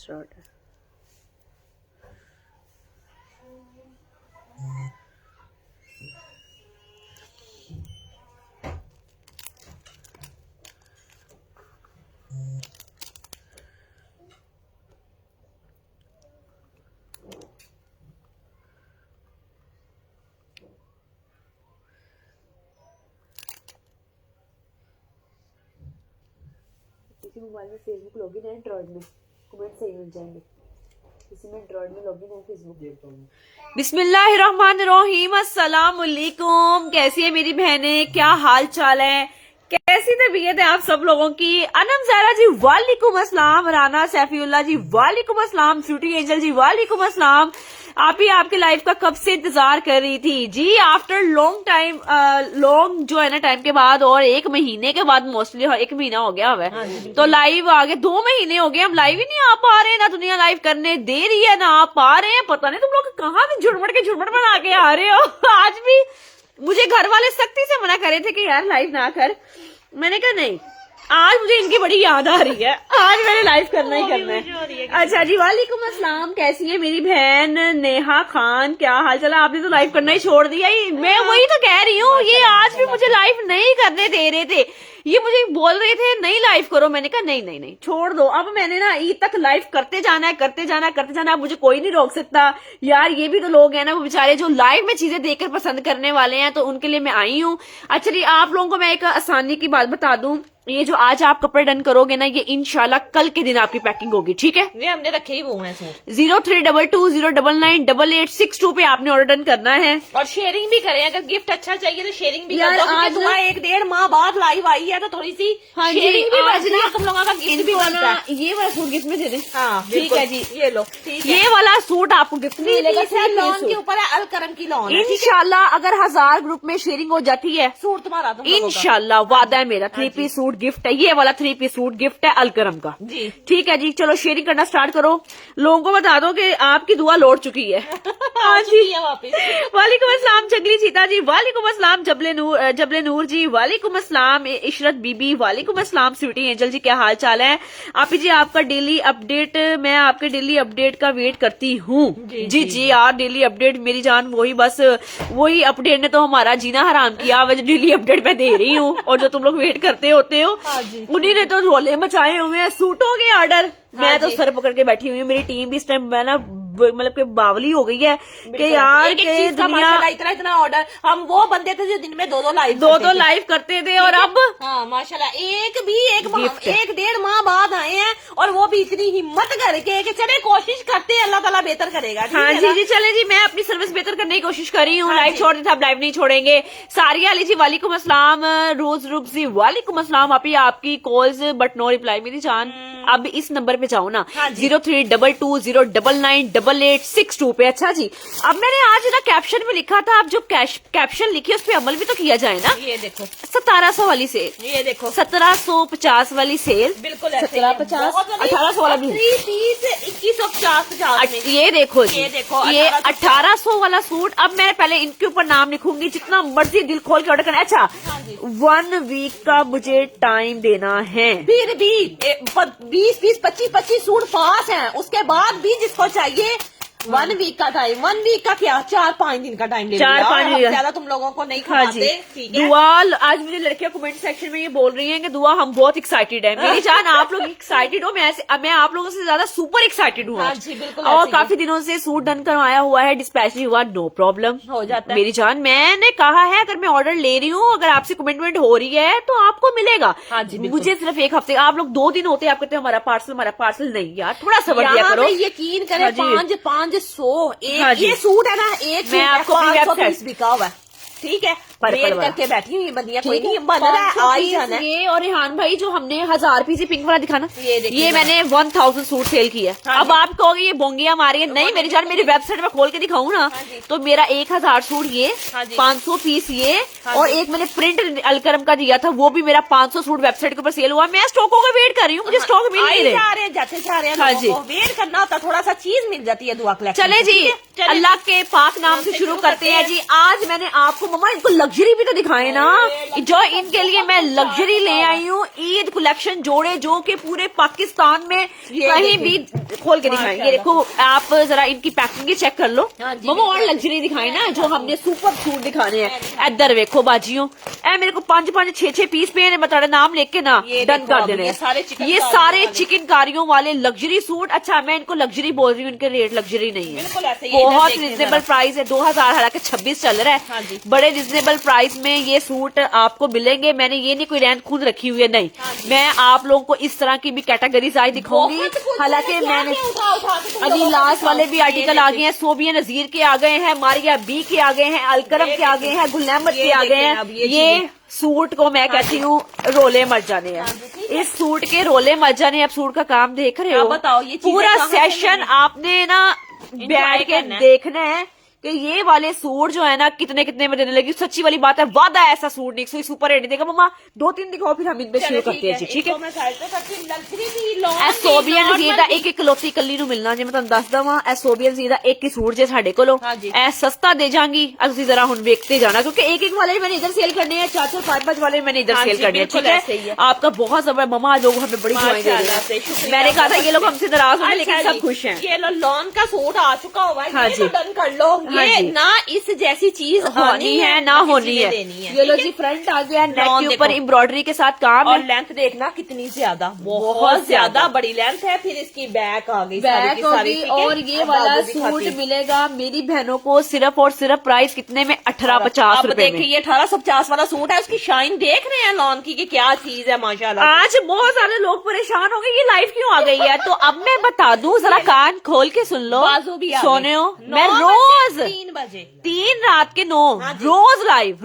Start है। किसी mobile में फेसबुक लॉगिन है, एंड्रॉइड में कमेंट सही मिल जाएंगे। किसी में एंड्रॉइड में लॉगिन है फेसबुक। बिस्मिल्लाहिर्रहमानिर्रहीम, अस्सलाम वालेकुम। कैसी है मेरी बहनें, क्या हाल चाल है, कैसी तबीयत है आप सब लोगों की। अनम ज़हरा जी वालेकुम अस्सलाम, राना सैफीउल्लाह जी वालेकुम अस्सलाम, स्वीटी एंजल जी वालेकुम अस्सलाम। आप ही आपके लाइफ का कब से इंतजार कर रही थी जी। आफ्टर लॉन्ग टाइम, लॉन्ग जो है ना टाइम के बाद, और 1 महीने के बाद, मोस्टली 1 महीना हो गया हुआ है, तो लाइव आ गए। 2 महीने हो गए हम लाइव ही नहीं आ पा रहे, ना दुनिया लाइव करने दे रही है, ना आ पा रहे हैं। पता नहीं तुम लोग कहाँ से झुरमट बना के आ रहे हो। आज भी मुझे घर वाले सख्ती से मना कर रहे थे कि यार लाइव ना कर। मैंने कहा नहीं, आज मुझे इनकी बड़ी याद आ रही है, आज मैंने लाइव करना ही करना है। अच्छा जी, वालेकुम अस्सलाम। कैसी है मेरी बहन नेहा खान, क्या हाल चला। आपने तो लाइव करना ही छोड़ दिया ही। मैं वही तो कह रही हूँ, ये आज भी मुझे लाइव नहीं करने दे रहे थे। ये मुझे बोल रहे थे नहीं लाइव करो, मैंने कहा नहीं नहीं नहीं छोड़ दो। अब मैंने ना ईद तक लाइव करते जाना है, करते जाना है, करते जाना है। मुझे कोई नहीं रोक सकता यार। ये भी तो लोग हैं ना, वो बेचारे जो लाइव में चीजें देखकर पसंद करने वाले हैं, तो उनके लिए मैं आई हूँ। अच्छा जी, आप लोगों को मैं एक आसानी की बात बता दूं, ये जो आज आप कपड़े डन करोगे ना, ये इंशाल्लाह कल के दिन आपकी पैकिंग होगी, ठीक है। ये हमने रखे ही वो हैं सूट। 0322099862 पे आपने ऑर्डर डन करना है। और शेयरिंग भी करें, अगर गिफ्ट अच्छा चाहिए तो शेयरिंग भी यार कर दो, क्योंकि आज तुम्हारा 1-1.5 माह बाद लाइव आई है, तो थोड़ी सी शेयरिंग भी आज बनती है, तुम लोगों का गिफ्ट भी बनता है। ये वाला सूट गिफ्ट में दे दें। हाँ ठीक है जी, ये लो, ठीक है। ये वाला सूट आपको गिफ्ट में मिलेगा। लॉन के ऊपर है, अलकरम की लॉन है। इंशाल्लाह अगर 1000 ग्रुप में शेयरिंग हो जाती है, सूट तुम्हारा तुम लोगों का। इंशाल्लाह वादा है मेरा। 3 पीस सूट गिफ्ट है, ये वाला 3 पीस सूट गिफ्ट है अलकरम का जी। ठीक है जी। चलो शेयरिंग करना स्टार्ट करो। लोगों को बता दो कि आपकी दुआ लौट चुकी है। हाँ जी, वापिस। वालेकुम अस्सलाम जंगली चीता जी, वालेकुम अस्सलाम जबले नूर जी, वालेकुम अस्सलाम इशरत बीबी, वालेकुम अस्सलाम स्वीटी एंजल जी, क्या हाल चाल है। आप जी आपका डेली अपडेट, मैं आपके डेली अपडेट का वेट करती हूँ। जी जी यार, डेली अपडेट मेरी जान, वही बस वही अपडेट ने तो हमारा जीना हराम किया। मैं डेली अपडेट मैं दे रही हूँ, और जो तुम लोग वेट करते होते हो उन्हीं ने तो रोले मचाए हुए हैं। सूटों के ऑर्डर मैं तो सर पकड़ के बैठी हुई हूँ। मेरी टीम भी इस टाइम मैं ना मतलब कि बावली हो गई है कि यार के दुनिया इतना ऑर्डर। हम वो बंदे थे जो दिन में 2-2 लाइव करते थे, और अब हाँ माशाल्लाह एक 1-1.5 माह बाद आए हैं, और वो भी इतनी हिम्मत करके कि चले कोशिश करते हैं, अल्लाह ताला बेहतर करेगा। हाँ जी जी, चले जी, मैं अपनी सर्विस बेहतर करने की कोशिश कर रही हूँ। लाइव छोड़ दी था, अब लाइव नहीं छोड़ेंगे। सारिया अली जी वालेकुम अस्सलाम, रोज रुक जी वालेकुम अस्सलाम। आपकी कॉल्स बट नो रिप्लाई मेरी जान। अब इस नंबर पे जाओ ना, 0322098862 पे। अच्छा जी, अब मैंने आज ना कैप्शन में लिखा था, अब जो कैप्शन लिखी है उस पर अमल भी तो किया जाए ना। ये देखो 1700 वाली सेल, ये देखो 1750 वाली सेल, बिल्कुल 1750 1800 वाला भी 2150 ये देखो जी, ये देखो ये 1800 वाला सूट। अब मैं पहले इनके ऊपर नाम लिखूंगी, जितना मर्जी दिल खोल के ऑर्डर करना। अच्छा 1 वीक का मुझे टाइम देना है। फिर भी 20 25 सूट पास हैं, उसके बाद भी जिसको चाहिए 1 वीक का टाइम। 1 वीक का क्या, 4-5 दिन का टाइम ले 4-5 दिन ज्यादा तुम लोगों को नहीं हाँ खवाते। ठीक है। दुआ, आज मुझे लड़कियां कमेंट सेक्शन में ये बोल रही हैं कि दुआ हम बहुत एक्साइटेड है। मेरी जान आप लोग एक्साइटेड हो, मैं आप लोगों से ज्यादा सुपर एक्साइटेड हूँ। हाँ जी, बिल्कुल। और काफी दिनों से सूट डन करवाया हुआ है, डिस्पैच नहीं हुआ, नो प्रॉब्लम हो जाता है मेरी जान। मैंने कहा है अगर मैं ऑर्डर ले रही हूँ, अगर आपसे कमिटमेंट हो रही है तो आपको मिलेगा। हाँ जी, मुझे सिर्फ 1 हफ्ते, आप लोग 2 दिन होते हैं, आप कहते हैं हमारा पार्सल नहीं। यार थोड़ा सब्र दिया करो। यकीन करें 500 हाँ जी। ये सूट है ना, एक मैं आपको 500 पीस बिका हुआ है, ठीक है। वेट करके बैठी हुई बंदियां, कोई नहीं बन रहा है, आ ही जाना है। ये और रेहान भाई जो हमने 1000 पीस पिंक वाला दिखाना, ये मैंने 1000 सूट सेल किया। अब आप कहोगे ये बोंगियां मारी है। नहीं मेरी जान, मेरी वेबसाइट में खोल के दिखाऊं ना, तो मेरा 1000 सूट ये, 500 पीस ये, और एक मैंने प्रिंट अलकरम का दिया था, वो भी मेरा 500 सूट वेबसाइट के ऊपर सेल हुआ। मैं स्टॉकों का वेट कर रही हूँ, मुझे स्टॉक मिल नहीं रहे। जाते जा रहे हैं। हाँ जी, वेट करना होता, थोड़ा सा चीज मिल जाती है दुआ कलेक्शन। चले जी, अल्लाह के पाक नाम से शुरू करते हैं जी। आज मैंने आपको मम्मा इनको लग्जरी भी तो दिखाए ना, जो इनके लिए मैं लग्जरी ले आई हूँ। ईद कलेक्शन जोड़े जो कि पूरे पाकिस्तान में कहीं भी खोल के दिखाएं। ये देखो आप जरा इनकी पैकिंग चेक कर लो हाँ जी, मम्मा, और लग्जरी दिखाए ना जो हमने सुपर सूट दिखाने हैं। इधर देखो बाजियों, ए मेरे को 5-5 6-6 पीस पे ने बता नाम लेके ना डन कर देने। ये सारे चिकनकारियों वाले लग्जरी सूट। अच्छा मैं इनको लग्जरी बोल रही हूँ, इनके रेट लग्जरी नहीं है, बहुत रिजनेबल प्राइस है। 2000 हालांकि 26 चल रहा है, बड़े रिजनेबल प्राइस में ये सूट आपको मिलेंगे। मैंने ये नहीं कोई रैंक खुद रखी हुई है, नहीं, मैं आप लोगों को इस तरह की भी कैटेगरीज आज दिखाऊंगी। हालांकि मैंने अभी लास्ट वाले भी आर्टिकल आ गए हैं, सोबिया नजीर के आ गए हैं, मारिया बी के आ गए हैं, अलकरम के आ गए हैं, गुल अहमद के आ गए हैं। ये सूट को मैं कहती हूँ रोले मर जाने हैं, इस सूट के रोले मर जाने। अब सूट का काम देख रहे हो, बताओ ये पूरा सेशन आपने ना बैठ के देखना है कि ये वाले सूट जो है ना कितने कितने में देने लगी। सच्ची वाली बात है, वादा है ऐसा सूट नहीं सुपर रेट देगा। मम्मा 2-3 दिखाओ फिर हम इन पे शुरू करते हैं जी, ठीक है। सोबियन जीदा एक इकलौती कली ਨੂੰ ਮਿਲਣਾ, ਜੇ ਮੈਂ ਤੁਹਾਨੂੰ ਦੱਸ ਦਵਾਂ ਇਹ ਸੋਬੀਅਨ जीदा एक ही सूट जे साडे कोलोਂ ऐ सस्ता दे जाऊंगी। असि जरा हुन देखते जाना, क्योंकि एक वाले मैंने इधर सेल करने हैं, 4-4 5-5 वाले मैंने इधर सेल करने हैं, ठीक है। आपका बहुत जबरदस्त, मम्मा लोग हमें बड़ी दुआएं दे रहे हैं। मैंने कहा था ये लोग हमसे नाराज होंगे, लेकिन सब खुश हैं। ये लो लॉन का सूट आ चुका हुआ है, ये डन कर लो। ये ना इस जैसी चीज होनी है ना होनी है। ये लो जी फ्रंट आ गया, नेक के ऊपर एम्ब्रॉयडरी के साथ काम और लेंथ देखना कितनी ज्यादा, बहुत ज्यादा बड़ी लेंथ है। फिर इसकी बैक आ गई, बैक होगी। और ये वाला सूट मिलेगा मेरी बहनों को सिर्फ और सिर्फ प्राइस कितने में, 1850 रुपए में। देखिए ये 1850 वाला सूट है, उसकी शाइन देख रहे हैं लॉन की कि क्या चीज है माशाल्लाह। आज बहुत सारे लोग परेशान हो गए ये लाइव क्यों आ गई है, तो अब मैं बता दूं, जरा कान खोल के सुन लो। सोने हो, मैं रोज 3 बजे 3 रात के 9 रोज लाइव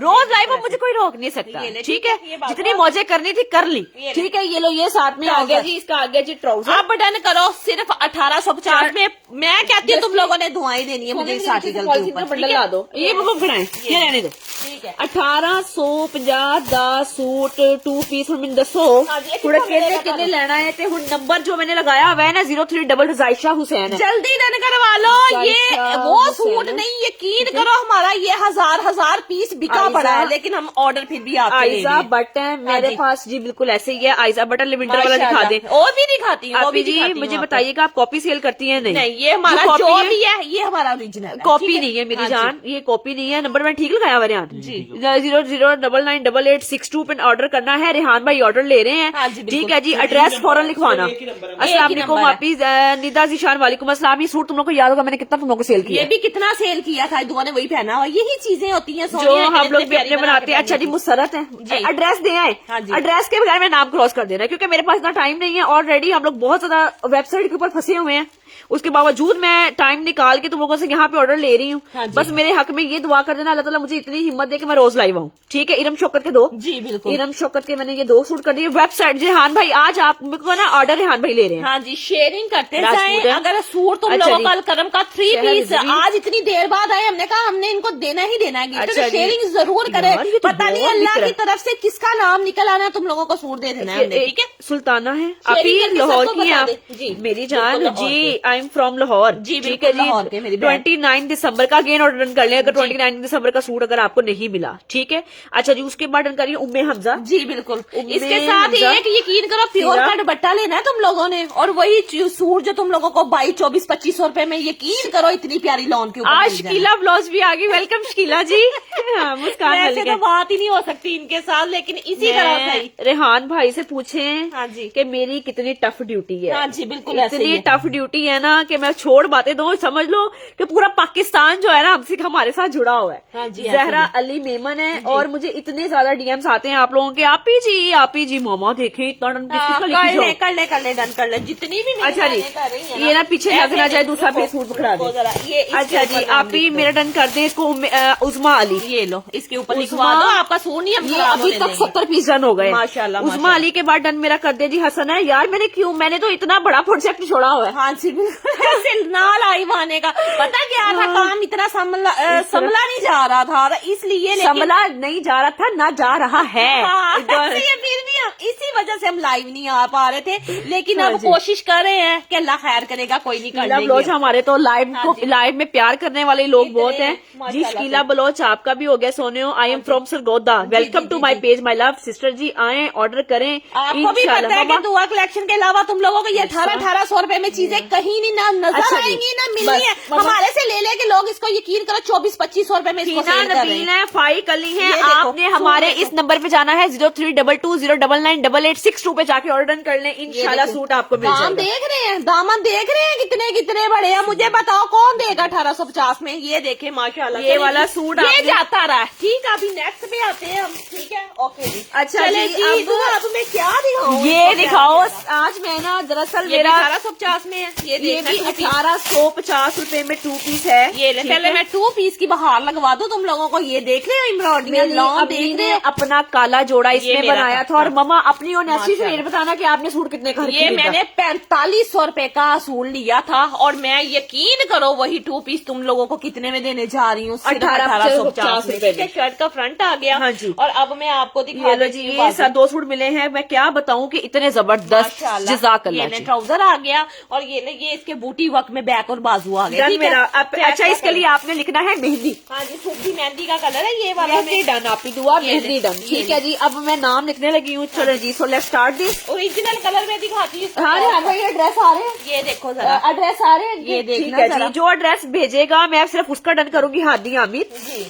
अब मुझे कोई रोक नहीं सकता, ठीक है। जितनी मौजें करनी थी कर ली, ठीक है। ये लो ये साथ में आ गया जी, इसका आ गया जी ट्राउजर। अब डन करो सिर्फ 1850 में। मैं कहती हूँ तुम लोगों ने दुआई देनी है मुझे इस आर्टिकल के ऊपर, बंडल ला दो। ये मुझे बनाए, ये रहने दो, ठीक है। 1850 ਦਾ सूट 2 पीस। ਹੁਣ ਮੈਨੂੰ ਦੱਸੋ ਥੋੜਾ ਕਿੰਨੇ ਲੈਣਾ है, ਤੇ ਹੁਣ नंबर जो मैंने लगाया हुआ है ना 03 जायशा हुसैन है, जल्दी डन करवा लो। ये वो सूट नहीं, यकीन करो हमारा ये हजार पीस बिका पड़ा है, लेकिन हम ऑर्डर फिर भी आपके लिए आइजा बट है मेरे पास जी, बिल्कुल ऐसे ही है। आइजा बटन लिमिटेड वाला दिखा दे। और भी दिखाती हूँ, अभी जी मुझे बताइएगा आप कॉपी सेल करती हैं? नहीं, ये हमारा जो भी है ये हमारा ओरिजिनल कॉपी नहीं है मेरी जान, ये कॉपी नहीं है। नंबर मैंने ठीक लगाया हुआ रेहान जी, 00998862 पे ऑर्डर करना है। रेहान भाई ऑर्डर ले रहे हैं, ठीक है जी। एड्रेस फौरन लिखवाना। अस्सलाम वालेकुम, आप निदा जीशान वालेकुम अस्सलाम। ये सूट तुम लोग को याद होगा मैंने कितना तुम लोग को सेल किया, ये भी कितना सेल किया था, दुआ ने वही पहना हुआ। यही चीजें होती हैं जो हम लोग भी अपने बनाते हैं। अच्छा जी मुसरत है, एड्रेस दे आए, एड्रेस के बगैर मैं नाम क्रॉस कर देना, क्योंकि मेरे पास इतना टाइम नहीं है। ऑलरेडी हम लोग बहुत ज्यादा वेबसाइट के ऊपर फंसे हुए हैं, उसके बावजूद मैं टाइम निकाल के तुम लोगों से यहाँ पे ऑर्डर ले रही हूँ। बस मेरे हक में ये दुआ कर देना अल्लाह ताला मुझे इतनी हिम्मत दे कि मैं रोज लाइव आऊँ, ठीक है। इरम शौकत के 2 जी बिल्कुल, इरम शौकत के मैंने ये 2 सूट कर दिए। वेबसाइट रेहान भाई आज आप मेरे को ना ऑर्डर रेहान भाई ले रहे हैं, हाँ जी, शेयरिंग करते जाएं। अगर सूट तुम लोगों का अलकरम का 3 पीस आज इतनी देर बाद आए, हमने कहा हमने इनको देना ही देना है, तो शेयरिंग जरूर करें। पता नहीं अल्लाह की तरफ से किसका नाम निकल आना, तुम लोगों को सूट दे देना है, ठीक है। सुल्ताना है आप लाहौर की हैं मेरी जान जी, आई एम फ्रॉम लाहौर जी, ठीक है जी। 29 दिसंबर का अगेन ऑर्डर डन कर लें, अगर 29 दिसंबर का सूट अगर आपको नहीं मिला, ठीक है। अच्छा जी उसके बाद डन करिए उम्मे हमजा जी बिल्कुल। इसके साथ एक यकीन करो प्योर का दुपट्टा लेना है तुम लोगों ने, और वही सूट जो तुम लोगों को 22-24-2500 रुपए में, यकीन करो इतनी प्यारी लॉन के ऊपर। आज शकीला ब्लाउज भी आ गई, वेलकम शकीला जी। मुस्कान वैसे तो बात ही नहीं हो सकती इनके साथ, लेकिन इसी तरह से रेहान भाई से पूछें हाँ जी कि मेरी कितनी टफ ड्यूटी है। हाँ जी बिल्कुल, इतनी टफ ड्यूटी है ना कि मैं छोड़ बातें दो, समझ लो कि पूरा पाकिस्तान जो है ना हमसे हमारे साथ जुड़ा हुआ है। हाँ जी, जहरा अली मेमन है, और मुझे इतने ज्यादा डीएम्स आते हैं आप लोगों के, आप ही जी मामा देखे इतना डन कर ले जितनी भी। अच्छा जी ये ना पीछे लग ना जाए, दूसरा फेसबुक पकड़ा दे। अच्छा जी आप ही मेरा डन कर दें इसको। उस्मा अली, ये लो इसके ऊपर लिखवा दो आपका सूट। ये अभी तक 70 पीस डन हो गए माशाल्लाह। उस्मा अली के बाद डन मेरा कर दे जी हसन है। यार मैंने तो इतना बड़ा प्रोजेक्ट छोड़ा हुआ है। हाँ जी बिल्कुल, ना लाइव आने का पता क्या था, काम इतना संभला नहीं जा रहा था, इसलिए संभला नहीं जा रहा था, ना जा रहा है। फिर भी इसी वजह से हम लाइव नहीं आ पा रहे थे, लेकिन अब कोशिश कर रहे हैं कि अल्लाह खैर करेगा, कोई नहीं कर बलोच हमारे तो लाइव में प्यार करने वाले लोग बहुत हैं जी। शकीला बलोच आपका भी हो गया सोने हो। I am from Sargodha, welcome to my page my love sister ji, आए ऑर्डर करें। आपको भी पता है कि दुआ कलेक्शन के अलावा तुम लोगों को ये 1800 रुपए में चीजें कहीं नहीं ना नजर अच्छा जी, आएंगी ना मिलनी है। हमारे से ले लेके लोग इसको यकीन करो 24-2500 रुपए में इसको सेल कर रहे हैं। है फाई कली है। ये देखो, आपने हमारे इस नंबर पे जाना है 0322099886 पे जाके ऑर्डर कर लें, इंशाल्लाह सूट आपको मिल दाम जाएगा। देख रहे हैं, दामन देख रहे हैं कितने कितने बड़े हैं। मुझे बताओ कौन देगा 1850 में? ये देखे माशाल्लाह ये वाला सूट ये आपने- जाता रहा है। ठीक है, अभी नेक्स्ट पे आते हैं हम। ठीक है, ओके जी। अच्छा चले जी, जी, अब- अब मैं क्या दिखाऊं? ये दिखाओ। आज मैं ना दरअसल ये मेरा 1850 में है। ये भी देखना 1850 रुपए में 2 पीस है। ये ले, ठीक पहले है? मैं 2 पीस की बहार लगवा दूं तुम लोगों को। ये देख रहे हो एम्ब्रॉयडरी मेरी लॉन्ग अम्मी देख रहे ने हो? अपना काला जोड़ा ये इसमें मेरा बनाया था। और मम्मा अपनी ऑनेस्टी से रेट बताना कि आपने सूट कितने का ये खरीदा? मैंने 4500 रुपए का सूट लिया था और मैं यकीन करो वही 2 पीस तुम लोगों को कितने में देने जा रही हूँ? 1850 में। ठीक है, शर्ट का फ्रंट आ गया। हाँ जी। और अब मैं आपको दिखा ये लो देती जी, हूँ ये बाजू। 2 सूट मिले हैं। मैं क्या बताऊं कि इतने जबरदस्त। माशाल्लाह। जज़ाकल्लाह ये जी। ट्राउजर आ गया और ये इसके बूटी वर्क में बैक और बाजू आ गया। डन ठीक है? मेरा। चेक अच्छा, इसके करो। लिए आपने लिखना है मेहंदी। हाँ जी, सूखी मेहंदी का कलर है ये वाला। मेहंदी डन, आपकी दुआ ये मेहंदी ले, डन। ये ठीक ले। है जी, अब मैं नाम लिखने लगी हूँ। चलो जी, so let's start this. Original colour में दिखाती हूँ। हाँ भाई, एड्रेस आ रहे हैं। ये देखो जरा। एड्रेस आ रहे हैं। ये ठीक देखना है जरा। जी, जो एड्रेस भेजेगा मैं सिर्फ उसका डन करूंगी। हादी आमिर, जी,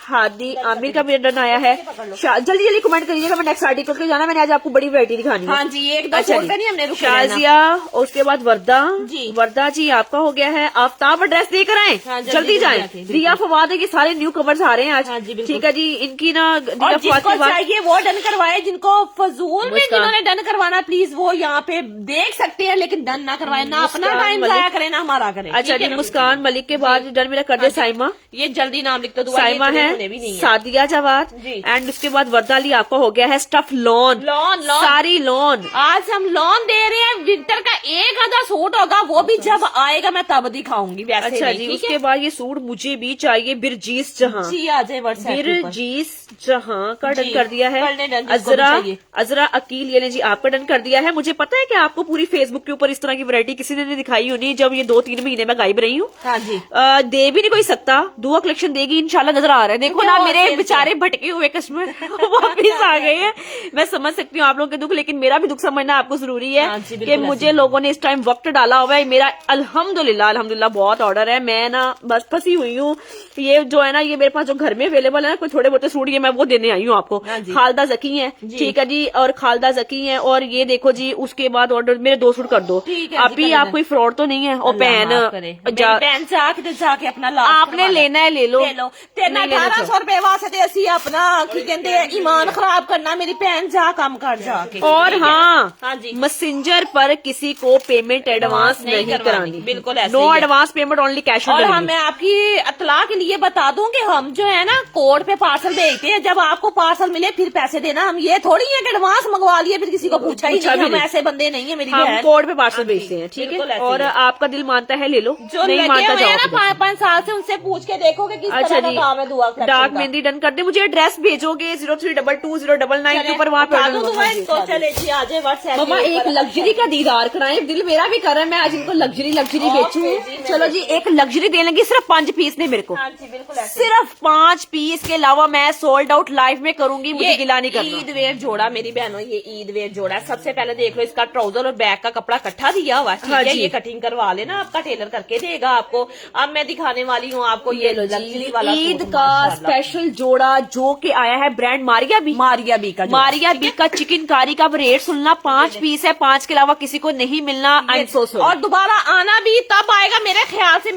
हादी आमिर का भी डन आया है। पकड़ लो। जल्दी जल्दी कमेंट करिएगा, मैं नेक्स्ट आर्टिकल के जाना। मैंने आज आपको बड़ी वैरायटी दिखानी है। हाँ जी, एक दो अच्छा सूट जी। पे नहीं हमने रुके रहना। शाजिया और उसके बाद वर्दा जी। वर्दा जी आपका हो गया है। आफ्ताब एड्रेस देकर आए। हाँ, जल्दी जल्दी जाएं। जाके, बिल्कुल। रिया फवाद है कि सारे न्यू कवर्स आ रहे हैं आज। हाँ जी, बिल्कुल। ठीक है जी, इनकी ना और रिया फवाद जिनको के बाद चाहिए वो डन करवाए। जिनको फजूल में मुस्कान। जिन्होंने डन करवाना प्लीज वो यहाँ पे देख सकते हैं, लेकिन डन ना करवाए। ना अपना मुस्कान टाइम मलिक। जाया करे ना हमारा करे। अच्छा ठीक जी, है ना? मुस्कान मलिक के बाद डन मेरा कर दे साइमा। ये जल्दी नाम लिख दो। दुआ, ये साइमा इतने है, होने भी नहीं है। सादिया जवाद जी। एंड उसके बाद वर्दा अली आपका हो गया है स्टफ लॉन। लॉन सारी लॉन। आज हम लॉन दे रहे हैं। विंटर का एक आधा सूट होगा, वो भी जब आएगा मैं तब दिखाऊंगी। वैसे अच्छा नहीं, जी, ठीक उसके है? बाद ये सूट मुझे भी चाहिए बिरजीस जहां। जी, आ जाए व्हाट्सएप के ऊपर। बिरजीस जहां का डन जी, कर दिया है। कर लें डन, जिसको भी अजरा चाहिए। अजरा अकील ये जी आपका डन कर दिया है। मुझे पता है कि आपको पूरी फेसबुक के ऊपर इस तरह की वैरायटी किसी ने नहीं दिखाई होनी, जब ये 2-3 महीने में गायब रही हूँ। हाँ जी, दे भी नहीं कोई सकता। दुआ कलेक्शन देगी इंशाल्लाह। नजर आ रहा है, देखो क्योंकि ना वो मेरे सेल बेचारे भटके हुए कस्टमर वापिस आ गए हैं। मैं समझ सकती हूँ आप लोगों के दुख, लेकिन मेरा भी दुख समझना आपको जरूरी है हाँ जी, कि बिल्कुल मुझे ऐसे। लोगों ने इस टाइम वक्त डाला हुआ है। मेरा अल्हम्दुलिल्लाह बहुत ऑर्डर है। मैं ना बस फंसी हुई हूँ। ये जो है ना, ये मेरे पास जो घर में अवेलेबल है ना, कोई थोड़े बहुत सूट, ये मैं वो देने आई हूँ आपको। हाँ जी। खालदा जकी है। जी। ठीक है जी, और खालदा जकी है। और ये देखो जी, उसके बाद ऑर्डर मेरे 2 सूट कर दो। ठीक है जी, अभी कर आप देना। कोई फ्रॉड तो नहीं है? और अल्लाह माफ करे। मेरी भैन जाके अपना लास्ट आपने करवा लेना है ले लो। ले लो। तेना नहीं लेना 1800 रुपए वास्ते असी अपना की कहते हैं ईमान खराब करना। मेरी भैन जा काम कर जाके। और ठीक है? हाँ, हाँ जी, मैसेंजर पर किसी को पेमेंट एडवांस नहीं करानी। बिल्कुल ऐसे नो ही है। Advance payment, only cash on और डिलीवरी। मैं आपकी इतला के लिए बता दूं कि हम जो है ना कोड पे पार्सल भेजते हैं। जब आपको पार्सल मिले फिर पैसे देना। हम ये थोड़ी है कि एडवांस मंगवा लिए फिर किसी को पूछा ही नहीं। हम ऐसे बंदे नहीं है मेरी हम बहन। कोड पे पार्सल हाँ जी, भेजते हैं। ठीक बिल्कुल है, ऐसे और ही है। आपका दिल मानता है ले लो, जो नहीं लगे मानता हुए हैं ना जाओ। 5-5 साल से उनसे पूछ के देखो कि किस अच्छा तरह का जी, काम है दुआ collection डार्क का। मेहंदी डन कर दे। मुझे एड्रेस भेजोगे 03220999 के ऊपर, वहाँ पे बता order दूं होगा। तुम्हें? हाँ जी, तो हाँ जी। चले जी, आ जाए व्हाट्सएप मम्मा के एक ऊपर। लग्जरी का दीदार कराएं, दिल मेरा भी कर रहा है। मैं आज इनको लग्जरी बेचूं। जी, चलो जी, एक लग्जरी दे लेंगे। सिर्फ 5 पीस नहीं मेरे को, हाँ जी, बिल्कुल ऐसे। सिर्फ 5 पीस के अलावा मैं सोल्ड आउट लाइव में करूंगी। मुझे गिला नहीं करना। ईद वेयर जोड़ा मेरी बहनों, ये ईद वेयर जोड़ा है। सबसे पहले देख लो, इसका ट्राउजर और बैक का कपड़ा इकट्ठा दिया हुआ है। ठीक हाँ है, जी। ये कटिंग करवा लेना, आपका टेलर करके देगा आपको। अब मैं दिखाने वाली हूँ आपको ये लग्जरी वाला ईद सूट, का माशाल्लाह। स्पेशल जोड़ा जो कि आया है ब्रांड मारिया बी का जोड़ा। मारिया बी का चिकन कारी का रेट सुनना। 5 पीस है, 5 के अलावा किसी को नहीं मिलना। I am so sorry. और दोबारा आना भी तब आएगा मेरे ख्याल से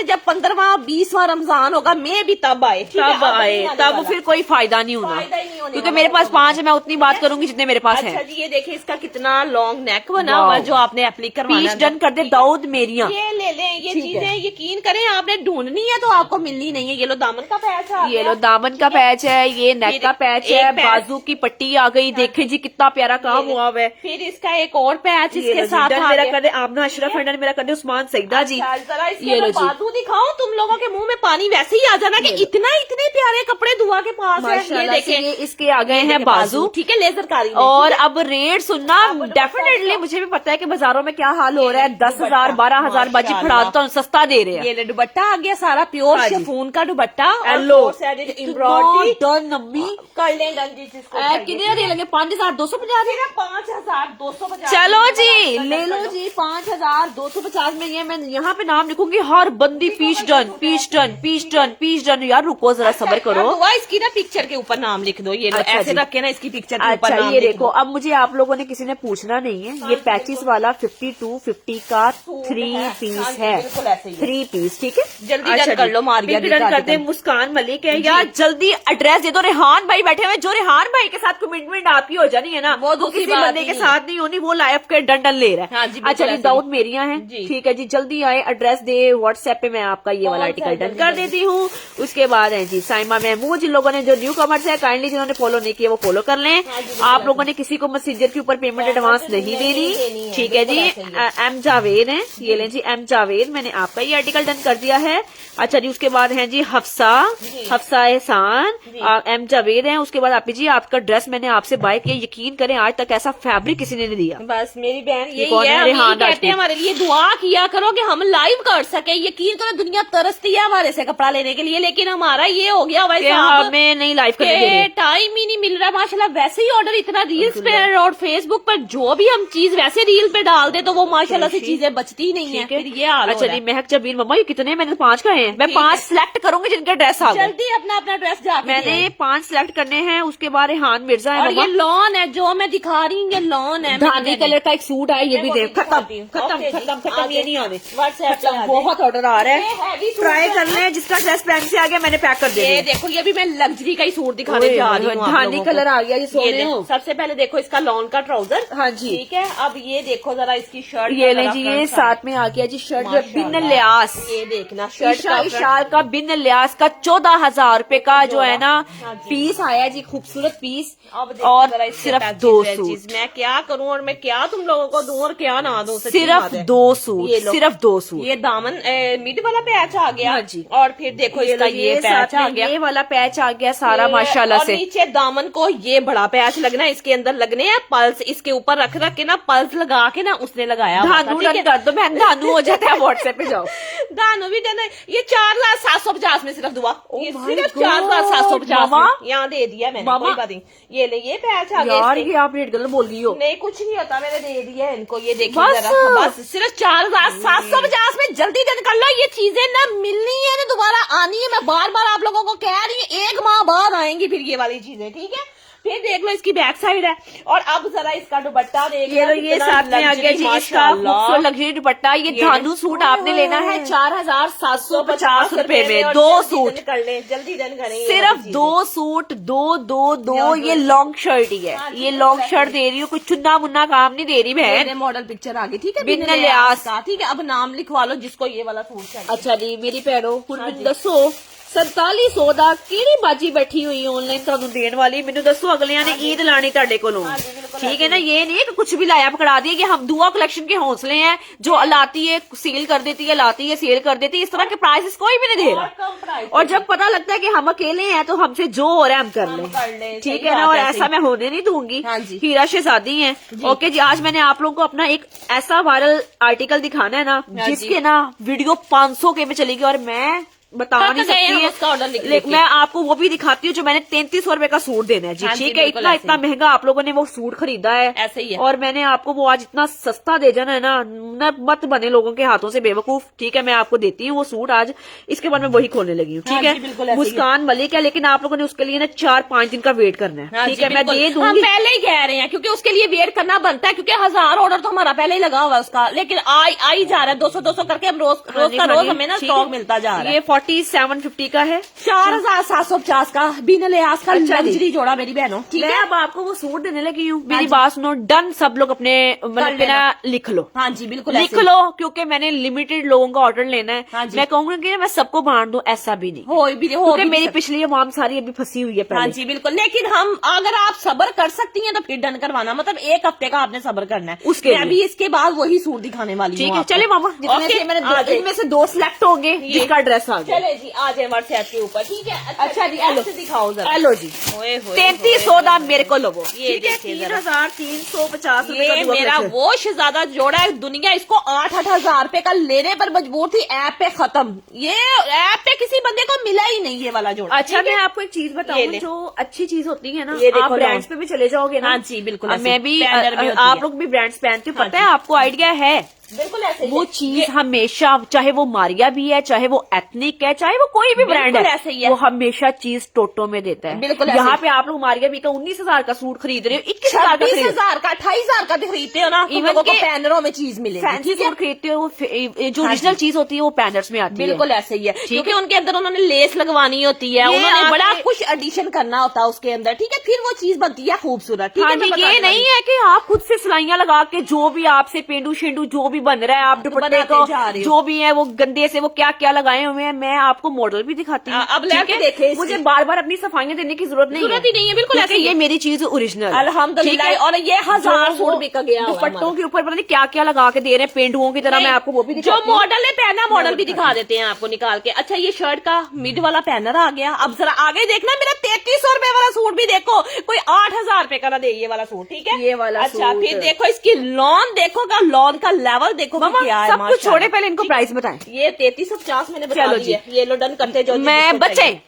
जब 15वां 20वां रमजान होगा, मैं भी तब आए। ठीक है? तब अब आए, नहीं आने तब वाला। फिर कोई फायदा नहीं होना, फायदा ही नहीं होने क्योंकि वाला। मेरे पास 5 है। मैं उतनी बात करूंगी जितने मेरे पास अच्छा है। जी, ये देखिए इसका कितना लॉन्ग नेक बना हुआ है, जो आपने एप्लीक करवाना पीस है। डन कर दे दाऊद मेरिया। ये ले लें, ये ठीक है। चीजें यकीन करें आपने ढूंढनी है तो आपको मिलनी नहीं है। ये लो दामन का पैच आ ये गया। लो दामन का पैच है, ये नेक फिर का पैच एक है, पैच। बाजू की पट्टी आ गई। देखे जी कितना प्यारा काम हुआ हुआ है। फिर इसका एक और पैच ये इसके लो जी, साथ डन आ मेरा गया। कर दे आपना अशरफ है, डन मेरा कर दे उस्मान सईदा जी। अच्छा, जरा इसके ये लो मैं जी। बाजू दिखाऊं, तुम लोगों के मुंह में पानी वैसे ही आ जाना कि इतने प्यारे कपड़े दुआ के पास है। ये माशाल्लाह से देखें, ये इसके आ गए हैं बाजू। ठीक है, लेजर कारी में। और अब रेट सुनना, डेफिनेटली मुझे भी पता है कि बाजारों में क्या हाल हो रहा है। 10,000 12,000 बाजी फड़ा तो सस्ता दे रहे हैं। ये ले दुपट्टा आ गया सारा प्योर हाँ जी। शिफॉन का दुपट्टा और येलो एम्ब्रॉयडरी डन अम्मी कर लें डन जी जिसको कितने दे लगे 5250 5250 चलो जी ले लो जी 5250 में। ये मैं यहाँ पे नाम लिखूंगी हर बंदी piece done piece done piece done piece done. यार रुको जरा सबर करो। इसकी ना पिक्चर के ऊपर नाम लिख दो। ये लो, अच्छा ऐसे जी। रखे ना इसकी पिक्चर के ऊपर अच्छा नाम ये लिख देखो, अब मुझे आप लोगों ने किसी ने पूछना नहीं है, ये पैचिस वाला 5250 का 3 पीस है, 3 पीस ठीक है। जल्दी अच्छा डन कर लो मारिया बिल्कुल डन करते हैं। मुस्कान मलिक है यार, जल्दी एड्रेस दे दो। रेहान भाई बैठे हुए, जो रेहान भाई के साथ कमिटमेंट आपकी हो जानी है ना, वो दूसरी किसी बात बंदे के नहीं। साथ नहीं होनी, वो लाइफ के डन डन ले रहा है। हाँ जी, बिल्कुल अच्छा जी ऐसे दाऊद ही। मेरिया है जी। ठीक है जी, जल्दी आए एड्रेस दे व्हाट्सएप पे, मैं आपका ये वाला आर्टिकल डन कर देती हूँ। उसके बाद है जी साइमा महमूद, जिन लोगों ने जो न्यू कमर्स है काइंडली जिन्होंने फॉलो नहीं किया वो फॉलो कर लें। आप लोगों ने किसी को मैसेंजर के ऊपर पेमेंट एडवांस नहीं देनी, ठीक है जी। एम जावेद है, ये लें जी एम जावेद, मैंने आपका ये आर्टिकल डन कर दिया है। अच्छा जी उसके बाद है जी हफ्सा एहसान, एम जावेद है। उसके बाद आप जी आपका ड्रेस मैंने आपसे बाय किया, यकीन करें आज तक ऐसा फैब्रिक किसी ने नहीं दिया। बस मेरी बहन ये यही कौन है? है, रेहान हम कहते राजपूत। हैं हमारे लिए दुआ किया करो कि हम लाइव कर सके। यकीन करो दुनिया तरसती है हमारे से कपड़ा लेने के लिए, लेकिन हमारा ये हो गया भाई साहब हमें नहीं लाइव करने दे रहे। टाइम ही नहीं मिल रहा माशाल्लाह। वैसे ही ऑर्डर इतना रील्स पे और फेसबुक पर जो भी हम चीज वैसे रील पे डाल दे तो वो माशाल्लाह से चीजें बचती ही नहीं है। फिर ये हाल हो अच्छा रहा जी है। महक जबीर मम्मा, ये कितने मैंने 5 कहे हैं, मैं 5 सिलेक्ट करूंगी जिनके ड्रेस आ गए। जल्दी अपना अपना ड्रेस जाके मैंने 5 सिलेक्ट करने हैं। उसके बाद रेहान मिर्जा है और ये मम्मा, लॉन है जो मैं दिखा रही हूँ, ये लॉन है। धानी कलर का एक सूट है, ये भी वो देख। भी खत्म दिखाती हूँ। खत्म ओके जी, खत्म खत्म, आगे। ये नहीं आने WhatsApp पे आ जाए। बहुत ऑर्डर आ रहा ये है, heavy सूट ट्राई है। कर लें। जिसका ड्रेस पैंट से आ गया मैंने पैक कर ये दिया। देखो, ये भी मैं लग्जरी का ही सूट दिखाने जा रही हूँ आप धानी लोगों को। कलर आ गया, ये सोने देखो, हो। सबसे पहले देखो इसका लॉन का ट्राउजर। हाँ जी। ठीक है, अब ये देखो जरा इसकी शर्ट। ये ले जी, ये साथ में आ गया जी शर्ट बिन लियास। ये देखना शर्ट का इशार का बिन लियास का 14,000 रुपए का जो है ना हाँ जी। पीस आया जी, खूबसूरत पीस। अब देखो और जरा इसके सिर्फ पैचेस 2 वैचेस। सूट, मैं क्या करूं और मैं क्या तुम लोगों को दूं और क्या ना दूं। सच्ची सिर्फ बात है। 2 सूट, ये लो। सिर्फ 2 सूट। ये दामन मिड वाला पैच आ गया। हाँ जी। और फिर देखो इसका ये पैच साथ आ में गया। ये वाला पैच आ गया सारा माशाल्लाह और से। नीचे दामन को ये बड़ा पैच लगना है, इसके अंदर लगने हैं पल्स। इसके ऊपर रख रख के ना पल्स लगा के ना उसने लगाया हुआ था, धानु ठीक है? डन कर दो बहन, धानु हो जाता है। व्हाट्सएप पे जाओ। दानो भी देना। ये 4750 में सिर्फ दुआ, ये my सिर्फ God, 4750 मामा। यहाँ दे दिया मैंने। मामा। कोई बात नहीं, ये ले ये पैच आ गया यार इसके। ये आप रेट गलत बोल गई हो। नहीं कुछ नहीं होता, मैंने दे दिया है इनको। ये देखिए बस। जरा, बस सिर्फ 4750 में जल्दी डन कर लो। ये चीजें ना मिलनी है ना दोबारा आनी है। मैं बार बार आप लोगों को कह रही हूँ, 1 माह बाद आएंगी फिर ये वाली चीजें, ठीक है। फिर देख लो इसकी बैक साइड है। और अब जरा इसका दुपट्टा देख लो, ये साथ में आ गया जी इसका खूबसूरत लग्जरी दुपट्टा। ये धानु सूट आपने लेना है 4,750 रुपए में, 2 सूट कर ले, जल्दी डन करें। सिर्फ 2 सूट, 2 ये लॉन्ग शर्ट ही है। ये लॉन्ग शर्ट दे रही हूँ, कुछ चुन्ना मुन्ना काम नहीं दे रही बहन। मेरे मॉडल पिक्चर आ गई, ठीक है, बिन लियास का, ठीक है। अब नाम लिखवा लो जिसको ये वाला सूट चाहिए। अच्छा जी मेरी भैनों ਹੁਣ ਮੈਨੂੰ ਦੱਸੋ 4700 ਦਾ ਕਿਹੜੀ ਬਾਜੀ ਬੈਠੀ ਹੋਈ ਆਨਲਾਈਨ ਤੁਹਾਨੂੰ ਦੇਣ ਵਾਲੀ, ਮੈਨੂੰ ਦੱਸੋ ਅਗਲਿਆਂ ਨੇ ईद लानी ਤੁਹਾਡੇ ਕੋਲੋਂ, ठीक है ना। ये नहीं है कि कुछ भी लाया पकड़ा दिए, कि हम दुआ कलेक्शन के हौसले हैं, जो लाती है सेल कर देती है, लाती है सेल कर देती है। इस तरह के प्राइसेस कोई भी नहीं दे रहा। और जब पता लगता है कि हम अकेले हैं तो हमसे जो हो रहा है हम कर लें, ठीक है ना। और ऐसा मैं होने नहीं दूंगी। हीरा शहजादी हैं। ओके जी, आज मैंने आप लोगों को अपना एक ऐसा वायरल आर्टिकल दिखाना है ना जिसके ना वीडियो 500 के में चलेगी, और मैं बता नहीं सकती है। मैं आपको वो भी दिखाती हूँ जो मैंने 3300 रुपए का सूट देना है जी, ठीक है। इतना महंगा आप लोगों ने वो सूट खरीदा है, ऐसे ही है। और मैंने आपको वो आज इतना सस्ता दे जाना है ना, मत बने लोगों के हाथों से बेवकूफ, ठीक है। मैं आपको देती हूँ वो सूट आज, इसके बाद मैं वही खोलने लगी हूँ, ठीक है। मुस्कान मलिक है, लेकिन आप लोगों ने उसके लिए ना 4-5 दिन का वेट करना है, ठीक है। मैं दे दूंगी, हम पहले ही कह रहे हैं क्योंकि उसके लिए वेट करना बनता है, क्योंकि 1000 ऑर्डर तो हमारा पहले ही लगा हुआ है उसका, लेकिन आ ही जा रहा है 200 करके। हम रोज का रोज हमें ना स्टॉक मिलता जा रहा है। ये 4750 का है, 4750 का बिन लिहाज का लग्जरी जोड़ा मेरी बहनों, ठीक है। अब आपको वो सूट देने लगी हूँ, मेरी बात सुनो। डन सब लोग अपने मतलब बिना लिख लो। हाँ जी बिल्कुल लिख लो, क्योंकि मैंने लिमिटेड लोगों का ऑर्डर लेना है। हाँ जी। मैं कहूंगी कि मैं सबको बांट दूं, ऐसा भी नहीं हो क्योंकि मेरी पिछली अवाम सारी अभी फंसी हुई है पहले। हाँ जी बिल्कुल। लेकिन हम अगर आप सब्र कर सकती हैं तो फिर डन करवाना, मतलब 1 हफ्ते का आपने सब्र करना है। उसके मैं भी इसके बाद वही सूट दिखाने वाली हूँ। ठीक है, चले मामा, जितने से मैंने इनमें से 2 सिलेक्ट होंगे जिसका ड्रेस आ गया। चले जी आ जाए व्हाट्सएप के ऊपर, ठीक है। अच्छा जी ऐसे दिखाओ जरा। एलो जी 3300 दाम मेरे को लोगो, ये ठीक है। 3350 ये मेरा वो शहजादा जोड़ा है, दुनिया इसको 8,000 रुपए का लेने पर मजबूर थी, ऐप पे खत्म। ये ऐप पे किसी बंदे को मिला ही नहीं ये वाला जोड़ा। अच्छा मैं आपको एक चीज बताऊं, जो अच्छी चीज होती है ना, आप ब्रांड्स पे भी चले जाओगे ना। हाँ जी बिल्कुल, मैं भी, आप लोग भी ब्रांड्स पहनते हो, पता है आपको आइडिया है। बिल्कुल ऐसे वो चीज हमेशा, चाहे वो मारिया भी है, चाहे वो एथनिक है, चाहे वो कोई भी ब्रांड है, ऐसे ही है। वो हमेशा चीज टोटो में देता है। बिल्कुल यहाँ पे आप लोग मारिया भी का 19,000 का सूट खरीद रहे हो, 21,000 का 20,000 का 28,000 का खरीदते हो ना, Even लोगों को के पैनरों में चीज मिलेगी। फैंसी सूट खरीदते हो, जो ओरिजिनल चीज होती है वो पैनर्स में आती है। बिल्कुल ऐसे ही है, क्योंकि उनके अंदर उन्होंने लेस लगवानी होती है, उन्होंने बड़ा कुछ एडिशन करना होता है उसके अंदर, ठीक है, फिर वो चीज बनती है खूबसूरत। हाँ जी, ये नहीं है कि आप खुद से सिलाइयां लगा के जो भी आपसे पेंडू शेंडू जो भी बन रहा है, आप दुपट्टे को जो भी है वो गंदे से वो क्या क्या लगाए हुए हैं, मैं आपको मॉडल भी दिखाती हूँ। अब लेके देखे, मुझे बार बार अपनी सफाइयां देने की जरूरत नहीं है। बिल्कुल ऐसे ये मेरी चीज ओरिजिनल, अल्हम्दुलिल्लाह। और ये 1000 सूट बिक गया, दुपट्टों के ऊपर पता नहीं क्या क्या लगा के दे रहे हैं पेंडुओं की तरह। मैं आपको वो भी जो मॉडल है पहना, मॉडल भी दिखा देते हैं आपको निकाल के। अच्छा ये शर्ट का मिड वाला पैनर आ गया। अब जरा आगे देखना, मेरा 3300 रुपए वाला सूट भी देखो, कोई 8,000 रुपए का ना दे ये वाला सूट, ठीक है। ये वाला अच्छा फिर देखो इसकी लॉन, देखो का लॉन का लेवल देखो क्या है। सब कुछ छोड़े, पहले इनको प्राइस बताएं। ये 3350 मैंने बता दी है। ये लो डन करते जो मैं बच्चे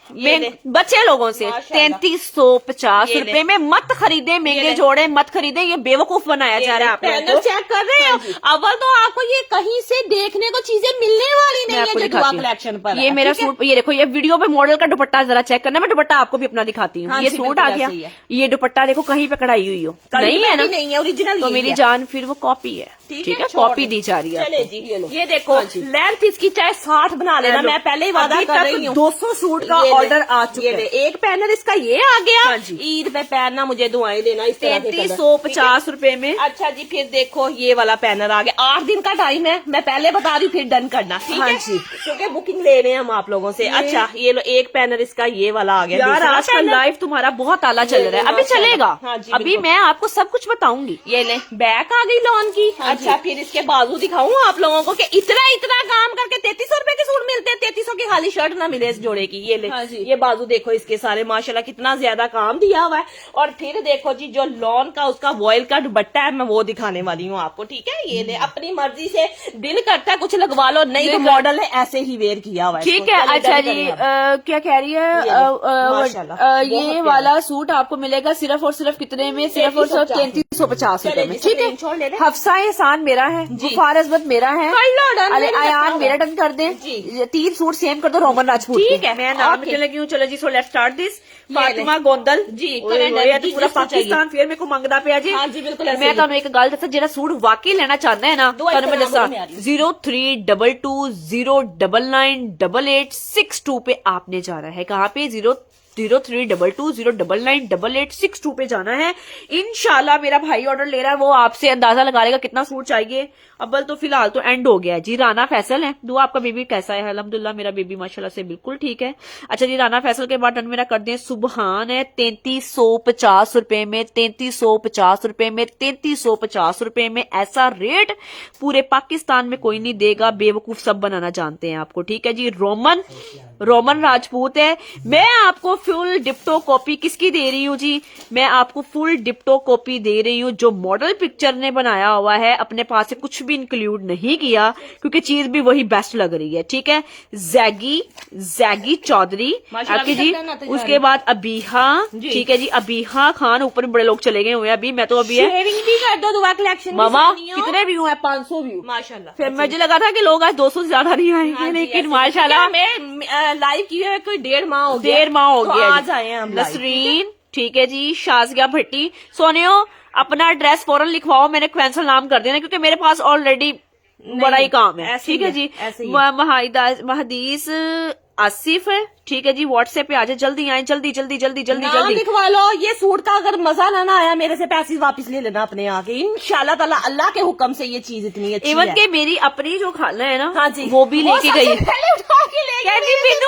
लोगों से 3350 रुपए में मत खरीदे, महंगे जोड़े मत खरीदे, ये बेवकूफ बनाया जा रहा है। आप पैनल चेक कर रहे हो, अव्वल तो आपको ये कहीं से देखने को चीजें मिलने वाली नहीं है जो कलेक्शन पर। ये मेरा सूट, ये देखो, ये वीडियो पे मॉडल का दुपट्टा जरा चेक करना, मैं दुपट्टा आपको भी अपना दिखाती हूँ। ये सूट आ गया, ये दुपट्टा देखो कहीं पे कढ़ाई हुई हो, नहीं है ना, नहीं है ओरिजिनल, तो मेरी जान फिर वो कॉपी है, ठीक है, कॉपी दी जा रही है। चले जी ये देखो लेंथ इसकी चाहे 60 बना लेना, मैं पहले ही वादा कर रही हूँ। 200 सूट का ऑर्डर आ चुका है। एक पैनल इसका ये आ गया, ईद पे पहनना, मुझे दुआएं देना इस तरह के 3350 रुपए में। अच्छा जी फिर देखो ये वाला पैनल आ गया, 8 दिन का टाइम है, मैं पहले बता रही हूँ, फिर डन करना, ठीक है जी, क्योंकि बुकिंग ले रहे हैं हम आप लोगों से। अच्छा ये लो एक पैनल इसका ये वाला आ गया। यार आजकल लाइफ तुम्हारा बहुत आला चल रहा है, अभी चलेगा, अभी मैं आपको सब कुछ बताऊंगी। ये ले बैक आ गई लॉन की। अच्छा फिर इसके बाजू दिखाऊं आप लोगों को कि इतना काम करके 3300 रुपए के सूट मिलते हैं, 3300 की खाली शर्ट ना मिले इस जोड़े की। ये ले ये बाजू देखो इसके सारे माशाल्लाह कितना ज्यादा काम दिया हुआ है। और फिर देखो जी जो लॉन का उसका वॉयल का दुपट्टा है, मैं वो दिखाने वाली हूँ आपको, ठीक है। ये ले अपनी मर्जी से दिल करता है कुछ लगवा लो, नहीं तो मॉडल है ऐसे ही वेयर किया हुआ है, ठीक है। अच्छा जी क्या कह रही है, ये वाला सूट आपको मिलेगा सिर्फ और सिर्फ कितने में, सिर्फ और सिर्फ 3350 रुपए में, ठीक है। हफ्सा एहसान मेरा है, गुफार अजमत मेरा है, अयान मेरा डन कर दे, 3 सूट सेम कर दो रोमन राजपूत, ठीक है। मैं नाम लिखने लगी हूँ, चलो जी, so let's start this. Fatima Gondal ji, पूरा पाकिस्तान फिर मेरे को मंगदा पे जी। हाँ जी बिल्कुल। मैं ਤੁਹਾਨੂੰ एक गल दसा, जेड़ा सूट वाकई लेना चाहता है ना, ਤੁਹਾਨੂੰ मैं दसा 0322099882 पे आपने जाना है। कहाँ पे? 0322099882 पे जाना है। इंशाल्लाह मेरा भाई ऑर्डर ले रहा है, वो आपसे अंदाजा लगा लेगा कितना सूट चाहिए। अव्वल तो फिलहाल तो एंड हो गया है जी। राना फैसल है, दुआ आपका बेबी कैसा है? अल्हम्दुलिल्लाह मेरा बेबी माशाल्लाह से बिल्कुल ठीक है। अच्छा जी राना फैसल के बाद डन मेरा कर दें। सुबहान है 3350 रुपए में, 3350 रुपए में, 3350 रुपए में। ऐसा रेट पूरे पाकिस्तान में कोई नहीं देगा, बेवकूफ सब बनाना जानते हैं आपको, ठीक है जी। रोमन राजपूत है। मैं आपको फुल डिप्टो कॉपी किसकी दे रही हूँ जी? मैं आपको फुल डिप्टो कॉपी दे रही हूँ जो मॉडल पिक्चर ने बनाया हुआ है, अपने पास से कुछ भी इंक्लूड नहीं किया, क्योंकि चीज भी वही बेस्ट लग रही है, ठीक है। जैगी चौधरी आपकी जी। उसके बाद अबीहा, ठीक है जी, अबीहा खान। ऊपर बड़े लोग चले गए हुए हैं अभी, मैं तो अभी है भी कर दो दुआ कलेक्शन। मामा कितने व्यू है? 500 व्यू माशाल्लाह। फिर मुझे लगा था कि लोग आज 200 से ज्यादा नहीं आएंगे, लेकिन माशाल्लाह लाइव किए हुए कोई 1.5 माह हो गया, आज आए हैं हम। नसरीन, ठीक है जी। शाज़िया भट्टी। सोनियो अपना एड्रेस फौरन लिखवाओ, मैंने कैंसिल नाम कर देना क्योंकि मेरे पास ऑलरेडी बड़ा ही काम है, ठीक है जी। महदीस आसिफ है, ठीक है जी। व्हाट्सएप पे आ जाए, जल्दी आए, जल्दी लिखवा लो। ये सूट का अगर मजा ना आया, मेरे से पैसे वापस ले लेना अपने आके, इंशाल्लाह ताला अल्लाह के हुक्म से ये चीज इतनी अच्छी है। इवन के मेरी अपनी जो खाला है ना, हाँ जी, वो भी लेके गई, पहले उठा के ले गई,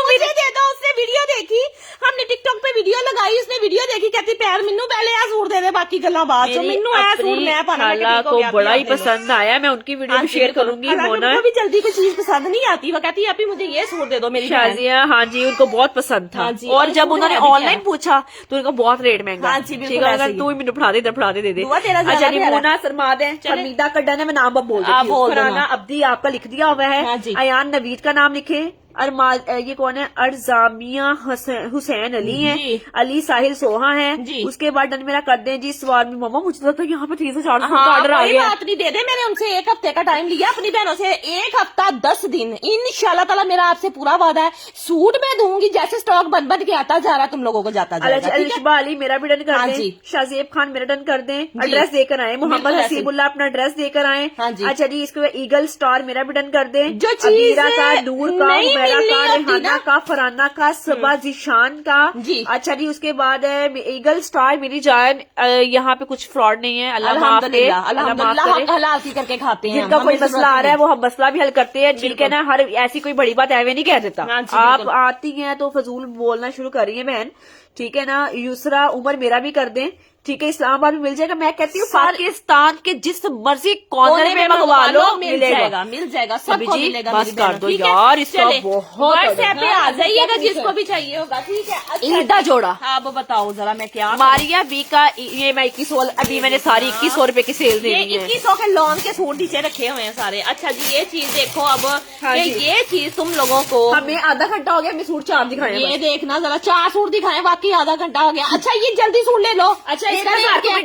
मुझे दे दो। उससे वीडियो देखी, हमने टिकटॉक पे वीडियो लगाई, उसने वीडियो देखी, कहती प्यार मैनू पहले आ सूट दे दे बाकी गल्ला बाद चो, मैनू आ सूट मैं पाना। खाला को बड़ा ही पसंद आया, मैं उनकी वीडियो शेयर करूंगी। मोना भी जल्दी कोई चीज पसंद नहीं आती, वो कहती है मुझे ये सूट दे दो मेरी शाजिया। हाँ जी, उनको बहुत पसंद था। और जब उन्होंने ऑनलाइन पूछा तो उनको बहुत रेट महंगा। हाँ जी, ठीक है, अगर तू ही मैंने फड़ा दे दे। अच्छा जी, मोना सरमा दे, शर्मिंदा कड्डा ने मैं नाम अब बोल देती हूँ। फराना अब्दी आपका लिख दिया हुआ है, अयान नवीद का नाम लिखे, ये कौन है, अर्जामिया हुसैन अली है, अली साहिल सोहा है। उसके बाद डन मेरा कर दें जी। सवाल में मामा मुझे लगता है यहाँ पे 300-400 का ऑर्डर आ गया। बात नहीं, दे दे, मैंने उनसे 1 हफ्ते का टाइम लिया अपनी बहनों से, 1 हफ्ता 10 दिन इंशाल्लाह ताला मेरा आपसे पूरा वादा है। सूट मैं दूंगी, जैसे स्टॉक बन बन के आता जा रहा तुम लोगों को जाता जाएगा। अलिशबा अली मेरा भी डन कर दें, शाजेब खान मेरा डन कर दें, एड्रेस देकर आए, मोहम्मद हसीबुल्ला अपना एड्रेस देकर आए। अच्छा जी, इसके बाद ईगल स्टार मेरा भी डन कर दें, जो चीज का, नूर का, हुमैरा का, रेहाना का, फराना का, सबा जिशान का। अच्छा जी, उसके बाद ईगल स्टार मेरी जान, यहाँ पे कुछ फ्रॉड नहीं है, अल्लाह हलाल की करके खाते हैं। जिनका कोई मसला आ रहा है वो हम मसला भी हल करते हैं, ठीक है ना। हर ऐसी कोई बड़ी बात एवे नहीं कह देता। आप आती हैं तो फजूल बोलना शुरू कर रही है बहन, ठीक है ना। यूसरा उमर मेरा भी कर दें, ठीक है। इस्लामाबाद में मिल जाएगा, मैं कहती हूँ पाकिस्तान के जिस मर्जी कॉर्नर में मंगवा लो, मिल जाएगा सबको मिलेगा। बस कर दो यार, इसका बहुत व्हाट्सएप पे आ जाइएगा जिसको भी चाहिए होगा, ठीक है। ईदा जोड़ा आप बताओ जरा मैं क्या। मारिया बी का ये मैं 2100, अभी मैंने सारी 2100 रुपए की सेल दी है। 2100 के लॉन के सूट नीचे रखे हुए हैं सारे। अच्छा जी, ये चीज देखो अब, ये चीज तुम लोगों को, हमें आधा घंटा हो गया, हमें सूट 4 दिखाए। ये देखना जरा, 4 सूट दिखाए, बाकी आधा घंटा हो गया। अच्छा, ये जल्दी सूट ले लो। अच्छा, इसका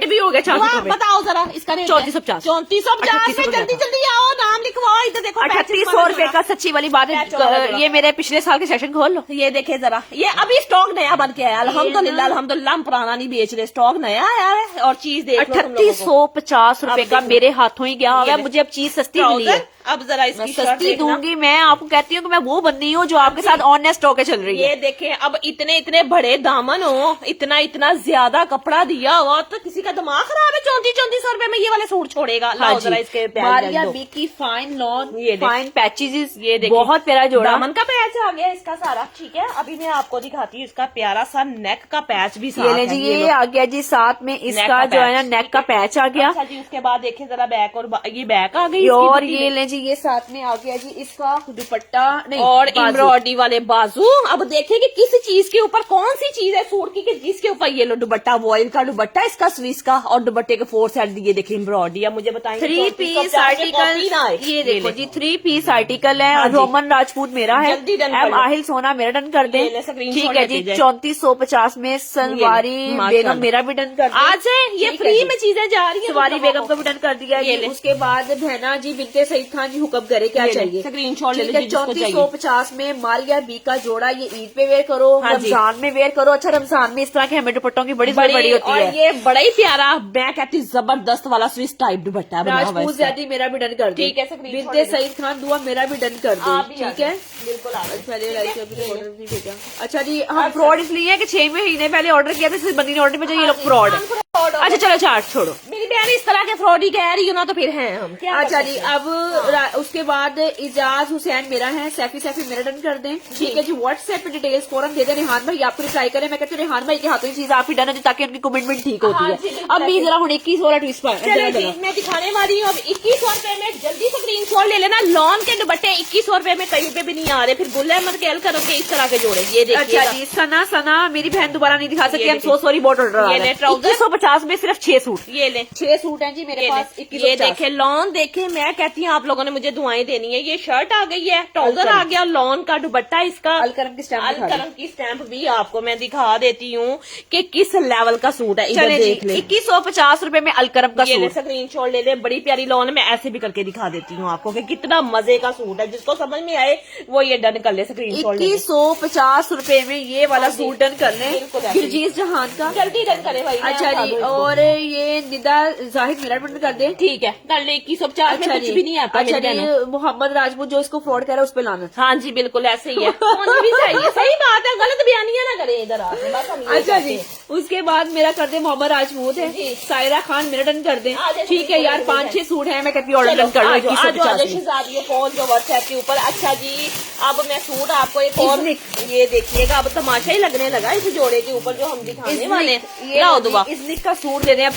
भी हो गया, बताओ जरा इसका रेट। 3450 में जल्दी जल्दी आओ, नाम लिखवाओ। इधर देखो 3800 रुपए का, सच्ची वाली बात है। ये मेरे पिछले साल के सेशन खोल लो, ये देखे जरा, ये अभी स्टॉक नया बन के आया। अल्हम्दुलिल्लाह अल्हम्दुलिल्लाह, हम पुराना नहीं बेच रहे, स्टॉक नया आया है। और चीज देखो 3850 रुपए का मेरे हाथों ही गया होगा। मुझे अब चीज सस्ती मिली है, अब जरा इसकी सस्ती दूंगी। मैं आपको कहती हूँ कि मैं वो बंदी हूँ जो आपके साथ ऑनेस्ट होकर चल रही है। ये देखें, अब इतने इतने बड़े दामन हो, इतना इतना ज्यादा कपड़ा दिया हुआ, तो किसी का दिमाग खराब है 3400 रुपए में ये वाले सूट छोड़ेगा। हाँ जरा इसके मारिया बी की फाइन लॉन, फाइन पैचेस, ये देखिए बहुत प्यारा जोड़ा। दामन का पैच आ गया इसका सारा, ठीक है। अभी मैं आपको दिखाती हूँ इसका प्यारा सा नेक का पैच भी साथ है। ये आ गया जी, साथ में इसका जो है ना नेक का पैच आ गया। अच्छा जी, उसके बाद देखें जरा बैक, और ये बैक आ गई, और ये ले जी, ये साथ में आ गया जी इसका दुपट्टा नहीं, और एम्ब्रॉयडरी वाले बाजू। अब देखें कि किस चीज के ऊपर कौन सी चीज है सूट की, कि जिसके ऊपर ये लो दुपट्टा, वॉयल का दुपट्टा इसका, स्विस का, और दुपट्टे के 4 साइड दिए देखें एम्ब्रॉयडरी। अब मुझे बताएंगे 3 पीस आर्टिकल, ये देखो जी 3 पीस आर्टिकल है। रोमन राजपूत मेरा है, एम आहिल सोना मेरा डन कर दे, ठीक है जी। 3450 में सलवारी बेगम मेरा भी डन कर दे। आज ये फ्री में चीजें जा रही है, सलवारी बेगम का भी डन कर दिया। उसके बाद बहना जी बिनते सईद खान जी हुक्म करे क्या चाहिए, स्क्रीनशॉट ले लीजिए। 3450 में मारिया बी का जोड़ा, ये ईद पे वेयर करो, रमजान में वेयर करो। अच्छा, रमजान में इस तरह के हमें दुपट्टों की बड़ी बड़ी होती है, और ये बड़ा ही प्यारा, मैं कहती जबरदस्त वाला स्विस टाइप दुपट्टा बना हुआ है। राजपूत मेरा भी डन कर दे, ठीक है। बिनते सईद खान दुआ मेरा भी डन कर दे, ठीक है। बिल्कुल। अच्छा जी, हम फ्रॉड इसलिए है कि 6 महीने पहले ऑर्डर किया था, इस बंदी ने ऑर्डर में, ये लोग फ्रॉड है। अच्छा चलो चार्ट छोड़ो, मेरी बहन इस तरह के फ्रॉड ही कह रही हो ना, तो फिर हैं हम क्या। अच्छा जी, अब उसके बाद इजाज हुसैन मेरा है, सैफी मेरा डन कर दें, ठीक है जी। व्हाट्सएप पे डिटेल्स फौरन दे दें, रेहान भाई आपको रिप्लाई करें। मैं कहती हूँ रेहान भाई के हाथों की चीज आप ही डन हो, ताकि उनकी कमिटमेंट ठीक होती है। अब भी जरा 21 वाला ट्विस्ट मैं दिखाने वाली हूँ। अब 2100 रुपए में जल्दी स्क्रीनशॉट ले लेना। लॉन के दुपट्टे 2100 रुपए में कहीं पे भी नहीं आ रहे, फिर गुल अहमद के करोगे इस तरह के जोड़े। ये देखिए। अच्छा जी, सना मेरी बहन दोबारा नहीं दिखा सकती, हम सो सॉरी बहुत ऑर्डर। 2150 में सिर्फ 6 सूट, ये ले 6 सूट हैं जी मेरे पास। ये देखे लॉन देखे, मैं कहती हूँ आप लोगों ने मुझे दुआएं देनी है। ये शर्ट आ गई है, ट्राउजर आ गया, लॉन का दुपट्टा इसका, अलकरम की स्टैंप भी आपको मैं दिखा देती हूँ कि किस लेवल का सूट है। इधर देख ले, 2150 रुपए में अलकरम का सूट। स्क्रीनशॉट ले ले, बड़ी प्यारी लॉन में ऐसे भी करके दिखा देती हूँ आपको कि कितना मजे का सूट है। जिसको समझ में आए वो ये डन कर ले, स्क्रीनशॉट। 2150 रुपए में ये वाला सूट डन कर ले, गिरजीत जहान का, जल्दी डन करे भाई। अच्छा जी, और ये निदा जाहिद मेरा बटन कर दे। ठीक है, कर ले। 2150 में कुछ भी नहीं आता। अच्छा जी, मोहम्मद राजपूत जो इसको फ्रॉड कह रहा है उस पे लाना। हाँ जी बिल्कुल ऐसे ही है। होनी भी चाहिए, सही बात है, गलत बयानियां ना करें इधर आके, बस हम ये अच्छा जी, उसके बाद मेरा कर दे मोहम्मद राजपूत है, सायरा खान मेरा डन कर दे। ठीक है यार, 5-6 सूट है, मैं कहती हूँ ऑर्डर डन कर लो। 2150 फोन जो व्हाट्सएप के ऊपर। अच्छा जी, अब मैं सूट आपको एक और ये देखिएगा, अब तमाशा ही लगने लगा इस जोड़े के ऊपर जो हम दिखाने वाले। इस का सूट दे दें अब।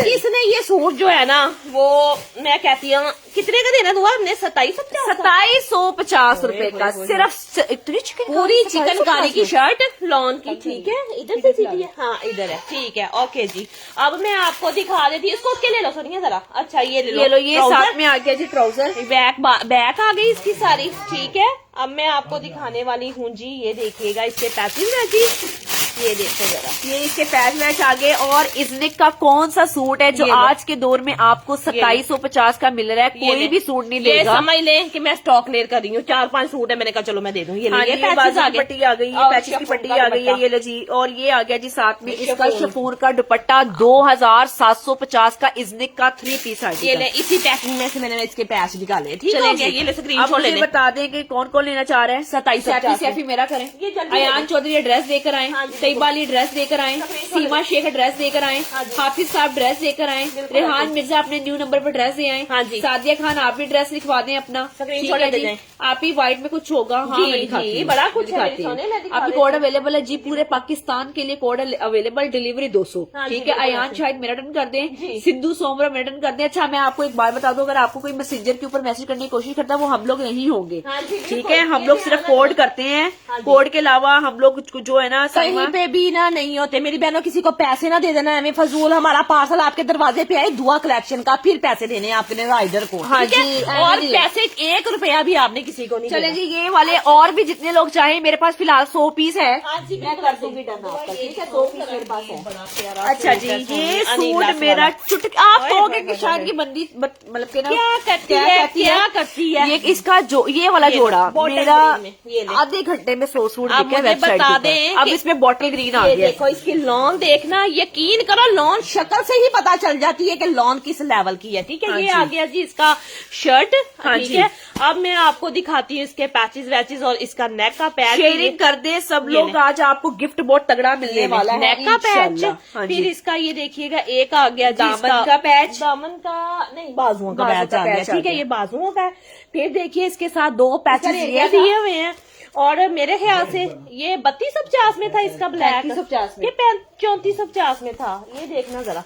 किसने ये सूट जो है ना, वो मैं कहती हूँ कितने का देना हुआ हमने? 2750 रुपए का, सिर्फ इतनी पूरी चिकनकारी की शर्ट लॉन की। ठीक है, इधर से सीधी है, हाँ इधर है। ठीक है, ओके जी। अब मैं आपको दिखा देती हूँ, इसको ले लो सोनिया जरा। अच्छा ये ले लो, ये साथ में आ गया जी ट्राउजर, बैक आ गई इसकी सारी। ठीक है, अब मैं आपको दिखाने वाली हूँ जी, ये देखिएगा इसके पैसेज है जी, ये देखो जरा, ये इसके पैच वैच आ गए। और इज़निक का कौन सा सूट है जो आज के दौर में आपको 2750 का मिल रहा है? कोई भी सूट नहीं देगा। ये समझ लें कि मैं स्टॉक क्लियर कर रही हूँ, 4-5 सूट है, मैंने कहा चलो मैं दे दूँ। ये पट्टी आ गई है, पैचेस की पट्टी आ गई है, ये लो जी। और ये आ गया जी साथ में इसका शिफॉन का दुपट्टा 2750 का, इज़निक का 3 पीस आ गया। ये इसी पैकिंग में से मैंने इसके पैच निकाले। ठीक है, ये ले स्क्रीनशॉट ले। बता दें कि कौन कौन लेना चाह रहे हैं। 2750 मेरा करें, अयान चौधरी ड्रेस देकर आए, तैयबा अली ड्रेस देकर आए, सीमा शेख ड्रेस देकर आए, हाफिज साहब ड्रेस देकर आए, रेहान मिर्जा अपने न्यू नंबर पर ड्रेस दे आए। हाँ जी, सादिया खान आप भी ड्रेस लिखवा दें अपना। आप ही व्हाइट में कुछ होगा। हाँ जी, बड़ा कुछ दिखाती है। आपकी कोड अवेलेबल है जी, पूरे पाकिस्तान के लिए कोड अवेलेबल, डिलीवरी 200। ठीक है, अयान शायद मेरा टर्न कर दें, सिद्धू सोमरा मेरा टर्न कर दें। अच्छा मैं आपको एक बात बता दूं, अगर आपको कोई मैसेंजर के ऊपर मैसेज करने की कोशिश करता है वो हम लोग नहीं होंगे। ठीक है, हम लोग सिर्फ कोड करते हैं, कोड के अलावा हम लोग जो है ना कहीं पे भी ना नहीं होते। मेरी बहनों, किसी को पैसे ना दे देना हमें फजूल। हमारा पार्सल आपके दरवाजे पे आए दुआ कलेक्शन का, फिर पैसे देने हैं आपने राइडर को। हाँ जी, और पैसे 1 रुपया भी आपने किसी को नहीं। चले जी, ये वाले और भी जितने लोग चाहें, मेरे पास फिलहाल 100 पीस है, मैं कर दूंगी डन आपका। ठीक है, 100 पीस मेरे पास है। अच्छा जी, ये सूट मेरा आप कहोगे कि शायद की बंदी मतलब के ना क्या करती है ये इसका जो ये वाला जोड़ा मेरा आधे घंटे में 100 सूट बिके वेबसाइट बता दें। अब इसमें बॉटल ग्रीन आ गया। देखो इसकी लॉन देखना, यकीन करो लॉन शक्ल से ही पता चल जाती है कि लॉन किस लेवल की है। ठीक है, ये आ गया जी इसका शर्ट। ठीक है, अब मैं आपको दिखाती हूँ इसके पैचेस वैचेस और इसका नेक का पैच। शेयरिंग कर दे सब लोग, आज आपको गिफ्ट बहुत तगड़ा मिलने वाला है। नेक का पैच, फिर इसका ये देखिएगा एक आ गया दामन का पैच, दामन का नहीं बाजुओं का पैच आ गया। ठीक है, ये बाजुओं का है। फिर देखिए इसके साथ 2 पैचेस ये दिए हुए हैं, और मेरे ख्याल से ये 3250 में था इसका ब्लैक, 3450 में था। ये देखना जरा,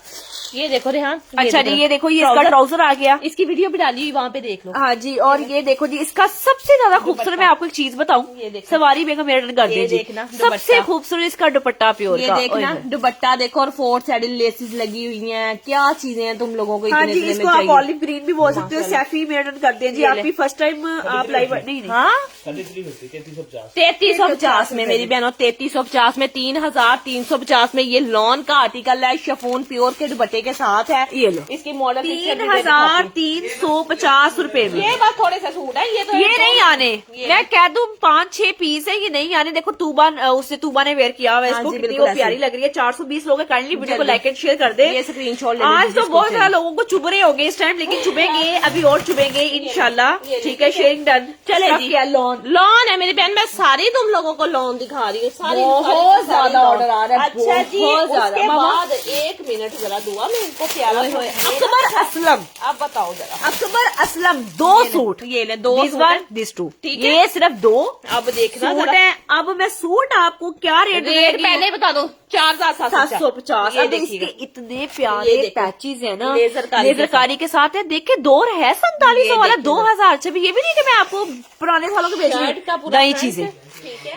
ये देखो रेहान। अच्छा जी, ये देखो, ये इसका ट्राउजर आ गया, इसकी वीडियो भी डाली हुई वहाँ पे देख लो। हाँ जी, और ये देखो जी इसका सबसे ज्यादा खूबसूरत, मैं आपको एक चीज बताऊं, सवारी बेगम मेरा कर दीजिए, सबसे खूबसूरत इसका दुपट्टा प्योर का। ये देखना दुपट्टा देखो, और 4 साइड लेसेस लगी हुई हैं, क्या चीजें हैं तुम लोगों को। हाँ जी, इसको आप ऑलिव ग्रीन भी बोल सकते हो, सैफी मेरा कर दीजिए। आप भी फर्स्ट टाइम आप लाइव नहीं। हाँ 3350 में मेरी बहनों, 3350 में, 3350 में ये लॉन का आर्टिकल है, शिफॉन प्योर के दुपट्टे के साथ है। ये लो, इसकी मॉडल 3350 रुपए में। ये बात थोड़े से सूट है, ये तो ये नहीं आने, मैं कह दूं 5-6 पीस है, ये नहीं आने। देखो तूबा, उससे तूबा ने वेयर किया हुआ है इसको, कितनी वो प्यारी लग रही है। 420 लोग काइंडली वीडियो को लाइक एंड शेयर कर दे। ये स्क्रीनशॉट आज तो बहुत सारे लोगों को चुभ रहे होंगे इस टाइम, लेकिन चुभेंगे अभी और चुभेंगे इंशाल्लाह। ठीक है, शेयरिंग डन। चले जी, लॉन है मेरी बहन, मैं सारी तुम लोगों को लॉन दिखा रही हूँ। बहुत ज्यादा ऑर्डर आ रहा है। अच्छा जी, उसके बाद 1 मिनट जरा दुआ में इनको प्यारा अकबर असलम, अब बताओ जरा, अकबर असलम 2 सूट, ये ले 2 दिस 2। ठीक है, ये सिर्फ 2 अब देखना सूट है। अब मैं सूट आपको क्या रेट पहले बता दो, 4750। अब इसके इतने प्यारे पैचेस है ना, लेजरकारी के साथ है। देखे दौर है 4700 वाला, 2000 से भी। ये भी नहीं कि मैं आपको पुराने सालों के बेच रही हूँ, नई चीजें।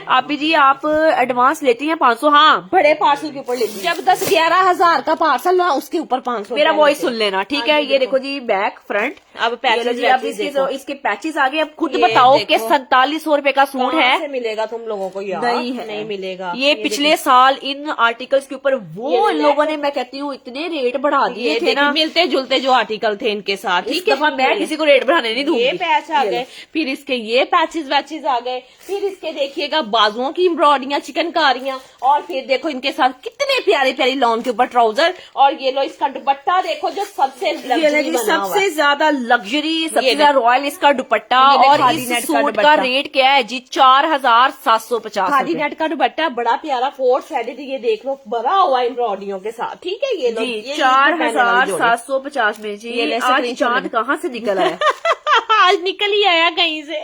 आप जी आप एडवांस लेती हैं 500। हाँ, बड़े पार्सल के ऊपर लेती हैं। जब 10-11 हजार का पार्सल ना, उसके ऊपर 500 मेरा वॉइस सुन लेना। ठीक है, ये देखो जी बैक फ्रंट, अब पैचेस, अब इसके पैचेस आगे। अब खुद बताओ कि 4700 रुपए का सूट है, मिलेगा तुम लोगों को? यार नहीं मिलेगा। ये पिछले साल इन आर्टिकल्स के ऊपर वो लोगों ने, मैं कहती हूँ, इतने रेट बढ़ा दिए थे ना, मिलते जुलते जो आर्टिकल थे इनके साथ। ठीक है, मैं किसी को रेट बढ़ाने नहीं दूंगी। ये पैच आ गए, फिर इसके ये पैचेस वैचेस आ गए, फिर इसके देखिएगा बाजुओं की एम्ब्रॉयडरियां, चिकनकारियां, और फिर देखो इनके साथ कितने प्यारे प्यारे लॉन के ऊपर ट्राउजर, और ये लो इसका दुपट्टा देखो जो सबसे लग्जरी बना हुआ है। सबसे ज्यादा लग्जरी, सबसे ज्यादा रॉयल इसका दुपट्टा। और इस सूट का रेट क्या है जी? 4750। खादी नेट का दुपट्टा बड़ा प्यारा 4 साइडेड, ये देख लो भरा हुआ एम्ब्रॉयडरियों के साथ, ठीक है। ये लो जी 4750 में जी। ये आज चांद कहाँ से निकल आया? आज निकल ही आया कहीं से,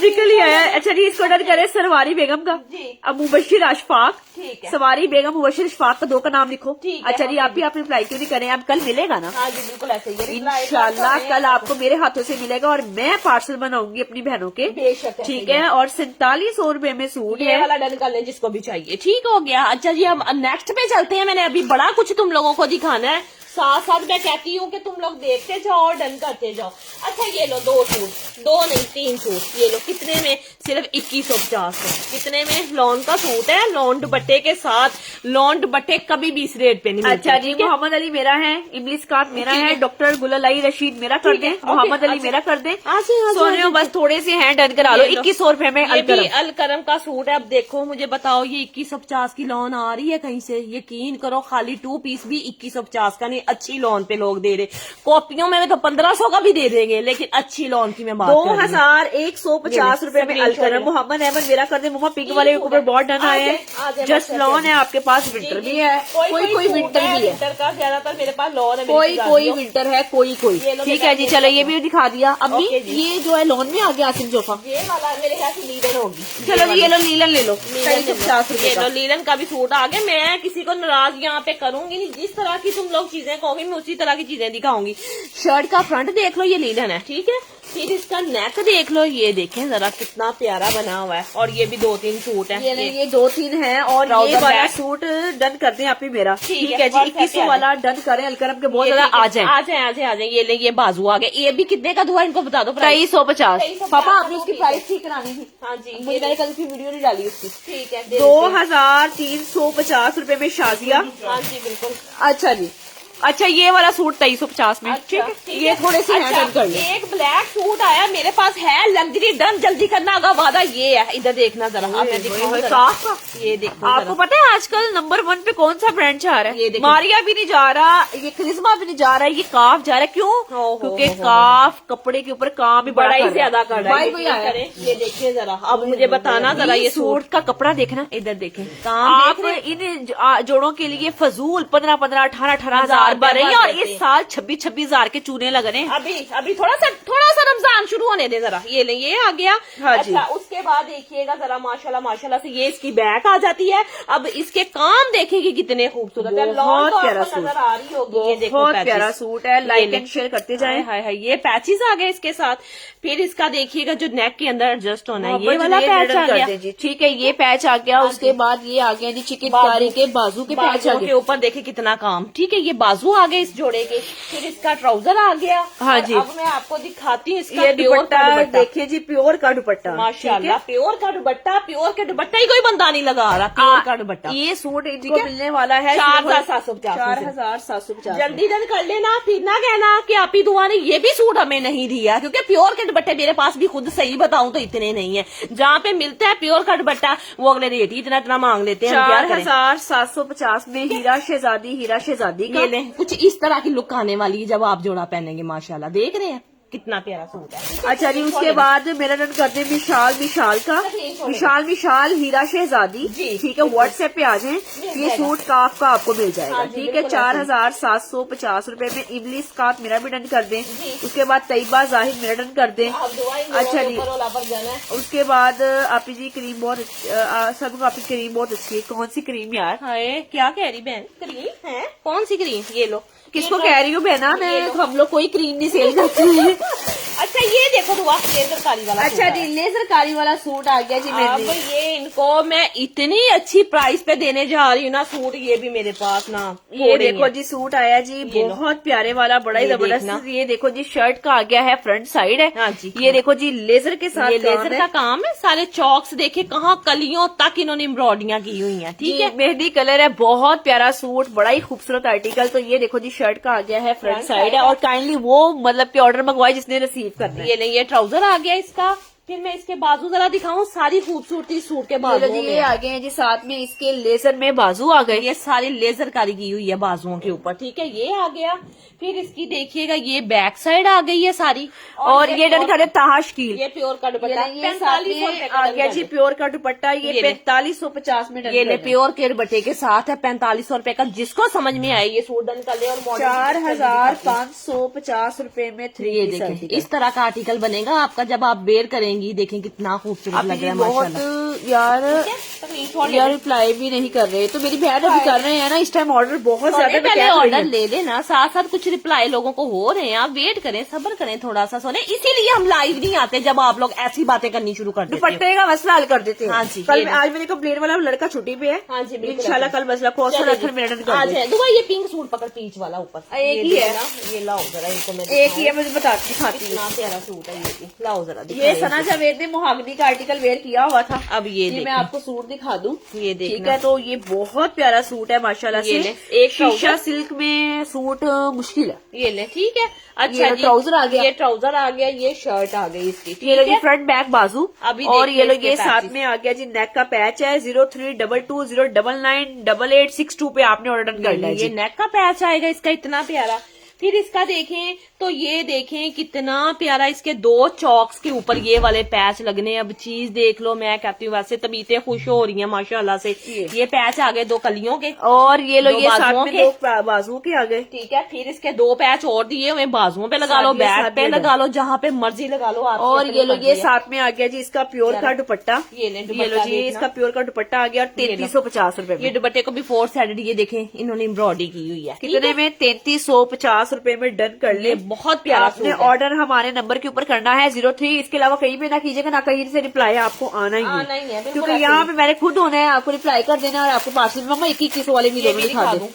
निकल ही आया। अच्छा जी, इसको डर करे सरवारी बेगम का जी। अब मुबशिर अशफाक, ठीक है। सवारी बेगम मुबशिर अशफाक का 2 का नाम लिखो। ठीक है। अच्छा जी, आप भी आप रिप्लाई क्यों नहीं करें? अब कल मिलेगा ना? हाँ जी बिल्कुल ऐसे ही इंशाल्लाह कल आपको मेरे हाथों से मिलेगा और मैं पार्सल बनाऊंगी अपनी बहनों के। बेशक ठीक है। और 4700 रुपए में सूट ये है वाला डन कर ले जिसको भी चाहिए, ठीक हो गया। अच्छा जी हम नेक्स्ट पे चलते हैं। मैंने अभी बड़ा कुछ तुम लोगों को दिखाना है, साथ साथ मैं कहती हूँ कि तुम लोग देखते जाओ और डन करते जाओ। अच्छा ये लो 2 सूट, 2 नहीं 3 सूट, ये लो कितने में? सिर्फ 2150 में। कितने में? लॉन का सूट है, लॉन दुपट्टे के साथ। लॉन दुपट्टे कभी भी इस रेट पे नहीं मिलते। अच्छा जी, मोहम्मद अली मेरा है, इमली स्कार्फ मेरा है, डॉक्टर गुललाई रशीद मेरा कर दें, मोहम्मद अली मेरा कर दें। सोने बस थोड़े से हैं, डन करा लो। 2100 रुपए में अलकरम का सूट है। अब देखो मुझे बताओ, ये 2150 की लॉन आ रही है कहीं से? यकीन करो खाली 2 पीस भी 2150 का नहीं, अच्छी लोन पे लोग दे रहे। कॉपियों में तो 1500 का भी दे देंगे, लेकिन अच्छी लोन की मैं बात 2150 रुपए में अलकरम। मोहम्मद अहमद मेरा कर दे। मोहम्मद पिंक वाले ऊपर बहुत डन आए हैं। जस्ट लॉन है, आपके पास विंटर भी है, कोई विंटर भी है। विंटर का ज्यादातर मेरे पास लॉन है, कोई विंटर है, कोई ठीक है जी। चलो ये भी दिखा दिया। अम्मी ये जो है लॉन में आ गया आसिम जोफा, ये वाला मेरे ख्याल से लीलन होगी। चलो जी ये लो लीलन ले लो, 50 रुपए का। लीलन का भी सूट आ गया। मैं किसी को नाराज यहाँ पे करूंगी नहीं, जिस तरह की तुम लोग चीजें कहोगे मैं उसी तरह की चीजें दिखाऊंगी। शर्ट का फ्रंट देख लो, ये लीलन है, ठीक है। फिर इसका नेक देख लो, ये देखें जरा कितना प्यारा बना हुआ है। और ये भी 2-3 सूट है, ये 2-3 है। और ये वाला सूट डन कर दें आप ही मेरा, ठीक है जी। 2100 वाला डन करें, अलकरम के बहुत ज्यादा आ जाए। ये ले, ये बाजू आ गए। ये भी कितने का हुआ इनको बता दो? 2350। पापा आपने उसकी प्राइस ठीक करानी थी। हाँ जी, मुझे मैंने कल की वीडियो नहीं डाली उसकी। ठीक है। 2350 रुपए में शाजिया। हाँ जी बिल्कुल। अच्छा जी। अच्छा ये वाला सूट 2350 में, ठीक है। ये थोड़े से अच्छा, कर ले। एक ब्लैक सूट आया मेरे पास है, लग्जरी डन, जल्दी करना होगा वादा। ये है, इधर देखना जरा। मैं दिखाऊं जरा। ये देखो, आपको पता है आजकल नंबर 1 पे कौन सा ब्रांड जा रहा है? मारिया भी नहीं जा रहा, ये करिश्मा भी नहीं जा रहा, ये काफ जा रहा है। क्यों? क्योंकि काफ कपड़े के ऊपर काम भी बड़ा ही ज्यादा कर रहा है। ये देखिए जरा, अब मुझे बताना जरा, ये सूट का कपड़ा देखना, इधर देखें। आप इन जोड़ों के लिए फजूल 15-15, 18-18 हजार भर रही है, और इस साल 26-26 हजार के चूने लग रहे हैं। अभी थोड़ा सा रमजान शुरू होने दे जरा। ये ले, ये आ गया। हाँ जी। अच्छा उसके बाद देखिएगा जरा, माशाल्लाह से ये इसकी बैक आ जाती है। अब इसके काम देखेगी कितने खूबसूरत है। बहुत प्यारा सूट नजर आ रही होगी। ये देखो बहुत प्यारा सूट है। लाइक एंड शेयर करते जाएं। हाय ये पैचेस आ गए इसके साथ। फिर इसका देखिएगा जो नेक के अंदर एडजस्ट होना है, ये वाला पैच आ गया जी, ठीक है। ये पैच आ गया। उसके बाद ये आ गया जी चिकनकारी के बाजू के पैच आ गए ऊपर। देखे कितना काम, ठीक है। ये बाजू आ गए इस जोड़े के। फिर इसका ट्राउजर आ गया। हाँ जी। अब मैं आपको दिखाती हूँ इसका ये दुपट्टा। देखिए जी प्योर का दुपट्टा, माशाल्लाह प्योर का दुपट्टा। प्योर का दुपट्टा ही कोई बंदा नहीं लगा रहा, प्योर का दुपट्टा। ये सूट इनको मिलने वाला है 4750। जल्दी डन कर लेना, फिर ना कहना कि आप ही दुआ ने ये भी सूट हमें नहीं दिया, क्योंकि प्योर के दुपट्टे मेरे पास भी खुद सही बताऊं तो इतने नहीं है। जहाँ पे मिलता है प्योर का दुपट्टा वो अगले रेट ही इतना मांग लेते हैं। 4750 में हीरा शहजादी का लें। कुछ इस तरह की लुक आने वाली है जब आप जोड़ा पहनेंगे। माशाल्लाह देख रहे हैं कितना प्यारा सूट है। अच्छा जी, उसके बाद मेरा डन कर दे विशाल का। विशाल हीरा शहजादी, ठीक है। व्हाट्सएप पे आ जाएं। ये सूट काफ का आपको मिल जाएगा, ठीक है। 4750 रुपए में। इमली स्कार्फ मेरा भी डन कर दें। उसके बाद तैयबा जाहिद मेरा डन कर दें। अच्छा जी, उसके बाद आपी जी क्रीम बहुत सबको आपकी क्रीम बहुत अच्छी है। कौन सी क्रीम यार? क्या कह रही बहन? क्रीम है? कौन सी क्रीम? ये लो। किसको कह रही हूँ बहना? मैं हम लोग कोई क्रीम नहीं सेल करते हैं। अच्छा ये देखो तो लेजर कारी वाला। अच्छा जी, लेजर कारी वाला सूट आ गया जी। अब ये इनको मैं इतनी अच्छी प्राइस पे देने जा रही हूँ ना सूट। ये भी मेरे पास ना, ये देखो जी सूट आया जी, बहुत प्यारे वाला, बड़ा ही जबरदस्त। ये देखो जी शर्ट का आ गया है, फ्रंट साइड है। हाँ जी। ये देखो जी लेजर के साथ, ये लेजर का काम है। सारे चौक्स देखे कहाँ कलियों तक इन्होंने एम्ब्रॉयडरियां की हुई है, ठीक है। मेहंदी कलर है, बहुत प्यारा सूट, बड़ा ही खूबसूरत आर्टिकल। तो ये देखो जी शर्ट का आ गया है, फ्रंट साइड है। और काइंडली वो मतलब कि ऑर्डर मंगवाए जिसने रिसीव करना है। ये नहीं, ये ट्राउजर आ गया इसका। फिर मैं इसके बाजू जरा दिखाऊं, सारी खूबसूरती सूट के बाजू जी ये आ गए हैं जी, साथ में इसके लेजर में बाजू आ गए, ये सारी लेजर कारी की हुई है बाजुओं के ऊपर, ठीक है, ये आ गया। फिर इसकी देखिएगा ये बैक साइड आ गई है सारी, और ये डन करे ताश की, ये प्योर का दुपट्टा ये साथ में आ गया जी प्योर का दुपट्टा, ये 4550 में ये ले प्योर के दुपट्टे के साथ है 4500 रुपए का। जिसको समझ में आए ये सूट डन कर ले। और 4550 रुपए में 3 ये देखें इस तरह का आर्टिकल बनेगा आपका जब आप वेयर करेंगी, देखें कितना खूबसूरत लग रहा है माशाल्लाह। बहुत यार रिप्लाई भी नहीं कर रहे, तो मेरी बहन अभी कर रहे हैं ना इस टाइम ऑर्डर बहुत ज्यादा, पहले ऑर्डर ले लेना, साथ साथ कुछ रिप्लाई लोगों को हो रहे हैं, आप वेट करें, सब्र करें थोड़ा सा सोने। इसीलिए हम लाइव नहीं आते जब आप लोग ऐसी बातें करनी शुरू कर देते हैं। दुपट्टे का मसला हल कर देते हैं। हाँ जी, कल आज मेरे कंप्लेन वाला लड़का छुट्टी पे है। हाँ जी, इंशाल्लाह कल मसला को मिनट आज है। दुआ ये पिंक सूट पकड़ पीच वाला ऊपर एक ही है, ये लाओ जरा इनको मैं एक ही है, मुझे बताती दिखाती हूँ। इतना प्यारा सूट है ये, लाओ जरा ये सना जावेद ने मोहागनी का आर्टिकल वेयर किया हुआ था। अब ये मैं आपको सूट दिखा दूं, ये ठीक है। तो ये बहुत प्यारा सूट है माशाल्लाह से, एक शीशा सिल्क में सूट मुश्किल है। ये ले, ठीक है। अच्छा ये ट्राउजर आ गया, ये ट्राउजर आ गया, ये शर्ट आ गई इसकी, ये लोग फ्रंट बैक बाजू अभी। और ये लोग ये साथ में आ गया जी नेक का पैच है 0322099886 पे आपने ऑर्डर कर लिया। ये नेक का पैच आएगा इसका इतना प्यारा। फिर इसका देखें तो ये देखें कितना प्यारा, इसके 2 चौक्स के ऊपर ये वाले पैच लगने। अब चीज देख लो, मैं कहती हूँ वैसे तबीयतें खुश हो रही हैं माशाल्लाह से। ये पैच आ गए 2 कलियों के, और ये लोग ये साथ में 2 बाजुओं के आ गए, ठीक है। फिर इसके 2 पैच और दिए हुए, बाजुओं पे लगा लो, बैक पे लगा लो, जहाँ पे मर्जी लगा लो आप। और ये लोग ये साथ में आ गया जी इसका प्योर का दुपट्टा, ये लो जी इसका प्योर का दुपट्टा आ गया 3350 रुपए में। ये दुपट्टे को भी 4 साइडेड ये देखें इन्होंने एम्ब्रॉयडरी की हुई है, कितने में 3350 रुपए में डन कर ले। बहुत प्यारा आपने ऑर्डर हमारे नंबर के ऊपर करना है 03, इसके अलावा कहीं पे ना कीजिएगा, ना कहीं से रिप्लाई आपको आना ही है, क्योंकि यहाँ पे मैंने खुद होना है, आपको रिप्लाई कर देना और आपको पार्सल में 21 वाले भी दिखा दूं।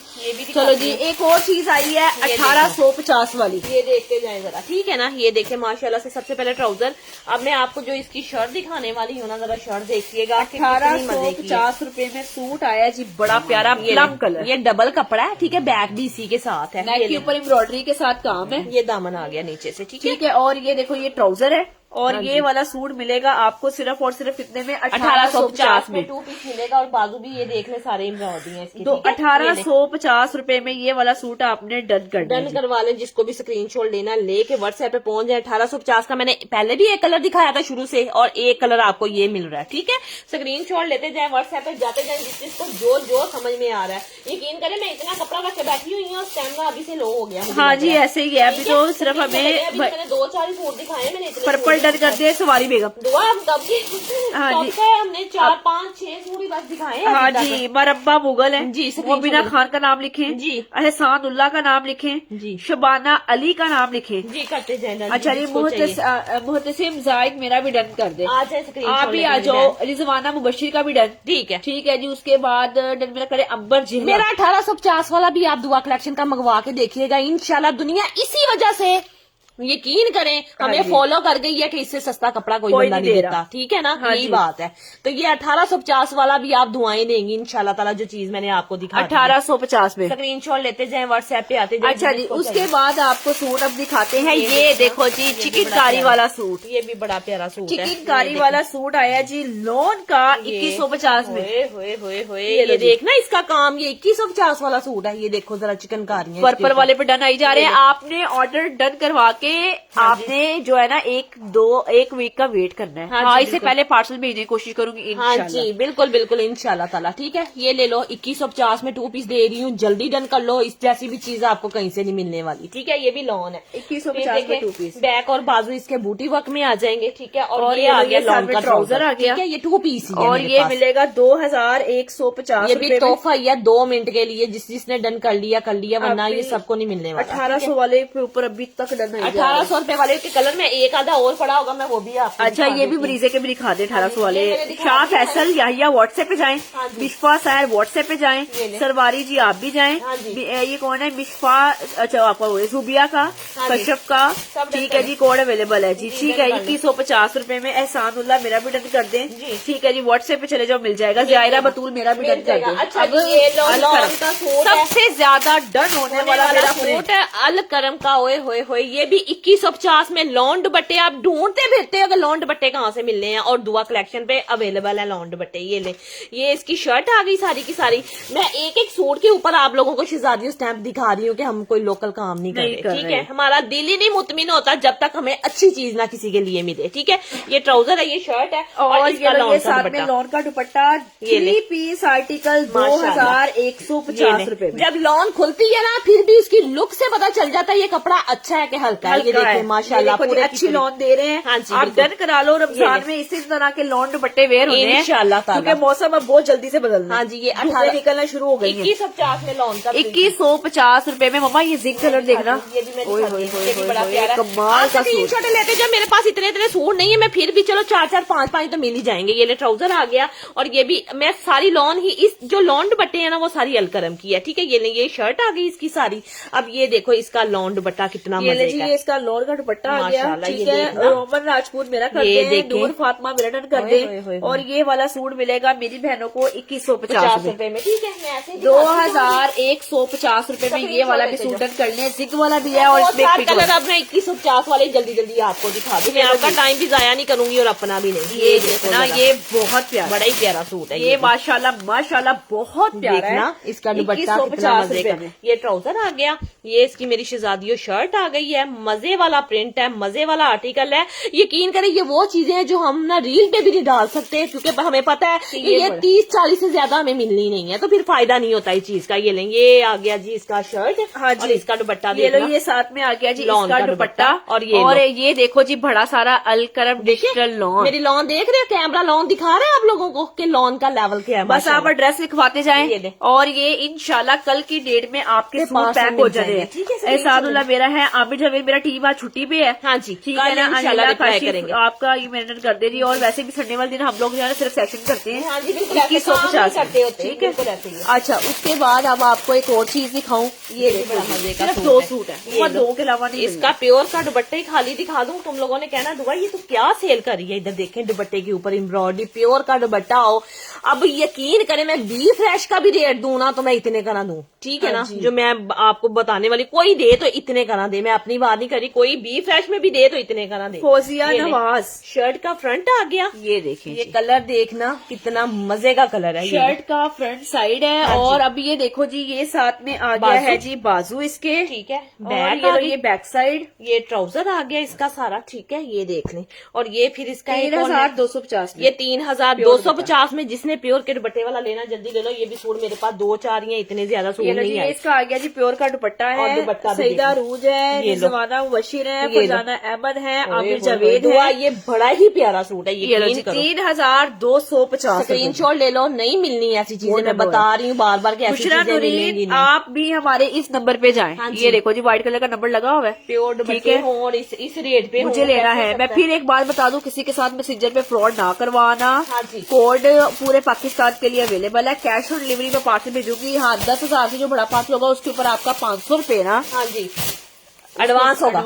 चलो जी एक और चीज आई है 1850 वाली, ये देखते जाए जरा, ठीक है ना। ये देखे माशाल्लाह से। सबसे पहले ट्राउजर, अब मैं आपको जो इसकी शर्ट दिखाने वाली हूँ ना, जरा शर्ट देखिएगा। 1850 रुपए में सूट आया जी, बड़ा प्यारा प्लम कलर, ये डबल कपड़ा है, ठीक है, बैक भी इसी के साथ है, नेक के ऊपर एम्ब्रॉयडरी के साथ काम है, ये दामन आ गया नीचे से, ठीक है। और ये देखो ये ट्राउजर है, और ये वाला सूट मिलेगा आपको सिर्फ और सिर्फ कितने में 1850 में 2 पीस मिलेगा। और बाजू भी ये देख ले सारे एम्ब्रॉयडरी है इसकी, तो 1850 रुपए में ये वाला सूट आपने डन करवा ले। जिसको भी स्क्रीनशॉट लेना लेके व्हाट्सएप पे पहुंच जाए। 1850 का मैंने पहले भी एक कलर दिखाया था शुरू से, और एक कलर आपको ये मिल रहा है, ठीक है। स्क्रीनशॉट लेते जाए, व्हाट्सएप पे जाते जाए, जिसको जो समझ में आ रहा है। यकीन करें मैं इतना कपड़ा रख के बैठी हुई हूँ, कैमरा अभी से लो हो गया। हाँ जी ऐसे ही है, अभी तो सिर्फ हमें 2-4 सूट दिखाए मैंने, पर्पल डन कर दिया सवारी बेगम। दुआ तब की, हाँ जी हमने 4-5-6 सूट ही बस दिखाए। हाँ जी मरब्बा मुगल है जी, वो बिना खान का नाम लिखे जी, एहसान उल्लाह का नाम लिखे जी, शबाना अली का नाम लिखे जी, करते जाए। अच्छा जी मुहतसिम जाहिद मेरा भी डन कर दे, आप भी आ जाओ। रिजवाना मुबशिर का भी डन, ठीक है, ठीक है जी। उसके बाद डन मेरा करे अंबर जी, मेरा 1850 वाला भी आप दुआ कलेक्शन का मंगवा के देखिएगा। इंशाल्लाह दुनिया इसी वजह से यकीन करें हमें फॉलो कर गई है कि इससे सस्ता कपड़ा कोई बंदा नहीं देता, ठीक है ना। यही बात है। तो ये 1850 वाला भी आप दुआएं देंगी इंशाल्लाह ताला, जो चीज मैंने आपको दिखा 1850 में। स्क्रीनशॉट लेते जाए, व्हाट्सएप पे आते जाए। अच्छा जी उसके बाद आपको सूट अब दिखाते हैं। ये देखो जी चिकनकारी वाला सूट, ये भी बड़ा प्यारा सूट है। चिकनकारी वाला सूट आया जी लोन का 2150 में। ये देखना इसका काम, ये 2150 वाला सूट है। ये देखो जरा चिकनकारी पर्पल वाले पे डन आई जा रहे हैं। आपने ऑर्डर डन करवा के आपने जो है ना 1 वीक का वेट करना है। हाँ इससे पहले पार्सल भेजने की कोशिश करूंगी इंशाल्लाह। हाँ जी बिल्कुल बिल्कुल इंशाल्लाह ताला, ठीक है। ये ले लो 2150 में 2 पीस दे रही हूँ, जल्दी डन कर लो। इस जैसी भी चीज आपको कहीं से नहीं मिलने वाली, ठीक है। ये भी लॉन है 2150 में 2 पीस, बैक और बाजू इसके बूटी वर्क में आ जाएंगे, ठीक है। और ये आ गया लॉन का ट्राउजर आ गया, ये 2 पीस और ये मिलेगा 2150। ये भी तोहफा ही है 2 मिनट के लिए, जिसने डन कर लिया, वरना ये सबको नहीं मिलने वाला। 1800 वाले के ऊपर अभी तक डन है। 1800 रुपए वाले के कलर में एक आधा और पड़ा होगा, मैं वो भी आपको अच्छा ये भी ब्रीजे के भी दिखा दे। 1800 वाले शाह फैसल याहिया व्हाट्सएप पे जाएं, मिशफा सैर व्हाट्सएप पे जाएं, सरवारी जी आप भी जाएं। ये कौन है मिशफा, अच्छा आपका वो जुबिया का, कश्यप का, ठीक है जी। कोड अवेलेबल है जी, ठीक है। 2150 रुपए में एहसानुल्लाह मेरा भी डन कर दें, ठीक है जी। व्हाट्सएप पे चले जाओ मिल जाएगा। जायरा बतूल मेरा भी डन कर दें। सबसे ज्यादा डन होने वाला मेरा सूट है अल करम का, ओए होए होए। ये भी 2150 में लॉन दुपट्टे आप ढूंढते फिरते हो कि लॉन दुपट्टे कहाँ से मिलने हैं, और दुआ कलेक्शन पे अवेलेबल है लॉन दुपट्टे। ये ले, ये इसकी शर्ट आ गई सारी की सारी। मैं एक एक सूट के ऊपर आप लोगों को शहजादियों स्टैंप दिखा रही हूँ कि हम कोई लोकल काम नहीं कर रहे, ठीक है। हमारा दिल ही नहीं मुतमिन होता जब तक हमें अच्छी चीज ना किसी के लिए मिले, ठीक है। ये ट्राउजर है, ये शर्ट है, और ये साथ में लॉन का दुपट्टा 3 पीस आर्टिकल 2150 रुपए में। जब लॉन खुलती है ना, फिर भी उसकी लुक से पता चल जाता है ये कपड़ा अच्छा है कि हल्का है। ये देखिए माशाल्लाह पूरे अच्छी लॉन दे रहे हैं। हाँ जी, आप डन करा लो, रमजान में इसी तरह के लॉन दुपट्टे वेयर होने हैं इंशाल्लाह, क्योंकि मौसम अब बहुत जल्दी से बदलना। हाँ जी, ये 18 निकलना शुरू हो गई है। 2150 में लॉन का 2150 रुपए में। मम्मा ये जिंक कलर देखना, ये भी बड़ा प्यारा है। कमाल का सूट। छोटे लेते जब मेरे पास इतने सूट नहीं है, मैं फिर भी चलो 4-4 5-5 तो मिल ही जाएंगे। ये ले ट्राउजर आ गया, और ये भी मैं सारी लॉन ही, इस जो लॉन दुपट्टे है ना वो सारी अलकरम की है, ठीक है। ये ले, ये शर्ट आ गई इसकी सारी। अब ये देखो इसका लॉन दुपट्टा कितना मजे का है। ये इसका लॉन का दुपट्टा आ गया, ठीक है। रोमन राजपूत मेरा कर ये दे, नूर फातिमा मेरा डन कर दे। और ये वाला सूट मिलेगा मेरी बहनों को 2150 रुपए में, ठीक है। मैं ऐसे 2150 रुपए में ये वाला भी सूट डन कर लें। जिग वाला भी है, और इसमें कलर अब मैं 2150 वाले जल्दी जल्दी आपको दिखा दूं। मैं आपका टाइम भी जाया नहीं करूंगी और अपना भी नहीं। ये देखना, ये बहुत प्यारा, बड़ा ही प्यारा सूट है ये माशाल्लाह माशाल्लाह बहुत प्यारा है। इसका दुपट्टा कितना मजे का। ये ट्राउजर आ गया, ये इसकी मेरी शहजादियों शर्ट आ गई है। मजे वाला प्रिंट है, मजे वाला आर्टिकल है। यकीन करें ये वो चीजें हैं जो हम ना रील पे भी नहीं डाल सकते, क्योंकि हमें पता है कि ये 30-40 से ज्यादा हमें मिलनी नहीं है, तो फिर फायदा नहीं होता इस चीज का। ये लेंगे, ये आ गया जी इसका शर्ट। हाँ जी, इसका दुपट्टा ये लो, ये साथ में आ गया जी इसका दुपट्टा। और ये देखो जी बड़ा सारा अलकरम डिजिटल लॉन। मेरी लॉन देख रहे हो, कैमरा लॉन दिखा रहे हैं आप लोगों को कि लॉन का लेवल क्या है। बस आप एड्रेस लिखवाते जाएं, और ये इंशाल्लाह कल की डेट में आपके सूट पैक हो जाए। एहसानुल्लाह मेरा है, आबिद जवेद मेरा टीम आज छुट्टी पे है। हाँ जी, ठीक है ना। इंशाल्लाह करेंगे आपका ये मेहनत कर दे रही है। और वैसे भी संडे वाले दिन हम लोग जो है सिर्फ सेशन करते हैं। 2150 ठीक है। अच्छा, उसके बाद अब आपको एक और चीज दिखाऊं। ये बड़ा मजे का सिर्फ 2 सूट है, 2 के अलावा नहीं। इसका प्योर का दुपट्टे खाली दिखा दूं, तुम लोगों ने कहना दुआ ये तो क्या सेल कर रही है। इधर देखें दुपट्टे के ऊपर एम्ब्रॉयडरी, प्योर का दुपट्टा हो। अब यकीन करें मैं बी फ्रेश का भी रेट दूं ना तो मैं इतने का ना दूं, ठीक है ना। जो मैं आपको बताने वाली, कोई दे तो इतने का ना दे, मैं अपनी बात नहीं करी, कोई बी फ्रेश में भी दे तो इतने का ना दे। फौजिया नवाज शर्ट का फ्रंट आ गया, ये देखिए, ये कलर देखना कितना मजे का कलर है। शर्ट का फ्रंट साइड है। और अब ये देखो जी, ये साथ में आ गया है जी बाजू इसके, ठीक है। बैक, ये बैक साइड, ये ट्राउजर आ गया इसका सारा, ठीक है। ये देख लें, और ये फिर इसका 3250, ये 3250 में। जिसने प्योर के दुपट्टे वाला लेना जल्दी ले लो। ये भी सूट मेरे पास 2-4 ही है, इतने ज्यादा सूट नहीं है। इसका आ गया जी प्योर का दुपट्टा है, सईदा रूज है, जमाना बशीर है, फरजाना अहमद है, आमिर जावेद है। ये बड़ा ही प्यारा सूट है। ये 3250। स्क्रीनशॉट ले लो, नहीं मिलनी ऐसी चीजें, मैं बता रही हूँ बार बार कि ऐसी चीजें मिलेंगी नहीं। आप भी हमारे इस नंबर पे जाएं। ये देखो जी व्हाइट कलर का नंबर लगा हुआ है, प्योर दुपट्टे हो और इस रेट पे मुझे लेना है। मैं फिर एक बात बता दूं, किसी के साथ मैसेंजर पे फ्रॉड ना करवाना। हाँ जी, कोड पूरे पाकिस्तान के लिए अवेलेबल है। कैश ऑन डिलीवरी में पार्सल भेजूंगी। हाँ, 10,000 से जो बड़ा पार्सल होगा उसके ऊपर आपका 500 रुपए ना, हाँ जी, एडवांस होगा।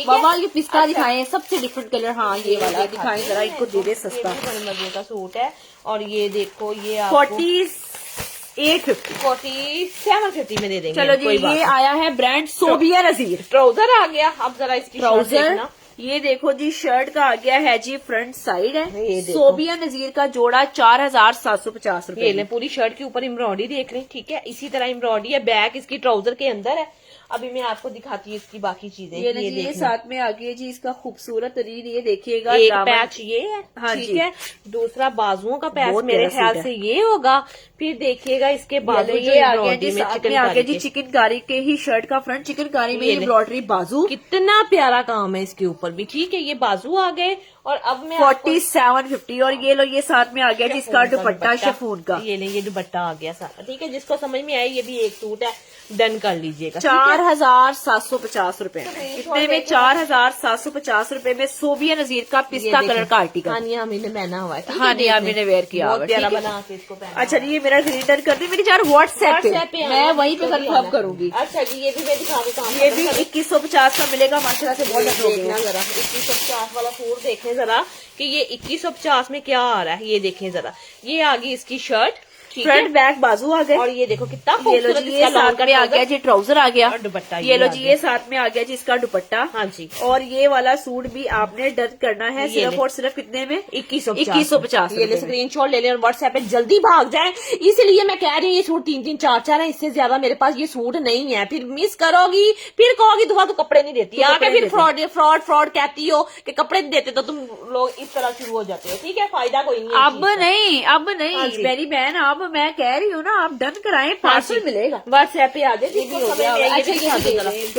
बाबा ये पिस्ता दिखाएं, सबसे डिफरेंट कलर। हाँ, ये वाला दिखाएं जरा, इनको दे दे सस्ता। बड़े मजे का सूट है। और ये देखो, ये 4750 में दे देंगे। चलो जी, ये आया है ब्रांड सोबिया नजीर। ट्राउजर आ गया, अब जरा इसकी ट्राउजर ये देखो जी, शर्ट का आ गया है जी फ्रंट साइड है। सोबिया नजीर का जोड़ा 4750 रुपए। ये पूरी शर्ट के ऊपर एम्ब्रॉयडरी देख रहे हैं, ठीक है। इसी तरह एम्ब्रॉयडरी है, बैक इसकी ट्राउजर के अंदर है। अभी मैं आपको दिखाती हूँ इसकी बाकी चीजें। ये साथ में आ गई जी इसका खूबसूरत तरीन, ये देखिएगा। एक पैच ये है, हाँ, ठीक है। दूसरा बाजुओं का पैच मेरे ख्याल से ये होगा। फिर देखिएगा इसके बाजू ये आ गया जी, साथ में आ गया जी चिकनकारी के ही शर्ट का फ्रंट, चिकनकारी में एम्ब्रॉयडरी बाजू। कितना प्यारा काम है इसके ऊपर भी, ठीक है। ये बाजू आ गए। और अब मैं 4750। और ये लो, ये साथ में आ गया जी इसका दुपट्टा शिफॉन का। ये लेंगे, दुपट्टा आ गया सारा, ठीक है। जिसको समझ में आए ये भी एक सूट है, डन कर लीजिएगा। 4750 रुपए इतने में 4750 रुपए में सोबिया नजीर का पिस्ता कलर का आर्टिकल। हाँ, मैंने पहना हुआ है। हाँ, मैंने वेयर किया हुआ है, बना के इसको पहना। अच्छा जी, ये मेरा खरीदर कर दी मेरी यार व्हाट्सएप पे, मैं वहीं पे कंफर्म करूंगी। अच्छा जी, ये भी मैं दिखा देता हूँ। ये भी 2150 का मिलेगा माशाल्लाह से। बहुत देखना जरा 2150 वाला सूट देखें जरा कि ये 2150 में क्या आ रहा है। ये देखें जरा, ये आ गई इसकी शर्ट, फ्रंट बैक बाजू आ गए। और ये देखो कितना ये लो जी, ये साथ में आ गया जी ट्राउजर आ गया, और दुपट्टा ये लो जी, ये साथ में आ गया जी इसका दुपट्टा। हाँ जी, और ये वाला सूट भी आपने डन करना है सिर्फ और सिर्फ कितने में? 2150। ये ले स्क्रीनशॉट ले लें और व्हाट्सएप पे जल्दी भाग जाए। इसीलिए मैं कह रही हूँ ये सूट 3-3 4-4 है, इससे ज्यादा मेरे पास ये सूट नहीं है। फिर मिस करोगी, फिर कहोगी दुआ तो कपड़े नहीं देती, आके फिर फ्रॉड कहती हो कि कपड़े नहीं देते, तो तुम लोग इस तरह शुरू हो जाते हो। ठीक है, फायदा कोई नहीं है। अब नहीं मेरी बहन, अब मैं कह रही हूँ ना, आप डन कराएं, पार्सल मिलेगा। व्हाट्सएप पे आ जाए।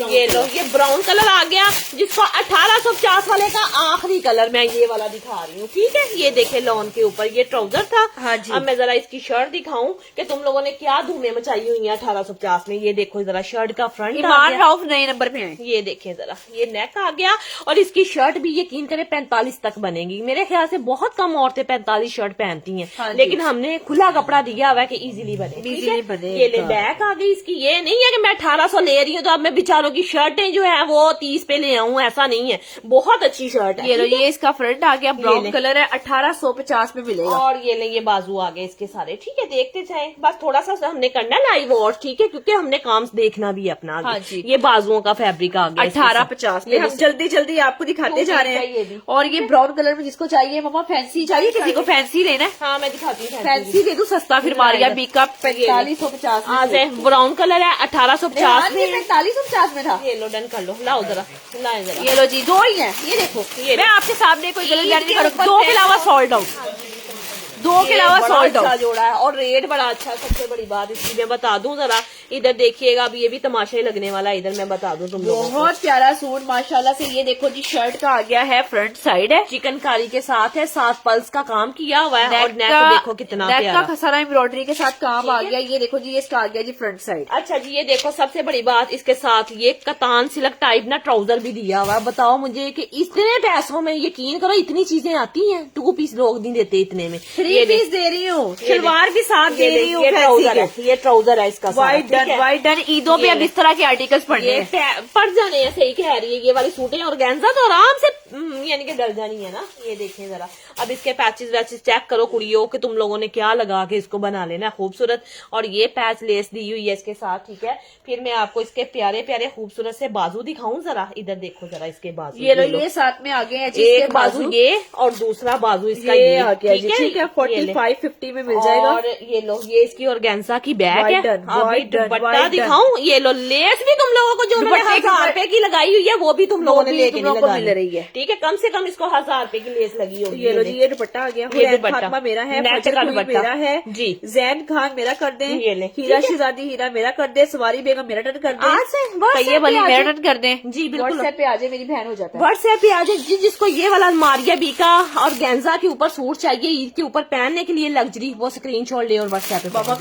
ये लो, ये ब्राउन कलर आ गया, जिसको 1850 वाले का आखिरी कलर मैं ये वाला दिखा रही हूँ। ठीक है, ये देखे लॉन के ऊपर ये ट्राउजर था। हाँ जी। अब मैं जरा इसकी शर्ट दिखाऊं कि तुम लोगों ने क्या धूमें मचाई हुई है 1850 में। ये देखो जरा शर्ट का फ्रंट ईमान राउफ नए नंबर पे है। ये देखें जरा, ये नेक आ गया और इसकी शर्ट भी यकीन करें 45 तक बनेगी। मेरे ख्याल से बहुत कम औरतें 45 शर्ट पहनती हैं। हाँ, लेकिन हमने खुला कपड़ा दिया हुआ है कि इजीली बने। इजीली बने। ये ले बैक आ गई इसकी। ये नहीं है कि मैं 1800 ले रही हूँ तो अब मैं बेचारों की शर्टें जो है वो 30 पे ले आऊं, ऐसा नहीं है। बहुत अच्छी शर्ट है। ये लो, ये इसका फ्रंट आ गया, ब्राउन कलर है, 1850 में मिलेगा। और ये ले, ये बाजू आ गए इसके सारे। ठीक है, देखते जाएं, बस थोड़ा सा हमने करना लाइव वॉच। ठीक है, क्योंकि हमने काम देखना भी है अपना आगे। हाँ जी। ये बाजुओं का फैब्रिक आ गया 1850 में। हम जल्दी जल्दी आपको दिखाते जा रहे हैं। और ये ब्राउन कलर में जिसको चाहिए, मम्मा फैंसी चाहिए, किसी को फैंसी लेना है? हाँ, मैं दिखाती हूँ। फैंसी दे दू सस्ता, फिर मारिया बी का 4550 आ जाए। ब्राउन कलर है 1850 में, 4550 में था। ये लो, डन कर लो, लाओ जरा, लाए जरा। ये लो जी, दो ही है, ये देखो। मैं आपके सामने कोई गलत नहीं करूँगी, दो के अलावा सोल्ड आउट, दो के अलावा सोल्ड आउट जोड़ा है और रेट बड़ा अच्छा। सबसे बड़ी बात इसकी मैं बता दूं, जरा इधर देखिएगा, अब ये भी तमाशा ही लगने वाला है। इधर मैं बता दूं तुम लोगों को, बहुत प्यारा सूट माशाल्लाह से। ये देखो जी, शर्ट का आ गया है, फ्रंट साइड है, चिकनकारी के साथ है, 7 पल्स का काम किया हुआ है। और नेक देखो कितना प्यारा, का सारा एम्ब्रॉयडरी के साथ काम आ गया। ये देखो जी, ये इसका आ गया जी फ्रंट साइड। अच्छा जी, ये देखो सबसे बड़ी बात, इसके साथ ये कतान सिल्क टाइप ना ट्राउजर भी दिया हुआ है। बताओ मुझे कि इतने पैसों में, यकीन करो इतनी चीजें आती हैं, 2 पीस लोग नहीं देते इतने में। 3 पीस दे रही हूँ, शलवार भी साथ दे रही हूँ। ये ट्राउजर है इसका, वाइट डन। ईदों पे अब इस तरह के आर्टिकल्स पढ़ने पड़ जाने हैं। सही कह रही है, ये वाली सूटें और गेंजा तो आराम से यानी कि डल जानी है ना। ये देखें जरा, अब इसके पैचेस वैचेस चेक करो कुड़ियों कि तुम लोगों ने क्या लगा के इसको बना लेना खूबसूरत। और ये पैच लेस दी हुई है इसके साथ। ठीक है, फिर मैं आपको इसके प्यारे प्यारे खूबसूरत से बाजू दिखाऊं। जरा इधर देखो जरा इसके बाजू। ये लो, ये साथ में आ गए हैं, एक बाजू ये और दूसरा बाजू इसका ये आ गया। ठीक है, 4550 में मिल जाएगा। और ये लो, ये इसकी ऑर्गेन्जा की बैग है। अभी दुपट्टा दिखाऊं। ये लो, लेस भी तुम लोगों को जो मैंने 1000 रुपए की लगाई हुई है वो भी तुम लोगों ने लेके मिल रही है। ठीक है, कम से कम इसको 1000 रुपए की लेस लगी होगी। ये लो जी, ये दुपट्टा आ गया। ये दुपट्टा मेरा है, मेरा है जी। जैन खान मेरा कर दे, ये ले, हीरा शहजादी हीरा मेरा कर दे, सवारी बेगम मेरा डन कर दे, आज से ये वाली मेरा डन कर दे जी। बिल्कुल, व्हाट्सएप पे आ जाए, मेरी बहन हो जाता है। व्हाट्सएप पे आ जाए जी। जिसको ये वाला मारिया बी का और गेंजा के ऊपर सूट चाहिए ईद के ऊपर पहनने के लिए लग्जरी, वो स्क्रीनशॉट ले और व्हाट्सएप पे बाबा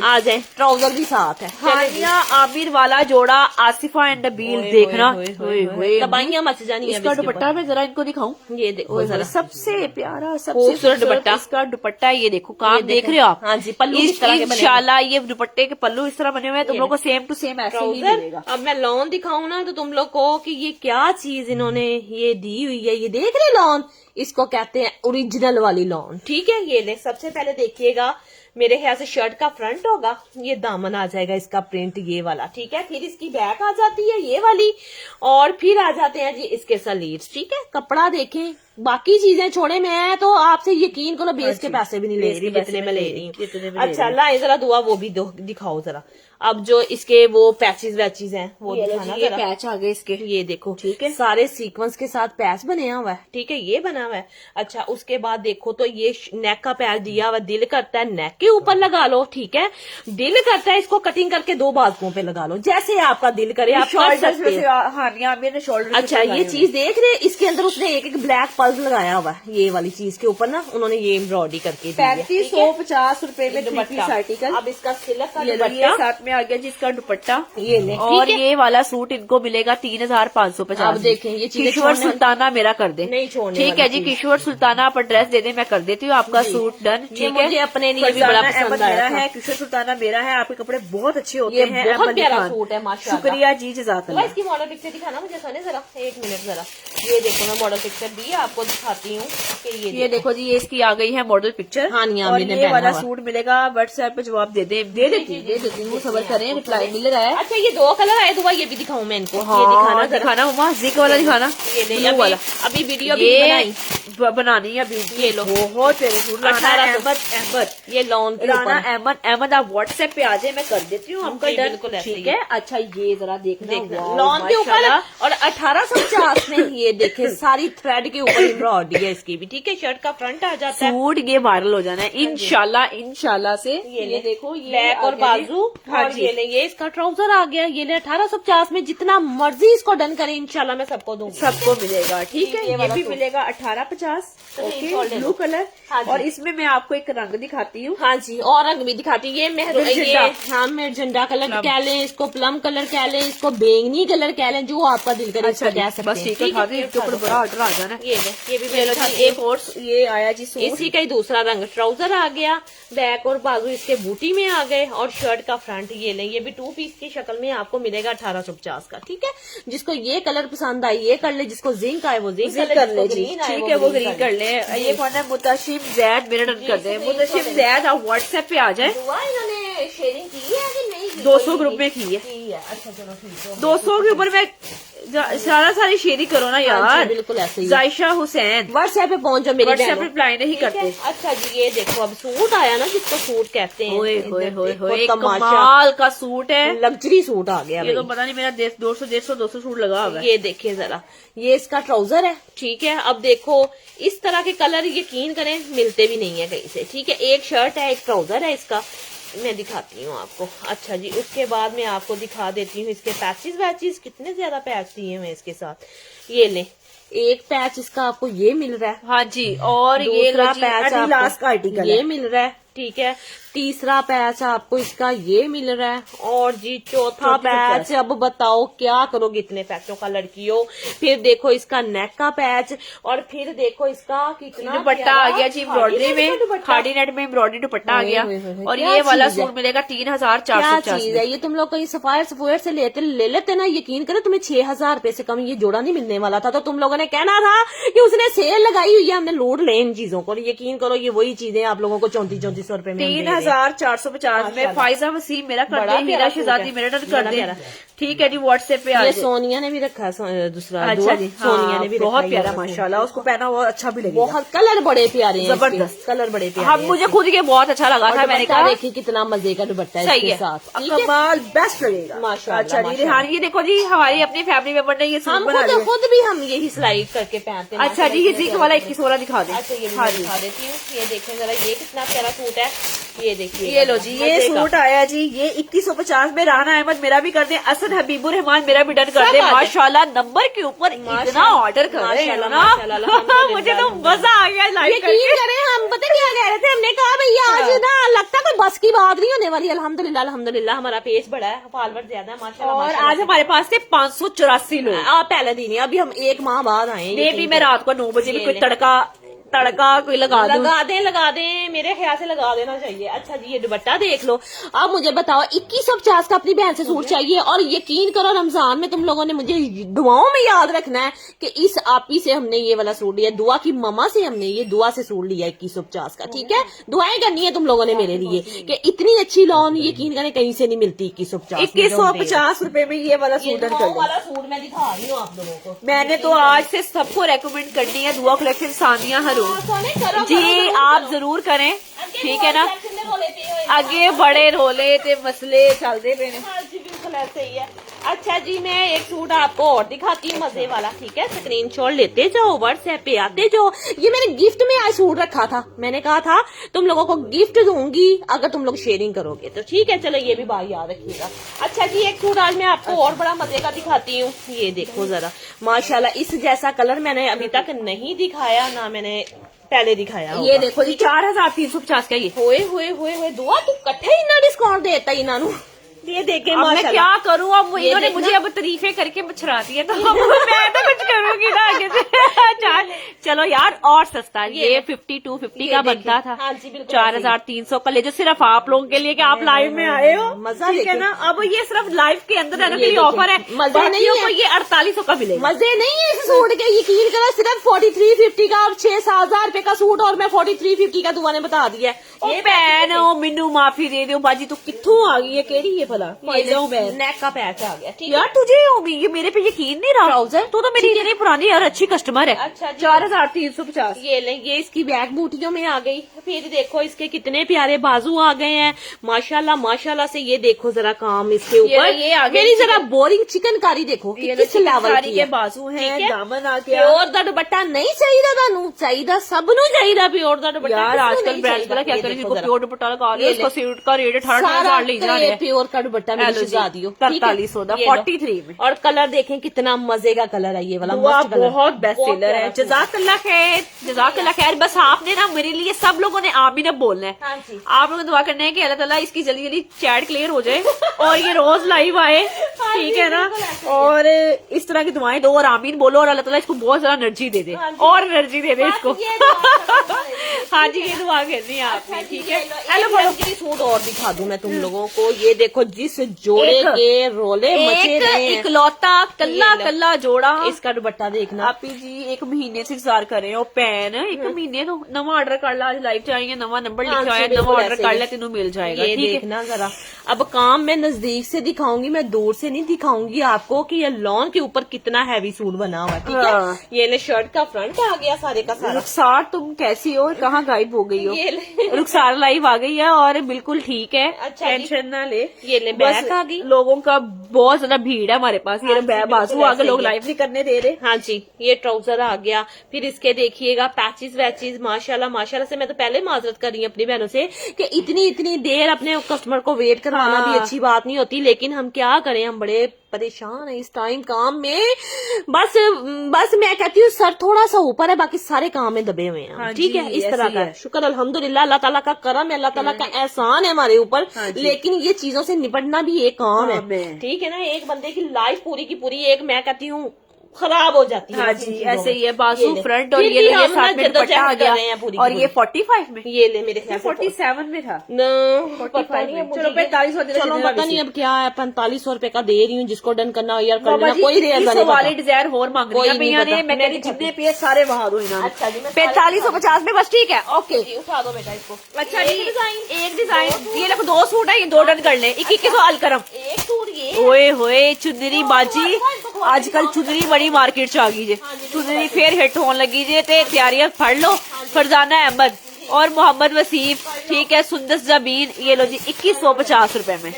आ जाए। ट्राउजर भी साथ है। हानिया आमिर वाला जोड़ा, आसिफा एंड नबील, देखना तबाहियां मच जानी है। इसका दुपट्टा मैं जरा इनको दिखाऊं। ये देखो जरा, सबसे प्यारा, सबसे खूबसूरत दुपट्टा। इसका दुपट्टा ये देखो, काम देख रहे हो आप। हाँ जी, पल्लू इंशाल्लाह ये दुपट्टे के पल्लू इस तरह बने हुए हैं, तुम लोग को सेम टू सेम ऐसे ही मिलेगा। अब मैं लॉन दिखाऊं ना तो तुम लोग को कि ये क्या चीज इन्होंने ये दी हुई है। ये देख रहे लॉन, इसको कहते हैं ओरिजिनल वाली लॉन। ठीक है, ये ले, सबसे पहले देखिएगा, मेरे ख्याल से शर्ट का फ्रंट होगा, ये दामन आ जाएगा इसका प्रिंट ये वाला। ठीक है, फिर इसकी बैक आ जाती है ये वाली, और फिर आ जाते हैं जी इसके सलीव्स। ठीक है, कपड़ा देखें, बाकी चीजें छोड़े, मैं तो आपसे यकीन करो बेस के पैसे भी नहीं ले रही जितने मैं ले रही हूँ। अच्छा ला जरा दुआ वो भी दिखाओ जरा। अब जो इसके वो पैचेस वैचेस हैं वो दिखाना जरा। पैच आ गए इसके, ये देखो। ठीक है, सारे सीक्वेंस के साथ पैच बनाया हुआ है। ठीक है, ये बना हुआ है। अच्छा, उसके बाद देखो तो ये नेक का पैच दिया हुआ, दिल करता है नेक के ऊपर लगा लो। ठीक है, दिल करता है इसको कटिंग करके 2 बाजुओं पे लगा लो, जैसे आपका दिल करे आप कर सकते हैं। अच्छा, ये चीज देख रहे, इसके अंदर उसने एक ब्लैक पल्स लगाया हुआ है। ये वाली चीज के ऊपर ना उन्होंने ये एम्ब्रॉयडरी करके 3550 रुपए में 3 पीस आर्टिकल। अब इसका सिल्क का दुपट्टा साथ में में आ गया जी इसका दुपट्टा, ये ले, और ठीक है? ये वाला सूट इनको मिलेगा 3,550। अब देखें ये चीजें किशोर सुल्ताना मेरा कर दे, नहीं छोड़ने ठीक है जी। किशोर सुल्ताना आप एड्रेस दे दें, मैं कर देती हूँ आपका सूट डन, ये ठीक है। मुझे अपने लिए भी बड़ा पसंद आया है, किशोर सुल्ताना मेरा है। आपके कपड़े बहुत अच्छे होते ये हैं, बहुत अहमद प्यारा खान। सूट है माशाल्लाह। शुक्रिया जी, जज़ाकल्लाह। इसकी मॉडल पिक्चर दिखाना मुझे सोने जरा, एक मिनट जरा। ये देखो मैं मॉडल पिक्चर दी है आपको, दिखाती हूँ कि ये देखो जी, ये इसकी आ गई है मॉडल पिक्चर। हाँ, और ये वाला सूट मिलेगा व्हाट्सएप पे, जवाब दे देती हूँ, सबर करें, रिप्लाई मिल रहा है। अच्छा ये 2 कलर आए, दुआ ये भी दिखाऊं मैं इनको? हाँ, ये दिखाना जरा। दिखाना उमा, जिक वाला दिखाना, ये ले, ब्लू वाला। अभी वीडियो भी ये बनाई, बनानी है अभी। ये लो, बहुत प्यारे सूट। राना 1800। अहमद, ये लॉन के राना ऊपर अहमद आप व्हाट्सएप पे आ जाए, मैं कर देती हूँ आपका जी, डन, बिल्कुल ऐसे ठीक ही। है। अच्छा ये जरा देखना, वाह, लॉन के ऊपर, माशाल्लाह। और 1850 में ये देखे सारी थ्रेड के ऊपर एम्ब्रॉयडरी है इसकी भी, ठीक है। शर्ट का फ्रंट आ जाता है, सूट ये वायरल हो जाना है इंशाल्लाह से। ये देखो, ये बैक और आ गया जी। बाजू, हाँ और जी, ये ले, ये इसका ट्राउजर आ गया। ये ले 1850 में, जितना मर्जी इसको डन करे इंशाल्लाह मैं सबको दूंगी, सबको मिलेगा, ठीक है। ये ये वाला भी सूट। मिलेगा 1850, शॉल ओके, ले ब्लू लो। कलर। हाँ जी। और इसमें मैं आपको एक रंग दिखाती हूँ। हाँ जी, और रंग भी दिखाती हूँ। ये मेहरून, ये मिर्जंडा। हाँ मिर्जंडा कलर कह लें, इसको प्लम कलर कह लें, इसको बैंगनी कलर कह लें, जो आपका दिल करे इसको कह सकते बस हैं। ठीक है, उठा दो, इसके ऊपर बड़ा ऑर्डर आ जाना है। ये ले, ये भी ये लो मेरे जी, एक और ये आया जी सूट। इसी का ही दूसरा रंग, ट्राउजर आ गया, बैक और बाजू इसके बूटी में आ गए, और शर्ट का फ्रंट ये ले, ये भी 2 पीस की शक्ल में आपको मिलेगा 1850 का, ठीक है। जिसको ये कलर पसंद आए ये कर ले, जिसको जिंक आए वो जिंक कर ले जी, ठीक है, वो ग्रीन कर ले। ये कौन है? मुतशिम जैद, मेरा डन कर दे। मुतशिम जैद आप व्हाट्सएप पे आ जाए। इन्होंने शेयरिंग की है कि नहीं की? 200 ग्रुप में की है। अच्छा चलो ठीक है। 200 के ऊपर मैं सारी शेयरिंग करो ना हाँ यार, जी, बिल्कुल ऐसे ही। जायशा हुसैन व्हाट्सएप पे पहुंचो मेरी व्हाट्सएप बहनों। रिप्लाई नहीं ठीक है? करते। अच्छा जी, ये देखो अब सूट आया ना, जिसको सूट कहते हैं। होए होए इधर होए देखो, होए, तमाशा, कमाल का सूट है। लग्जरी सूट आ गया ये तो भाई। पता नहीं, मेरा 200 सूट लगा हुआ है। ये देखिए जरा, ये इसका ट्राउजर है, ठीक है। अब देखो इस तरह के कलर यकीन करें मिलते भी नहीं है कहीं से, ठीक है। एक शर्ट है, एक ट्राउजर है इसका, मैं दिखाती हूँ आपको। अच्छा जी, उसके बाद मैं आपको दिखा देती हूँ इसके पैचेस वैचेस, कितने ज्यादा पैच दिए हैं इसके साथ। ये ले, एक पैच इसका आपको ये मिल रहा है, हाँ जी, और ये दूसरा पैच लास्ट का आपको आर्टिकल ये मिल रहा है, ठीक है। तीसरा पैच आपको इसका ये मिल रहा है, और जी चौथा पैच, अब बताओ क्या करोगे इतने पैचों का लड़कियों। फिर देखो इसका नेक का पैच, और फिर देखो इसका कितना दुपट्टा आ गया जी एम्ब्रॉयडरी में, खाड़ी नेट में एम्ब्रॉयडरी दुपट्टा आ गया। और ये वाला सूट मिलेगा 3,450 चीज है ये। तुम लोग कहीं सफायर से ले लेते ना, यकीन करो तुम्हें 6,000 रुपए से कम ये जोड़ा नहीं मिलने वाला था। तो तुम लोगों ने कहना था कि उसने सेल लगाई हुई है, हमने लूट ले इन चीजों को। यकीन करो ये वही चीजें आप लोगों को 3400 रुपए में 3,450 में। फायजा वसीम मेरा कर दे, हीरा शहजादी मेरा डन कर दे, ठीक है जी। व्हाट्सएप पे आ ये जाए। सोनिया ने भी रखा है दूसरा। अच्छा जी, सोनिया ने भी बहुत रखा है प्यारा ये वाला। माशाल्लाह, उसको पहना हुआ अच्छा भी लगेगा। बहुत कलर बड़े प्यारे हैं, जबरदस्त कलर बड़े प्यारे हम हैं। मुझे खुद ये बहुत अच्छा लगा था, मैंने कहा देखिए कितना मजे का दुपट्टा है सही इसके है, साथ, ठीक है? कमाल बेस्ट लगेगा माशाल्लाह, अच्छा जी। माशाल्लाह। हाँ, ये देखो जी, हमारी अपनी फैमिली मेंबर ने ये सूट हम बना लिया। खुद भी हम यही सिलाई करके पहनते हैं। अच्छा जी, ये जिक वाला 21 वाला दिखा दे। अच्छा, ये भी हाँ मैं जी, दिखा देती हूँ। ये देखें जरा, ये कितना प्यारा सूट है, ये देखिए। ये लो जी, ये सूट आया जी, ये 2150 में। राना अहमद मेरा भी कर दे, असद हबीबुर रहमान मेरा भी डन कर दे। माशाल्लाह, नंबर के ऊपर इतना ऑर्डर कर रहे हैं ना, मुझे तो मजा आ गया लाइव यकीन करें, हम पता क्या कह रहे थे, हमने कहा भैया आज ना लगता कोई बस की बात नहीं होने वाली। अल्हम्दुलिल्लाह अल्हम्दुलिल्लाह हमारा पेज बड़ा है, फॉलोवर ज्यादा है माशाल्लाह। और आज हमारे पास थे 584 लोग। आप पहले दिन ही, अभी हम 1 माह बाद आए। मे भी मैं रात को 9 बजे भी कोई तड़का कोई लगा दूं। लगा दें, मेरे ख्याल से लगा देना चाहिए। अच्छा जी, ये दुपट्टा देख लो। अब मुझे बताओ 2150 का अपनी बहन से सूट चाहिए, और यकीन करो रमजान में तुम लोगों ने मुझे दुआओं में याद रखना है कि इस आपी से हमने ये वाला सूट लिया, दुआ की ममा से हमने ये दुआ से सूट लिया 2150 का, ठीक है। दुआएं करनी है तुम लोगों ने मेरे लिए कि इतनी अच्छी लॉन यकीन करें कहीं से नहीं मिलती 2150 2150 रुपए में ये वाला सूट डन कर दो। वाला सूट मैं दिखा रही हूँ आप लोगों को। मैंने तो आज से सबको रेकमेंड करनी है दुआ कलेक्शन सानिया हरू जी, आप जरूर करें, ठीक है ना। आगे बड़े रोले ते मसले चलते पे ने। हाँ जी, बिल्कुल ऐसे ही है। अच्छा जी, मैं एक सूट आपको और दिखाती हूँ मजे वाला, ठीक है। स्क्रीनशॉट लेते जाओ, व्हाट्सएप पे आते जाओ। ये मैंने गिफ्ट में आज सूट रखा था, मैंने कहा था तुम लोगों को गिफ्ट दूंगी अगर तुम लोग शेयरिंग करोगे तो, ठीक है। चलो ये भी बात याद रखिएगा। अच्छा जी, एक सूट आज मैं आपको और बड़ा मजे का दिखाती हूँ। ये देखो जरा, माशाल्लाह इस जैसा कलर मैंने अभी तक नहीं दिखाया, ना मैंने पहले दिखाया। ये देखो जी, 4,350 का ये। होए दुआ तू कट्ठे इन्ना डिस्काउंट देता इन्हों ये देखें अब मैं माशाल्लाह। क्या करूं, अब ये इन्होंने देखना। मुझे अब तारीफें करके मछराती है, तो अब मैं तो कुछ करूंगी ना आगे से। चलो यार, और सस्ता ये 5250 का बनता था, हाँ जी, बिल्कुल 4300 का ले, जो सिर्फ आप लोगों के लिए कि आप लाइव में आए हो। मजा ठीक है देखें। ना, अब ये सिर्फ लाइव के अंदर रहने के लिए देखें। ऑफर है, मजे नहीं बाकियों है। को ये 4800 का मिलेगा। मजे नहीं है इस सूट के, यकीन करो सिर्फ 4350 का, अब 6-7 रुपए का सूट, और मैं 4350 का दुआ ने बता दिया। ये भैन ओ मैनू माफी दे दो बाजी, तू कित्थों आ गई है, केड़ी है भला? नेक का पैच आ गया, ठीक है। यार तुझे ये मेरे पे यकीन नहीं रहा, ट्राउजर? तू तो मेरी इतनी पुरानी और अच्छी कस्टमर है। अच्छा जी। 4350। ये ले, ये इसकी बैक बूटियों में आ गई। फिर देखो इसके कितने प्यारे बाजू आ गए हैं, माशाल्लाह माशाल्लाह से। ये देखो जरा काम इसके ऊपर, ये आ गई मेरी जरा बोरिंग चिकनकारी देखो कि किस लेवल की के है। बाजू है, ठीक है? दामन आ गया। प्योर दा दुपट्टा नहीं चाहिए तानू, चाहिए सब नु चाहिए प्योर दा दुपट्टा। यार किसनू आजकल नहीं ब्रांड्स चाहिए? पता क्या ये करें, देखो जिनको जरा। प्योर दुपट्टा लगा रहे ये हैं, उसका ले। सूट का रेट 18,000 सारा ले जा रहे हैं। प्योर का दुपट्टा मेरे सजा दियो, ठीक है? 4300 दा, ये लो। 43 में। और कलर देखें कितना मजे का कलर है ये वाला, दुआ मस्त कलर, बहुत बेस्ट सेलर है। प्यारा सूट। जज़ाकल्लाह खैर, जज़ाकल्लाह खैर। बस आपने ना मेरे लिए सब लोगों ने आमीन अब बोलना है। हाँ जी। आप लोगों को दुआ करना है कि अल्लाह ताला इसकी जल्दी जल्दी चैट क्लियर हो जाए और ये रोज लाइव आए, ठीक है ना। और इस तरह की दुआएं दो और आमीन बोलो, और अल्लाह ताला इसको बहुत ज्यादा एनर्जी दे दे, और एनर्जी दे दे इसको। ये दुआ करनी है। हाँ जी, ये दुआ करनी है आपने, ठीक है। हेलो बोलो, सूट और दिखा दूं मैं तुम लोगों को। ये देखो जिस जोड़े एक- के रोले मचे एक रहे हैं, इकलौता कल्ला ये लो। कल्ला जोड़ा। इसका दुपट्टा देखना। आपी जी 1 महीने से इंतजार कर रहे हो पैन, 1 महीने तो नवा ऑर्डर कर ला, आज लाइव जाएंगे, नवा नंबर हाँ लिखा जी, है, बिल्कुल नवा ऑर्डर ऐसे कर ही। ले, तेनू मिल जाएगा, ये ठीक है। देखना जरा, अब काम मैं नजदीक से दिखाऊंगी, मैं दूर से नहीं दिखाऊंगी आपको कि ये लॉन के ऊपर कितना हैवी सूट बना हुआ है, ठीक हाँ। है। ये ले शर्ट का फ्रंट आ गया सारे का सारा। रुखसार तुम कैसी हो, कहाँ गायब हो गई हो? ये ले। रुखसार लाइव आ गई है और बिल्कुल ठीक है, अच्छा जी। टेंशन ना ले। ये ले बस बैक आ गई। लोगों का बहुत ज्यादा भीड़ है हमारे पास, ये हाँ जी, बाजू बिल्कुल आगे ऐसे लोग ही है। लाइव नहीं करने दे रहे। हाँ जी, ये ट्राउजर आ गया। फिर इसके देखिएगा पैचेस वैचेस, माशाल्लाह माशाल्लाह से। मैं तो पहले माजरत कर रही हूँ अपनी बहनों से कि इतनी देर अपने कस्टमर को वेट करवाना हाँ। भी अच्छी बात नहीं होती, लेकिन हम क्या करें, हम बड़े परेशान है इस टाइम काम में। बस मैं कहती हूँ सर थोड़ा सा ऊपर है, बाकी सारे काम में दबे हुए हैं, हाँ ठीक जी, है। इस ऐसे तरह ही का है। शुक्र अल्हम्दुलिल्लाह, अल्लाह ताला का करम है, अल्लाह ताला का एहसान है हमारे ऊपर। हाँ जी। लेकिन ये चीजों से निपटना भी एक काम काम है। है, ठीक है ना। एक बंदे की लाइफ पूरी की पूरी एक मैं कहती हूँ खराब हो जाती है। हाँ इन जी, चीजों ऐसे में। ही है, बाजू ये ले। फ्रंट और फिर ये भी ये हम साथ ना में दुपट्टा आ जद्दोजहद कर गया, रहे हैं पूरी और की ये पूरी। 45 में, ये ले मेरे ख्याल से 47 में था। न, 45 नहीं, में। मुझे चलो ये- 45 हो जाएगा, चलो जितना पता भी नहीं सी। अब क्या है, 4500 रुपए का दे रही हूँ, जिसको डन करना हो यार कर बाबा लेना, जी, कोई रेट 2100 वाले नहीं। डिजायर और मांग रही कोई है नहीं भैया ने, पता। मैं मैं कहती दिखाती जितने पे सारे वहां दो इन्होंने। अच्छा जी, मैं 4550 में बस, ठीक है, ओके। जी, उठा दो बेटा इसको। अच्छा जी, डिजाइन, एक डिजाइन, ये देखो 2 सूट है, ये 2 डन कर ले। 2100 अलकरम। एक सूट ये। ओए होए चुंदरी बाजी, आजकल चुंदरी बड़ी मार्केट च आ गई जे, चुंदरी फिर हिट होने लगी जे, ते तैयारियां फड़ लो। फरजाना अहमद और मोहम्मद वसीफ, ठीक है, सुंदस जबीन, ये लो जी 2150 रुपए में।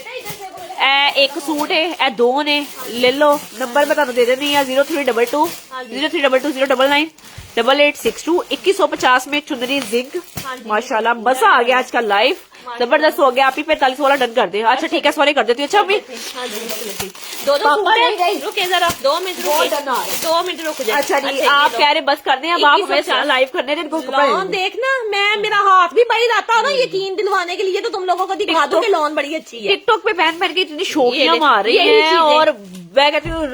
एक सूट है, ए 2 ने ले लो। नंबर बता दे देनी है 0322 0322 099 8862। 2150 में चुंदरी जिग, माशाल्लाह मजा आ गया आज का लाइव, जबरदस्त हो गया। आप ही 45 वाला डन कर दे। अच्छा ठीक है, सॉरी कर देती हूँ। अच्छा अम्मी हाँ जी, दो सूट है, रुके जरा 2 मिनट, रुके 2 मिनट रुक जाए। अच्छा जी, आप कह रहे बस कर दें, अब आप हमें लाइव करने दें, इनको लॉन देखना, मैं मेरा हाथ भी बड़ी रहता है ना यकीन दिलवाने के लिए, तो तुम लोगों को दिखा दो कि लॉन बड़ी अच्छी है। टिकटॉक पे पहन के इतनी शोकियां ये ले, मार रही यही हैं, चीजें। और मैं कहती हूँ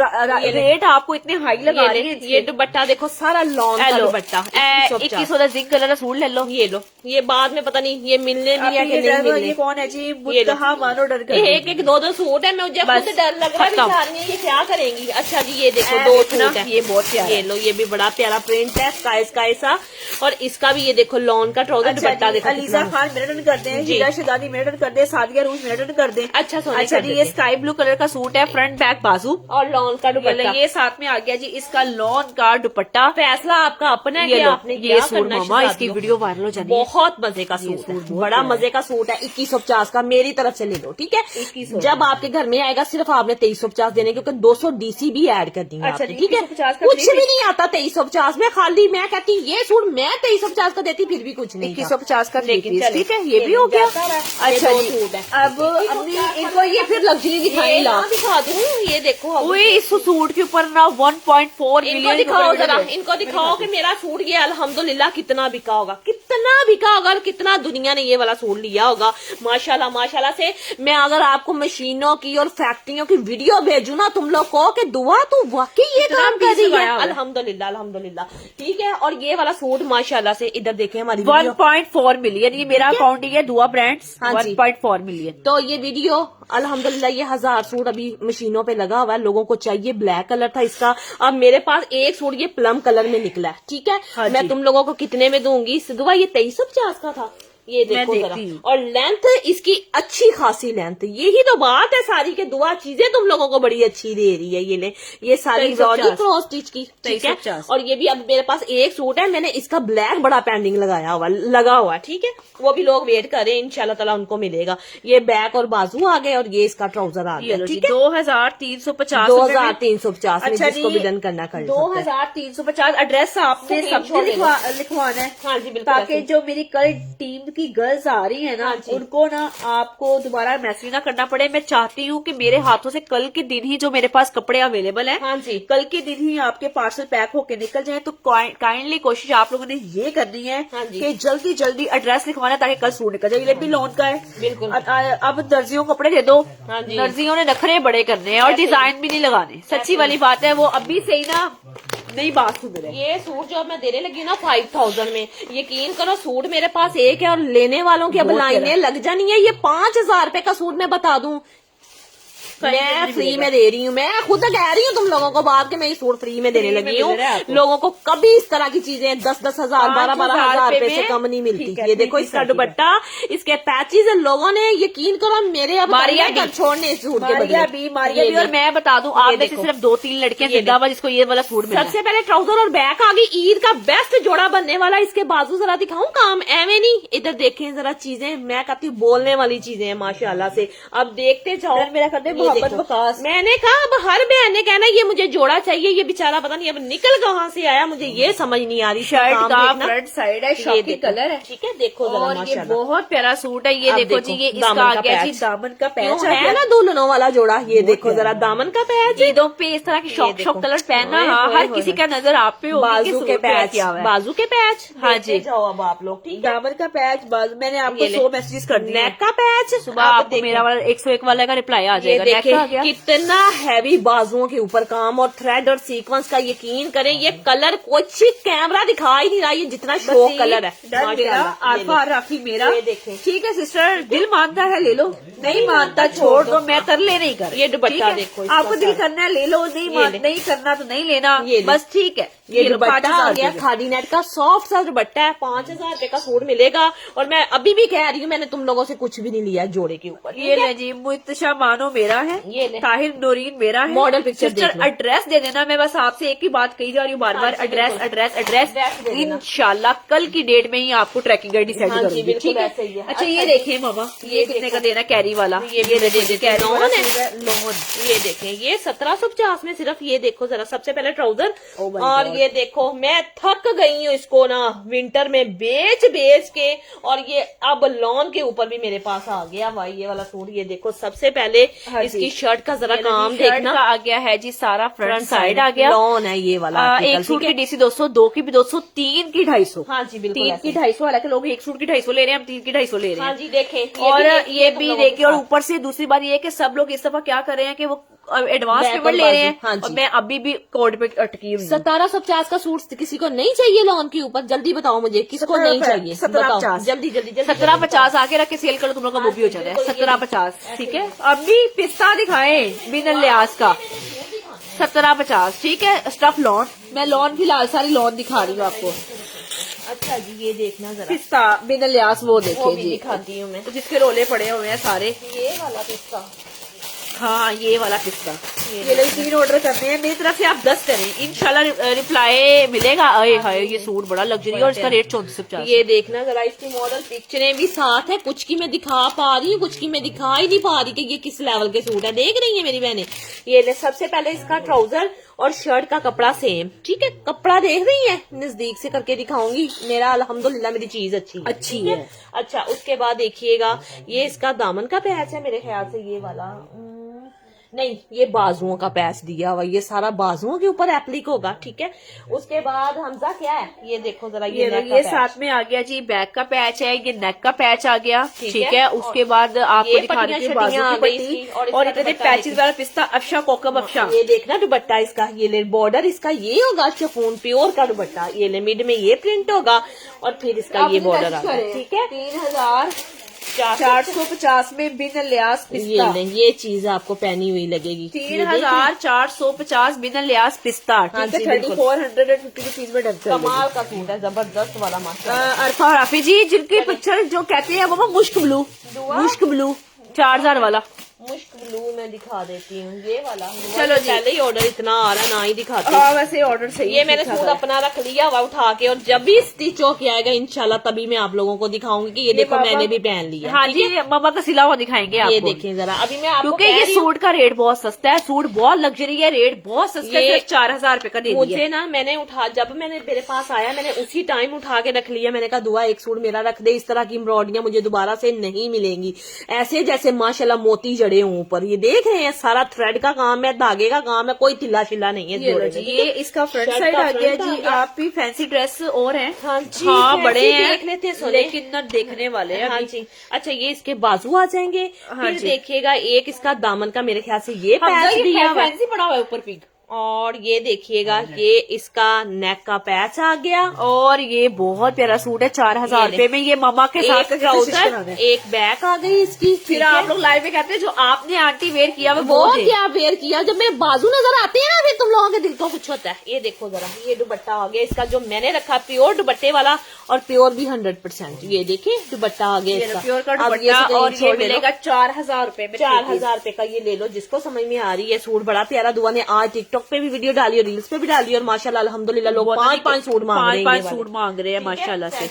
रेट आपको इतने हाई लगा रही है। ये दुपट्टा देखो, सारा लॉन का दुपट्टा 2100 का जिंक कलर का सूट ले लो। ये लो, ये बाद में पता नहीं ये मिलने भी है कि नहीं ये मिलने। कौन है जी? ये लो। मुत्तहा मानो डर कर एक एक 2 सूट है, मुझे बस, खुद डर लग रहा है खत्म। बेचारियां ये क्या करेंगी। अच्छा जी, ये देखो 2 सूट है, ये बहुत प्यारा ये लो, ये भी बड़ा प्यारा प्रिंट है, स्काई सा। और इसका भी ये देखो लॉन का ट्राउजर दुपट्टा देखो। अलीजा खान मेरा डन करते हैं, हीरा शहजादी मेरा डन करते हैं, सादिया रूज मेरा डन कर दे। अच्छा सोनी अच्छा कर जी, ये देते। स्काई ब्लू कलर का सूट है, फ्रंट बैक बाजू, और लॉन का दुपट्टा। ये साथ में आ गया जी इसका लॉन का दुपट्टा। फैसला आपका अपना है कि ये लो, आपने ये क्या सूट करना मामा, है। इसकी वीडियो वायरल हो जानी है। बहुत मजे का सूट है, बड़ा मजे का सूट है। 2150 का मेरी तरफ से ले लो, ठीक है। 2100 जब आपके घर में आएगा सिर्फ आपने 2350 देने, क्योंकि 200 डीसी भी ऐड कर देंगे अच्छा आपने, जी, ठीक है। 2150 का कुछ फ्री भी नहीं आता 2350 में, खाली मैं कहती हूँ ये सूट मैं 2350 का देती, फिर भी कुछ नहीं था। 2150 का लेकिन पीस, चलो, ठीक है, ये भी हो गया। जाता रहा। ये अच्छा 2 जी, सूट है। अब अपनी इनको ये फिर लग्जरी दिखाई ला। दिखा दूँ, ये देखो अब। ओए इस सूट के ऊपर ना 1.4 इनको मिलियन दिखाओ जरा, इनको दिखाओ कि मेरा सूट ये अल्हम्दुलिल्लाह कितना बिका होगा, कितना कितना बिका होगा और कितना दुनिया ने ये वाला सूट लिया होगा। माशाल्लाह माशाल्लाह से मैं अगर आपको मशीनों की और फैक्ट्रियों की वीडियो भेजू ना, तुम लोग को कि दुआ तो वाकई ये काम कर रही है। अल्हम्दुलिल्लाह अल्हम्दुलिल्लाह। ठीक है, और ये वाला सूट माशाल्लाह से इधर देखें हमारी 1.4 मिलियन, ये मेरा अकाउंट ही है दुआ ब्रांड्स। हाँ जी। 1.4 मिलियन। तो ये वीडियो अल्हम्दुलिल्लाह ये 1000 सूट अभी मशीनों पे लगा हुआ है, लोगों को चाहिए। ब्लैक कलर था इसका, अब मेरे पास एक सूट ये प्लम कलर में निकला है। ठीक है, हाँ मैं जी। तुम लोगों को कितने में दूंगी दुआ? ये 2350 का था। ये देखो जरा, और लेंथ इसकी अच्छी खासी लेंथ। यही तो बात है सारी के दुआ चीजें तुम लोगों को बड़ी अच्छी दे रही है। ये ले, ये सारी क्रॉस स्टिच की। ठीक है, और ये भी अब मेरे पास एक सूट है, मैंने इसका ब्लैक बड़ा पेंडिंग लगा हुआ है। ठीक है, वो भी लोग वेट करें, इंशाल्लाह ताला उनको मिलेगा। ये बैक और बाजू आ गए और ये इसका ट्राउजर आ गया। ठीक है, 2350 2350 में अच्छा जिसको भी डन करना कर 2350। एड्रेस आपने सबसे लिखवाना है। हाँ जी बिल्कुल, ताकि जो मेरी कल टीम की गर्ल्स आ रही है ना, हाँ जी। उनको ना आपको दोबारा मैसेज ना करना पड़े। मैं चाहती हूँ कि मेरे हाथों से कल के दिन ही जो मेरे पास कपड़े अवेलेबल हैं, हाँ जी, कल के दिन ही आपके पार्सल पैक होके निकल जाए। तो काइंडली कोशिश आप लोगों ने ये करनी है हाँ जी। कि जल्दी जल्दी एड्रेस लिखवाना ताकि कल सूट निकल जाए। ये भी लोन का है बिल्कुल। अब दर्जियों को कपड़े दे दो। हाँ जी। दर्जियों ने नखरे बड़े करने हैं और डिजाइन भी नहीं लगाने। सच्ची वाली बात है, वो अभी से ही ना नई बात सुन रहे। ये सूट जो मैं देने लगी ना 5000 में, यकीन करो सूट मेरे पास एक है और लेने वालों की अब लाइनें लग जानी है। ये 5000 रुपए का सूट मैं बता दूं, मैं फ्री में दे रही हूँ। मैं खुद कह रही हूँ तुम लोगों को बात के मैं ये सूट फ्री में देने लगी हूँ। लोगों को कभी इस तरह की चीजें 10-10 हजार 12-12 हजार रुपए से कम नहीं मिलती। ये देखो इसका दुपट्टा, इसके पैचेज, लोगों ने यकीन करो मेरे अब छोड़ने सूट के बदले। और मैं बता दूं, आप में से सिर्फ 2-3 लड़कियां जिंदाबाद जिसको ये वाला सूट मिला। सबसे पहले ट्राउजर और बैक आ गई, ईद का बेस्ट जोड़ा बनने वाला। इसके बाजू जरा दिखाऊं, काम एवे नहीं, इधर देखें जरा चीजें, मैं कहती हूँ बोलने वाली चीजें हैं माशाल्लाह से। अब देखते जाओ, मेरा करते मैंने कहा अब हर बहन ने कहना ये मुझे जोड़ा चाहिए। ये बेचारा पता नहीं अब निकल कहाँ से आया, मुझे ये समझ नहीं आ रही। शर्ट का फ्रंट साइड है, शॉकी कलर है। ठीक है, देखो और ये बहुत प्यारा सूट है। ये देखो जी, ये इसका आ गया जी दामन का पैच है ना, दुल्हनों वाला जोड़ा। ये देखो जरा दामन का पैच, ईदों पे इस तरह की शौक कलर पहनना हर किसी का नजर आप पे होगी। बाजू के पैच, बाजू के पैच। हाँ जी, जाओ अब आप लोग। ठीक, दामन का पैच, मैंने आपको 100 मैसेजेस कर दिए। नेक का पैच, सुबह आपको मेरा वाला 101 वाले का रिप्लाई आ जाएगा। कितना हैवी बाजुओं के ऊपर काम और थ्रेड और सीक्वेंस का, यकीन करें ये कलर कुछ कैमरा दिखा ही नहीं रहा, ये जितना शौक कलर है। आरफा राखी मेरा, ये देखें। ठीक है सिस्टर, दिल मानता है ले लो, नहीं मानता छोड़ दो, मैं कर ले नहीं कर। ये दुपट्टा देखो, आपको दिल करना है ले लो, नहीं करना तो नहीं लेना, बस ठीक है। ये दुपट्टा आ गया खादी नेट का, सॉफ्ट सा दुपट्टा है। 5000 रुपए का सूट मिलेगा। और मैं अभी भी कह रही हूँ, मैंने तुम लोगों से कुछ भी नहीं लिया जोड़े के ऊपर। ये ले जी, मुत्तशा मानो मेरा है, ये ले, ताहिर नूरीन मेरा है। मॉडल पिक्चर सिस्टर एड्रेस दे देना। मैं बस आपसे एक ही बात कही जा रही हूँ बार बार, एड्रेस एड्रेस एड्रेस। इंशाल्लाह कल की डेट में ही आपको ट्रैकिंग आईडी सेंड करूंगी। ठीक है, अच्छा ये देखिए मामा, ये कितने का देना कैरी वाला? ये लोन है, लोन। ये देखें, ये 1750 में सिर्फ। ये देखो जरा, सबसे पहले ट्राउजर, और ये देखो मैं थक गई हूँ इसको ना विंटर में बेच के। और ये अब लॉन के ऊपर भी मेरे पास आ गया भाई ये वाला सूट। ये देखो सबसे पहले इसकी शर्ट का जरा काम देखना, आ गया है जी, सारा फ्रंट साइड आ गया। लॉन है ये वाला। एक सूट की DC 200, 2 की भी 200, 3 की 250। हाँ जी बिल्कुल, 3 की 250। हालांकि लोग एक सूट की 250 ले रहे हैं, हम 3 की 250 ले रहे हैं। हाँ जी देखें, और ये भी देखिए। और ऊपर से दूसरी बात ये है कि सब लोग इस दफा क्या कर रहे हैं कि वो एडवांस पेमेंट ले रहे हैं। हाँ और मैं अभी भी कोड पे अटकी हुई। 1750 का सूट किसी को नहीं चाहिए लॉन के ऊपर? जल्दी बताओ मुझे, किसको नहीं चाहिए? 1750 जल्दी जल्दी जल्दी। 1750 आके रख के सेल करो, तुम लोग का वो भी हो जाता है। 1750, ठीक है। अभी पिस्ता दिखाए बिन लिहाज का 1750, ठीक है। स्टफ लॉन, मैं लॉन फिलहाल सारी लॉन दिखा रही हूँ आपको। अच्छा जी, ये देखना जरा, पिस्ता बिन लिहाज वो देखिए जी, दिखाती हूँ मैं, जिसके रोले पड़े हुए हैं सारे। ये वाला पिस्ता, हाँ ये वाला पिस्ता। ये लोग 3 ऑर्डर करने हैं, मेरी तरफ से आप 10 करें, इंशाल्लाह रिप्लाई मिलेगा। अरे हाय, ये सूट बड़ा लग्जरी और इसका रेट 3450। ये देखना जरा, इसकी मॉडल पिक्चरें भी साथ है। कुछ की मैं दिखा पा रही हूँ, कुछ की मैं दिखा ही नहीं पा रही कि ये किस लेवल के सूट है। देख रही है मेरी बहनें? ये ले, सबसे पहले इसका ट्राउजर और शर्ट का कपड़ा सेम, ठीक है। कपड़ा देख रही है, नजदीक से करके दिखाऊंगी। मेरा अल्हम्दुलिल्लाह मेरी चीज अच्छी है। अच्छा, उसके बाद देखिएगा, ये इसका दामन का पैच है मेरे ख्याल से, ये वाला नहीं, ये बाजुओं का पैच दिया हुआ, ये सारा बाजुओं के ऊपर एप्लिक होगा, ठीक है। उसके बाद हमजा क्या है, ये देखो जरा, ये साथ में आ गया जी बैक का पैच है, ये नेक का पैच आ गया, ठीक है। उसके बाद आपको दिखा रही हूँ बाजू की पट्टी और इतने पैचेस वाला पिस्ता अफशा कोकब अफशा। ये देखना दुपट्टा इसका, ये ले बॉर्डर इसका ये होगा शिफॉन प्योर का दुपट्टा, ये ले मिड में ये प्रिंट होगा और फिर इसका ये बॉर्डर आ गया, ठीक है। 3450 में बिन लियास पिस्ता, ये चीज आपको पहनी हुई लगेगी। 3450 बिन लियास पिस्ता, ठीक है। 3450 रुपीज में डन कर कमाल का सूट है, जबरदस्त वाला माशाल्लाह। अरफा और हाफिज जी जिनके पिक्चर जो कहते हैं वो मुश्क ब्लू 4000 वाला मुश्क ब्लू में दिखा देती हूँ, ये वाला। चलो जी, पहले ही ऑर्डर इतना आ रहा, ना ही दिखाती। हाँ वैसे ऑर्डर सही। ये मैंने सूट अपना रख लिया हुआ उठा के, और जब भी स्टिच होके आएगा इंशाल्लाह तभी मैं आप लोगों को दिखाऊंगी कि ये देखो मैंने भी पहन लिया। हाँ जी, मामा का सिला हुआ दिखाएंगे आपको। ये देखें जरा, अभी मैं आपको क्योंकि ये सूट का रेट बहुत सस्ता है, सूट बहुत लग्जरी है, रेट बहुत सस्ता है, सिर्फ 4000 रुपए का दे दिया। मुझे ना मैंने जब मैंने मेरे पास आया मैंने उसी टाइम उठा के रख लिया। मैंने कहा दुआ एक सूट मेरा रख दे, इस तरह की एम्ब्रॉयडरियां मुझे दोबारा से नहीं मिलेंगी, ऐसे जैसे माशाल्लाह मोती जड़े हों ऊपर। ये देख रहे हैं सारा थ्रेड का काम है, धागे का काम है, कोई तिल्ला शिल्ला नहीं है। ये इसका फ्रंट साइड आ गया जी। आप भी फैंसी ड्रेस और हैं? हाँ जी, हाँ बड़े हैं, देख लेते हैं लेकिन न देखने वाले हैं। हाँ जी। अच्छा, ये इसके बाजू आ जाएंगे। फिर देखिएगा एक इसका दामन का मेरे ख्याल से ये पैच दिया हुआ है, फैंसी पड़ा हुआ है ऊपर पिंक। और ये देखिएगा ये इसका नेक का पैच आ गया, और ये बहुत प्यारा सूट है 4000 रुपए में। ये मामा के साथ ट्राउजर, एक बैक आ गई इसकी। फिर आप लोग लाइव में कहते हैं जो आपने आंटी वेयर किया वो क्या वेयर किया, जब मेरे बाजू नजर आते हैं ना फिर तुम लोगों के दिल को कुछ होता है। ये देखो जरा, ये दुपट्टा आ गया इसका जो मैंने रखा, प्योर दुपट्टे वाला, और प्योर भी 100%। ये देखिए दुपट्टा आ गया इसका, प्योर का दुपट्टा, और ये मिलेगा 4000 रुपए में। 4000 रुपए का ये ले लो, जिसको समझ में आ रही है। सूट बड़ा प्यारा, दुआ ने आज टिकटॉक पे भी वीडियो डाली और रील्स पे भी डाली, और माशाल्लाह अल्हम्दुलिल्लाह लोग 5-5 सूट मांग रहे हैं माशाल्लाह से।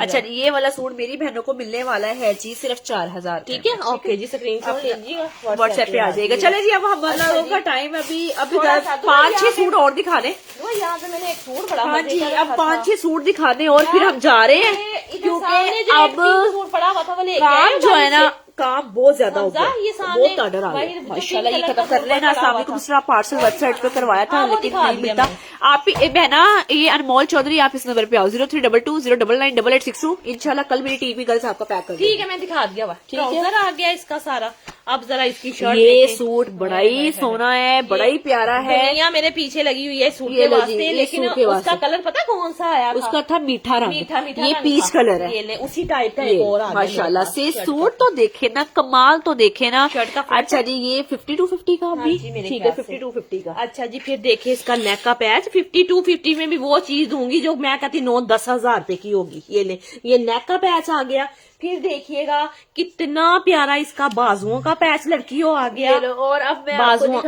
अच्छा, ये वाला सूट मेरी बहनों को मिलने वाला है जी सिर्फ 4000, ठीक है। ओके जी, स्क्रीनशॉट लीजिएगा, व्हाट्सएप पे आ जाएगा। चले जी, अब हम लोगों का टाइम अभी 5-6 सूट और दिखा दें। यहाँ पे मैंने एक सूट बड़ा, हाँ जी, अब 5-6 सूट दिखा दें और फिर हम जा रहे हैं, क्योंकि अब सूट पड़ा हुआ था काम जो है ना, काम बहुत ज्यादा हो गया, ये बहुत ऑर्डर आ गया माशाल्लाह। ये खत्म कर लेना। दूसरा पार्सल वेबसाइट पे करवाया था लेकिन नहीं मिलता। आप बहना, ये अनमोल चौधरी, आप इस नंबर पे आओ 0322099886 इंशाल्लाह कल मेरी टीवी गर्ल्स आपका पैक कर, ठीक है। मैं दिखा दिया हुआ, ठीक है। आ गया इसका सारा। अब जरा इसकी शर्ट, ये सूट बड़ा ही सोना है, बड़ा ही प्यारा है। दुनिया मेरे पीछे लगी हुई है सूट के वास्ते, लेकिन उसका कलर पता कौन सा आया था? उसका था मीठा रंग, मीठा ये पीच कलर है। ये उसी टाइप का एक और आ गया माशाल्लाह से। सूट तो देखे ना, कमाल तो देखे ना। शर्ट का अच्छा जी, ये 5250 का भी, ठीक है 5250 का। अच्छा जी, फिर देखिए इसका नेक का पैच 5250 में भी वो चीज दूंगी जो मैं कहती 9-10 हजार रुपए की होगी। ये ले, ये नेक का पैच आ गया। फिर देखिएगा कितना प्यारा इसका बाजुओं का पैच लड़कियों आ गया, और अब मैं बाजू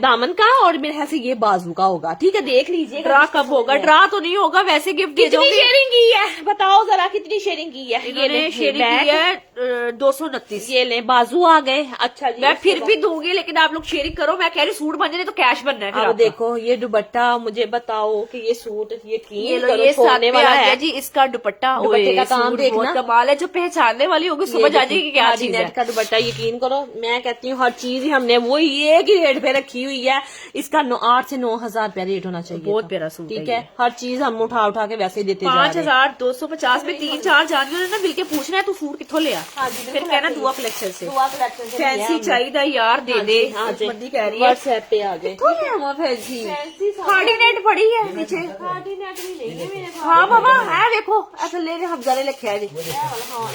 दामन का, और मेरे ख्याल से ये बाजू का होगा, ठीक है। देख लीजिएगा ड्रा कब होगा, ड्रा तो नहीं होगा, वैसे गिफ्ट दे दोगे। शेयरिंग की है बताओ जरा, कितनी शेयरिंग की है? ये शेयरिंग की है 229। ये ले बाजू आ गए। अच्छा जी, मैं फिर भी दूंगी, लेकिन आप लोग शेयरिंग करो। मैं कह रही सूट बन जाए तो कैश बनना है। अब देखो ये दुपट्टा, मुझे बताओ कि ये सूट ये सामने वाला है जी, इसका दुपट्टा, दुपट्टे का काम देखना कमाल है। जो पहचानने वाली होगी समझ आ जाएगी क्या चीज है। का दुपट्टा यकीन करो, मैं कहती हूँ हर चीज हमने वो एक ही रेट पे रखी हुई है। इसका 8 से 9 हजार रुपया रेट होना चाहिए। बहुत प्यारा सूट, ठीक है। हर चीज हम उठा उठा के वैसे देते 5250 में 3-4 जानवर ना मिलके पूछना है तू सूट कितों लिया, फिर कहना दुआ कलेक्शन से। फैंसी चाहिए यार, दे दे। बंदी कह रही है व्हाट्सएप पे आ गए। फैंसी हार्डी नेट पड़ी है नीचे। हाँ मामा है, देखो ऐसा ले रहे हमजा ने लिखा है।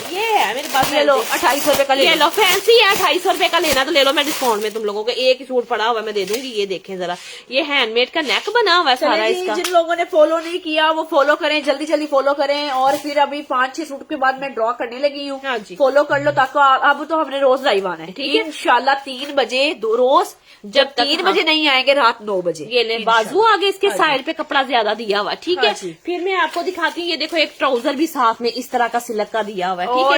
ये है मेरे पास, ले लो 2800 रुपए का, ले लो। फैंसी है, 2800 रुपए का लेना तो ले लो, मैं डिस्काउंट में तुम लोगों को एक ही सूट पड़ा हुआ मैं दे दूंगी। ये देखें जरा, ये हैंडमेड का नेक बना हुआ है सारा इसका। जिन लोगों ने फॉलो नहीं किया वो फॉलो करें, जल्दी जल्दी फॉलो करें। और फिर अभी 5-6 सूट के बाद मैं ड्रॉ करने लगी हूँ, फॉलो कर लो। ताकि अब तो हमने रोज लाइव आना है, ठीक है इंशाल्लाह 3 बजे रोज, जब 3 बजे नहीं आएंगे रात 9 बजे। ये ले बाजू आगे इसके साइड पे कपड़ा ज्यादा दिया हुआ, ठीक है। फिर मैं आपको दिखाती हूँ, ये देखो एक ट्राउजर भी साथ में इस तरह का सिलक का दिया हुआ है, ठीक है।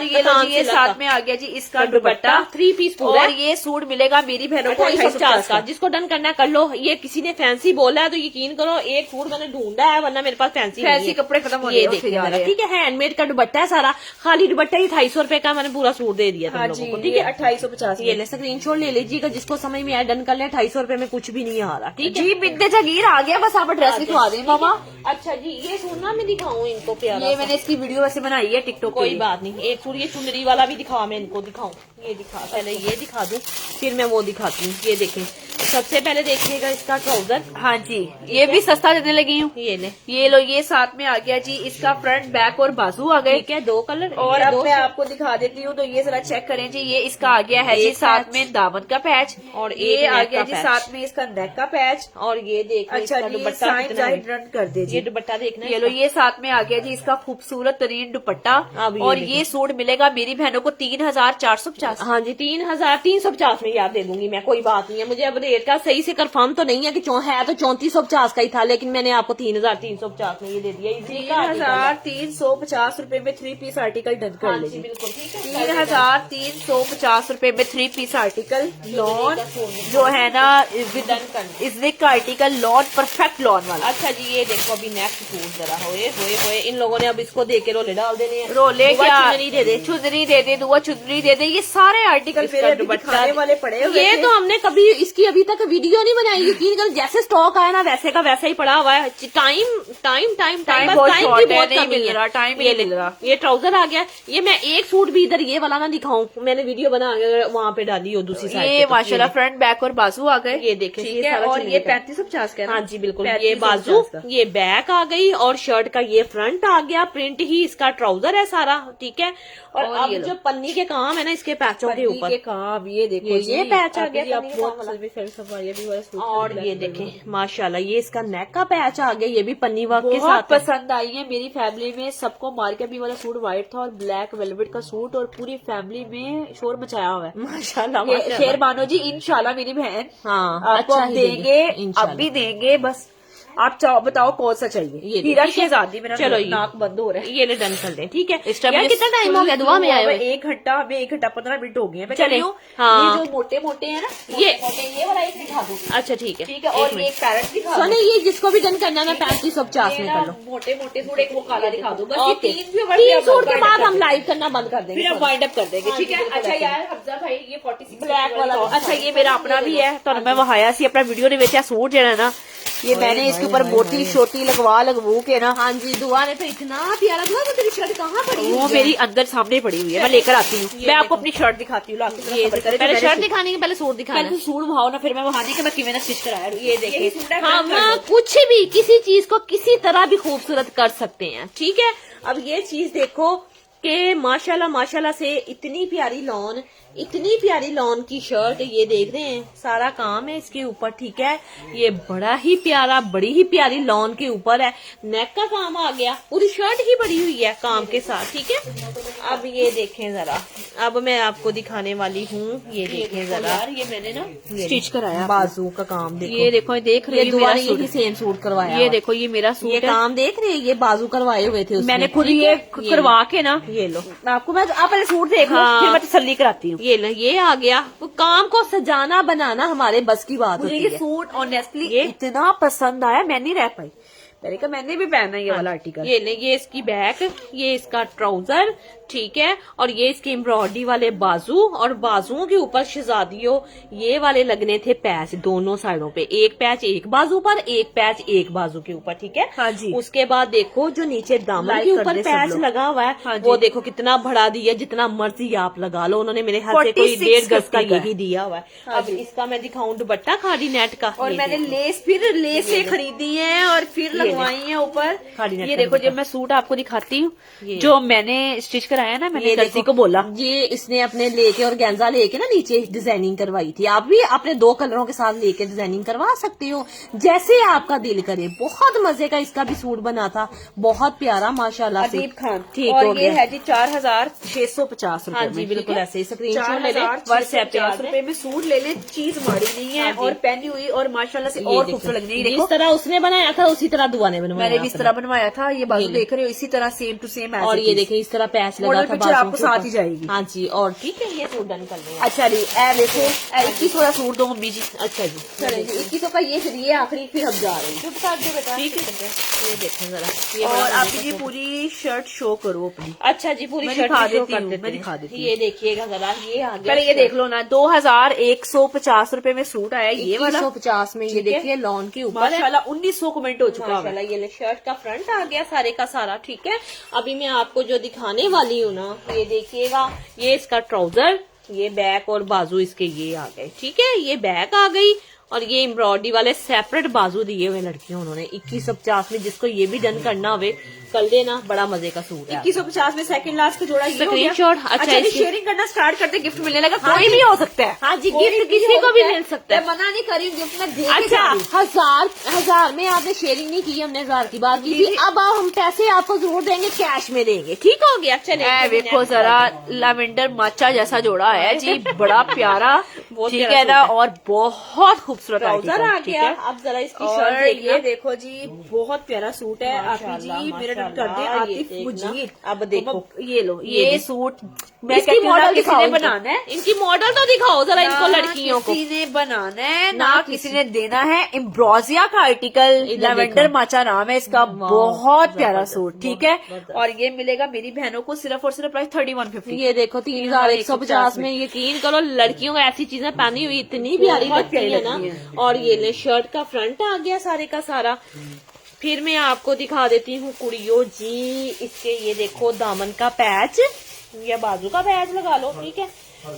ये साथ में आ गया जी इसका दुपट्टा 3 पीस पूरा, और ये सूट मिलेगा मेरी बहनों को 250 का। जिसको डन करना है कर लो। ये किसी ने फैंसी बोला है तो यकीन करो एक सूट मैंने ढूंढा है, वरना मेरे पास फैंसी कपड़े खत्म हो गए। ठीक है, हैंडमेड रेट का दुपट्टा है सारा, खाली दुपट्टा ही 250 रुपए का मैंने पूरा सूट दे दिया तुम लोगों को, ठीक है 2850। ये ले स्क्रीनशॉट ले लीजिएगा, जिसको समझ में आया डन कर ले। 250 रुपए में कुछ भी नहीं आ रहा, ठीक है जी। बिंदे जागीर आ गया, बस आप एड्रेस लिखवा दें मामा। अच्छा जी, ये सूट मैं दिखाऊं इनको प्यारा, ये मैंने इसकी वीडियो वैसे बनाई है टिकटॉक। कोई बात नहीं, एक सूट ये चुनरी वाला भी दिखाओ, मैं इनको दिखाऊं, ये दिखा, पहले ये दिखा दूं फिर मैं वो दिखाती हूँ। ये देखें, सबसे पहले देखिएगा इसका ट्राउजर। हाँ जी, ये भी सस्ता देने लगी हूँ। ये लो, ये साथ में आ गया जी। इसका फ्रंट बैक और बाजू आ गए, ठीक है, 2 कलर। और अब मैं आपको दिखा देती हूँ, तो ये जरा चेक करें जी। ये इसका आ गया है जी साथ में दामन का पैच, और ये आ गया जी साथ में इसका नेक का पैच। और ये देखिए अच्छा जी, साइड रन कर दे जी। ये दुपट्टा देखना, ये लो, ये साथ में आ गया जी इसका खूबसूरत तरीन दुपट्टा। और ये सूट मिलेगा मेरी बहनों को 3450। हाँ जी, 3350 में याद दे दूंगी मैं, कोई बात नहीं है। मुझे अब रेट का सही से कंफर्म तो नहीं है कि है तो 3450 का ही था, लेकिन मैंने आपको 3350 में ये दे दिया। 3350 रुपए में 3 पीस आर्टिकल डन कर लीजिए। बिल्कुल ठीक है, 3350 रुपए में 3 पीस आर्टिकल लॉन जो है ना, इज्जिक का आर्टिकल लॉन, परफेक्ट लॉन वाला। अच्छा जी, ये देखो अभी नेक्स्ट सूट जरा होए इन लोगों ने अब इसको दे के रोले डाल देने हैं। रोले क्या, चुनरी दे दे, चुनरी दे दे, दुआ चुनरी दे दे। ये सारे आर्टिकल मेरे दिखाने वाले पड़े हुए। ये तो हमने कभी इसकी अभी तक वीडियो नहीं बनाई, यकीन कर, जैसे स्टॉक आया ना वैसे का वैसा ही पड़ा हुआ है। टाइम की बहुत कमी है, टाइम मिल रहा। ये ट्राउजर आ गया, ये मैं एक सूट भी इधर ये वाला ना दिखाऊं, मैंने वीडियो बना वहाँ पे डाली हो दूसरी साइड। ये माशाल्लाह फ्रंट बैक और बाजू आ गए, ये देखें, ठीक है। और ये 3550 का। हाँ जी बिल्कुल, ये बाजू, ये बैक आ गई, और शर्ट का ये फ्रंट आ गया, प्रिंट ही इसका ट्राउजर है सारा, ठीक है। और अब जो पन्नी के काम है ना इसके पैचों के ऊपर काम, ये देखो, ये पैच आ गया। और ये देखें देखें माशाल्लाह, ये इसका नेक का पैच आ गया, ये भी पन्नी वर्क के बहुत साथ पसंद आई है मेरी फैमिली में सबको। मार्केट वाला सूट व्हाइट था और ब्लैक वेलवेट का सूट, और पूरी फैमिली में शोर मचाया हुआ है माशाल्लाह। शेर मानो जी, इंशाल्लाह मेरी बहन हाँ आपको अच्छा हम देंगे, अब भी देंगे। बस आप बताओ कौन सा चाहिए। हीरा शहजादी, मेरा चलो नाक बंद हो रहा है। ये ले डन कर दे, ठीक है। यार कितना टाइम हो गया दुआ में आए हुए? 1 घंटा, हमें 1 घंटा 15 मिनट हो गए हैं। चले, हाँ। ये जो मोटे मोटे है ना, ये वाला एक दिखा दो। अच्छा ठीक है, ठीक है। और एक पैरेट दिखा दो। ये जिसको भी डन करना ना 3550 में कर लो। मोटे मोटे सूट, एक वो काला दिखा दो। बस ये 3 सूट के बाद हम लाइव करना बंद कर देंगे, फिर हम वाइंड अप कर देंगे, ठीक है। अच्छा यार हमजा भाई, ये 46 ब्लैक वाला, अच्छा ये मेरा अपना भी है, तो मैं वहाया सी अपना वीडियो ने बेचा सूट जो है ना, ये मैंने इसके ऊपर मोटी छोटी लगवू के ना। हाँ जी, दुआ ने तो इतना प्यारा दुआ, तो तेरी शर्ट कहाँ पड़ी है? वो मेरी अंदर सामने पड़ी हुई है, मैं लेकर आती हूँ। मैं आपको अपनी शर्ट दिखाती हूँ। पहले शर्ट दिखाने के पहले सूट दिखाना, पहले सूट भाव ना, फिर मैं वहानी के मैं किवें स्टिच कराया। ये देखिए, हम कुछ भी किसी चीज को किसी तरह भी खूबसूरत कर सकते हैं, ठीक है। अब ये चीज देखो कि माशाल्लाह माशाल्लाह से इतनी प्यारी लॉन की शर्ट, ये देख रहे हैं सारा काम है इसके ऊपर, ठीक है। ये बड़ा ही प्यारा, बड़ी ही प्यारी लॉन के ऊपर है, नेक का काम आ गया, पूरी शर्ट ही बड़ी हुई है काम के साथ, ठीक है। अब ये देखें जरा, अब मैं आपको दिखाने वाली हूँ, ये देखें जरा, ये मैंने ना स्टिच कराया, बाजू का काम देखो, ये देखो, देख रहे हैं दुआ ने यही सेम सूट करवाया, ये देखो, ये मेरा सूट, ये काम देख रहे हैं, ये बाजू करवाए हुए थे मैंने खुद ये करवा के ना, ये लो आपको मैं, आप पहले सूट देख लो, फिर मैं तसल्ली कराती हूँ। ये आ गया, तो काम को सजाना बनाना हमारे बस की बात होती है। ये सूट ऑनेस्टली इतना पसंद आया, मैं नहीं रह पाई, मैंने भी पहना ये वाला आर्टिकल। ये इसकी बैक, ये इसका ट्राउजर, ठीक है। और ये इसके एम्ब्रॉयडरी वाले बाजू, और बाजुओं के ऊपर शहजादियों ये वाले लगने थे पैच दोनों साइडों पे, एक पैच एक बाजू पर, एक पैच एक बाजू के ऊपर, ठीक है। हाँ जी। उसके बाद देखो जो नीचे दामन के ऊपर पैच लगा हुआ है, हाँ वो देखो कितना बड़ा दिया, जितना मर्जी आप लगा लो, उन्होंने मेरे हाथ से कोई 1.5 गज का यही दिया हुआ है। हाँ अब इसका मैं दिखाऊं दुपट्टा खादी नेट का, और मैंने लेस से खरीदी है और फिर लगवाई है ऊपर। ये देखो, जब मैं सूट आपको दिखाती हूँ जो मैंने स्टिच कराया ना, मैंने दर्जी को बोला, ये इसने अपने लेके और गेंजा लेके ना नीचे डिजाइनिंग करवाई थी। आप भी अपने 2 कलरों के साथ लेके डिजाइनिंग करवा सकते हो, जैसे आपका दिल करे। बहुत मजे का इसका भी सूट बना था, बहुत प्यारा माशाल्लाह से। अदीब खान, ठीक और हो ये गया। है जी 4650 रुपए। हाँ जी बिल्कुल ऐसे स्क्रीनशॉट ले लें, 4650 रुपए में सूट ले लें, चीज माड़ी नहीं है, और पहनी हुई और माशाल्लाह से और खूबसूरत लग रही है। जिस तरह उसने बनाया था उसी तरह दुआ ने बनवाया, मैंने भी इस तरह बनवाया था। ये बाजू देख रहे हो, इसी तरह सेम टू सेम। और ये देखें इस तरह पैच लगे मॉडल था पिक्चर आपको बाजू साथ के ही ऊपर। जाएगी। हाँ जी, और ठीक है, ये सूट डन कर लेंगे। अच्छा जी, ए देखो 2100 का सूट दो मम्मी जी। अच्छा जी, चले जी 2100 का ये, फिर ये आखिरी, फिर हम जा रहे हैं। चुप कर दो बेटा, ठीक है। ये देखें जरा, ये और बड़ा आप मजे का ये सूट। पूरी शर्ट शो करो अपनी। अच्छा जी, पूरी मैं शर्ट दिखा भी show देती कर हूँ, देते मैं हैं। दिखा देती हूँ। ये देखिएगा जरा, ये आ गया। पहले ये देख लो ना, 2150 रुपए में सूट आया ये वाला। 2150 में, ये ठीक है। देखिए लॉन के ऊपर है। माशाल्लाह 1900 कमेंट हो चुका है। माशाल्लाह, ये ले शर्ट का फ्रंट आ गया सारे का सारा। ठीक है, अभी मैं आपको जो दिखाने वाली हूँ ना, ये देखिएगा, ये इसका ट्राउजर, ये बैक और बाजू इसके ये आ गए। ठीक है, ये बैक आ गई, और ये एम्ब्रॉयडरी वाले सेपरेट बाजू दिए हुए लड़कियों उन्होंने 2150 में। जिसको ये भी डन करना हुए कल देना, बड़ा मजे का सूट है। 2150 में सेकंड लास्ट का जोड़ा ये हो गया। स्क्रीनशॉट। अच्छा, जी, शेयरिंग करना स्टार्ट करते, गिफ्ट मिलने लगा। हाँ कोई जी। भी हो सकता है। हाँ जी, कोई गिफ्ट भी किसी हो को भी सकता है। मिल सकता है। मैं मना नहीं कर रही हूँ, गिफ्ट में दे के अच्छा, जा रही हूँ। हजार में आपने शेयरिंग नहीं की, हमने 1000 की बात की थी। अब हम पैसे आपको जरूर देंगे, कैश में देंगे। ठीक हो गया, चले। देखो जरा, लैवेंडर माचा जैसा जोड़ा है जी, बड़ा प्यारा। बहुत ठीक प्यारा है ना, सूट है। और बहुत खूबसूरत ट्राउजर आ ठीक गया। है। अब जरा इसकी और शर्ट देखना। ये देखो जी, बहुत प्यारा सूट है। आफी माशाल्लाह, जी मेरा डन कर दे, माशाल्लाह, आतिफ ये देखना। मुजीद। अब देखो, ये लो, ये ये भी। सूट मैं इसकी कहती हूँ ना, मॉडल किसी दिखाओ ने इनको। बनाना है। इनकी मॉडल तो दिखाओ जरा इनको, ना लड़कियों को। किसी ने बनाना है, ना ना किसी किसी ने देना है। एम्ब्रोजिया का आर्टिकल, इधर लैवेंडर देखो। माचा नाम है इसका। वाह, बहुत प्यारा जबरदस्त, सूट। ठीक है, जबरदस्त। और ये मिलेगा मेरी बहनों को सिर्फ और सिर्फ प्राइस 3150। ये देखो 3150 में। यकीन करो, लड़कियों को ऐसी चीजें पहनी हुई इतनी प्यारी बहुत लगती प्यारी है ना। लगती है। और ये ले, शर्ट का फ्रंट आ गया सारे का सारा। फिर मैं आपको दिखा देती हूँ कुड़ियों जी, इसके ये देखो दामन का पैच या बाजू का पैच लगा लो। ठीक है,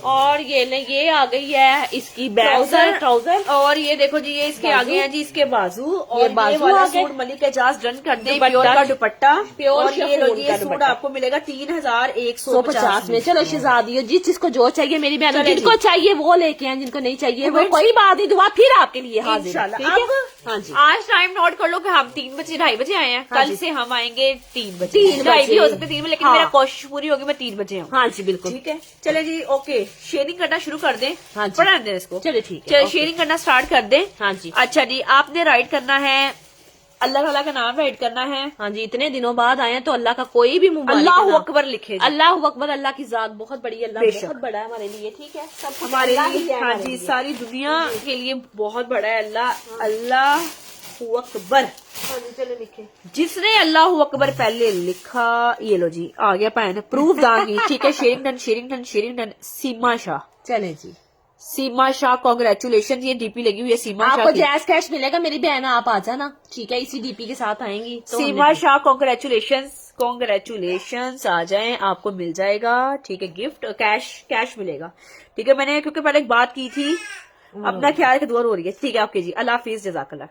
और ये ले, ये आ गई है इसकी बैक साइड ट्राउजर। और ये देखो जी, ये इसके बाजू। आगे हैं जी इसके बाजू। और ये ये बाजू वाला आ गए। सूट मलिक एजाज डन कर दे, दुपट्टा। प्योर का दुपट्टा। प्योर और ये लो शिफॉन जी, का ये सूट दुपट्टा। आपको मिलेगा 3150 में। चलो शहजादियों, जिस जिसको जो चाहिए मेरी बहनों, चले जिनको जी। चाहिए वो लेके आए, जिनको नहीं चाहिए वो Comments- कोई बात नहीं, दुआ फिर आपके लिए हाजिर है। इंशाल्लाह। ठीक है? अब हाँ जी, आज टाइम नोट कर लो कि हम 3 बजे 2:30 बजे आए हैं। हाँ कल जी। से हम आएंगे 3 बजे। 3 2:30 भी हो बजे। सकते 3 बजे, लेकिन हाँ। मेरा कोशिश पूरी होगी मैं 3 बजे आऊँ। हाँ जी, बिल्कुल। ठीक है, चले जी। ओके, शेयरिंग करना शुरू कर दें। हाँ जी। पढ़ा दें इसको। चलिए ठीक है, चलिए ओके। शेयरिंग करना स्टार्ट कर दें। हाँ जी, अच्छा जी, आपने राइट करना है, अल्लाह ताला का नाम राइट करना है। हाँ जी। इतने दिनों बाद आए हैं तो अल्लाह का कोई भी मुबारक अल्लाह नाम। अकबर लिखे जी। अल्लाह अकबर, अल्लाह की जात बहुत बड़ी, अल्लाह बेशक। बहुत बड़ा है हमारे लिए। ठीक है, सब कुछ हमारे अल्लाह ही लिए, है हाँ हमारे जी, लिए। सारी दुनिया के लिए बहुत बड़ा है अल्लाह। अल्लाह अकबर। हाँ जी, चलो लिखे। जिसने अल्लाह अकबर पहले लिखा, ये लो जी आ गया पैन, प्रूफ दांगी। ठीक है, sharing done, sharing done, sharing done. Seema Shah, चले जी, सीमा शाह कॉन्ग्रेचुलेशन। ये डीपी लगी हुई है सीमा शाह आपको की। जैस कैश मिलेगा मेरी बहन, आप आ जाना। ठीक है, इसी डीपी के साथ आएंगी तो सीमा शाह कॉन्ग्रेचुलेशन, कॉन्ग्रेचुलेशन आ जाएं, आपको मिल जाएगा। ठीक है, गिफ्ट कैश मिलेगा। ठीक है, मैंने क्योंकि पहले एक बात की थी, अपना ख्याल की दुआ हो रही है। ठीक है, आपके जी, अल्लाह हाफिज, जज़ाकल्लाह।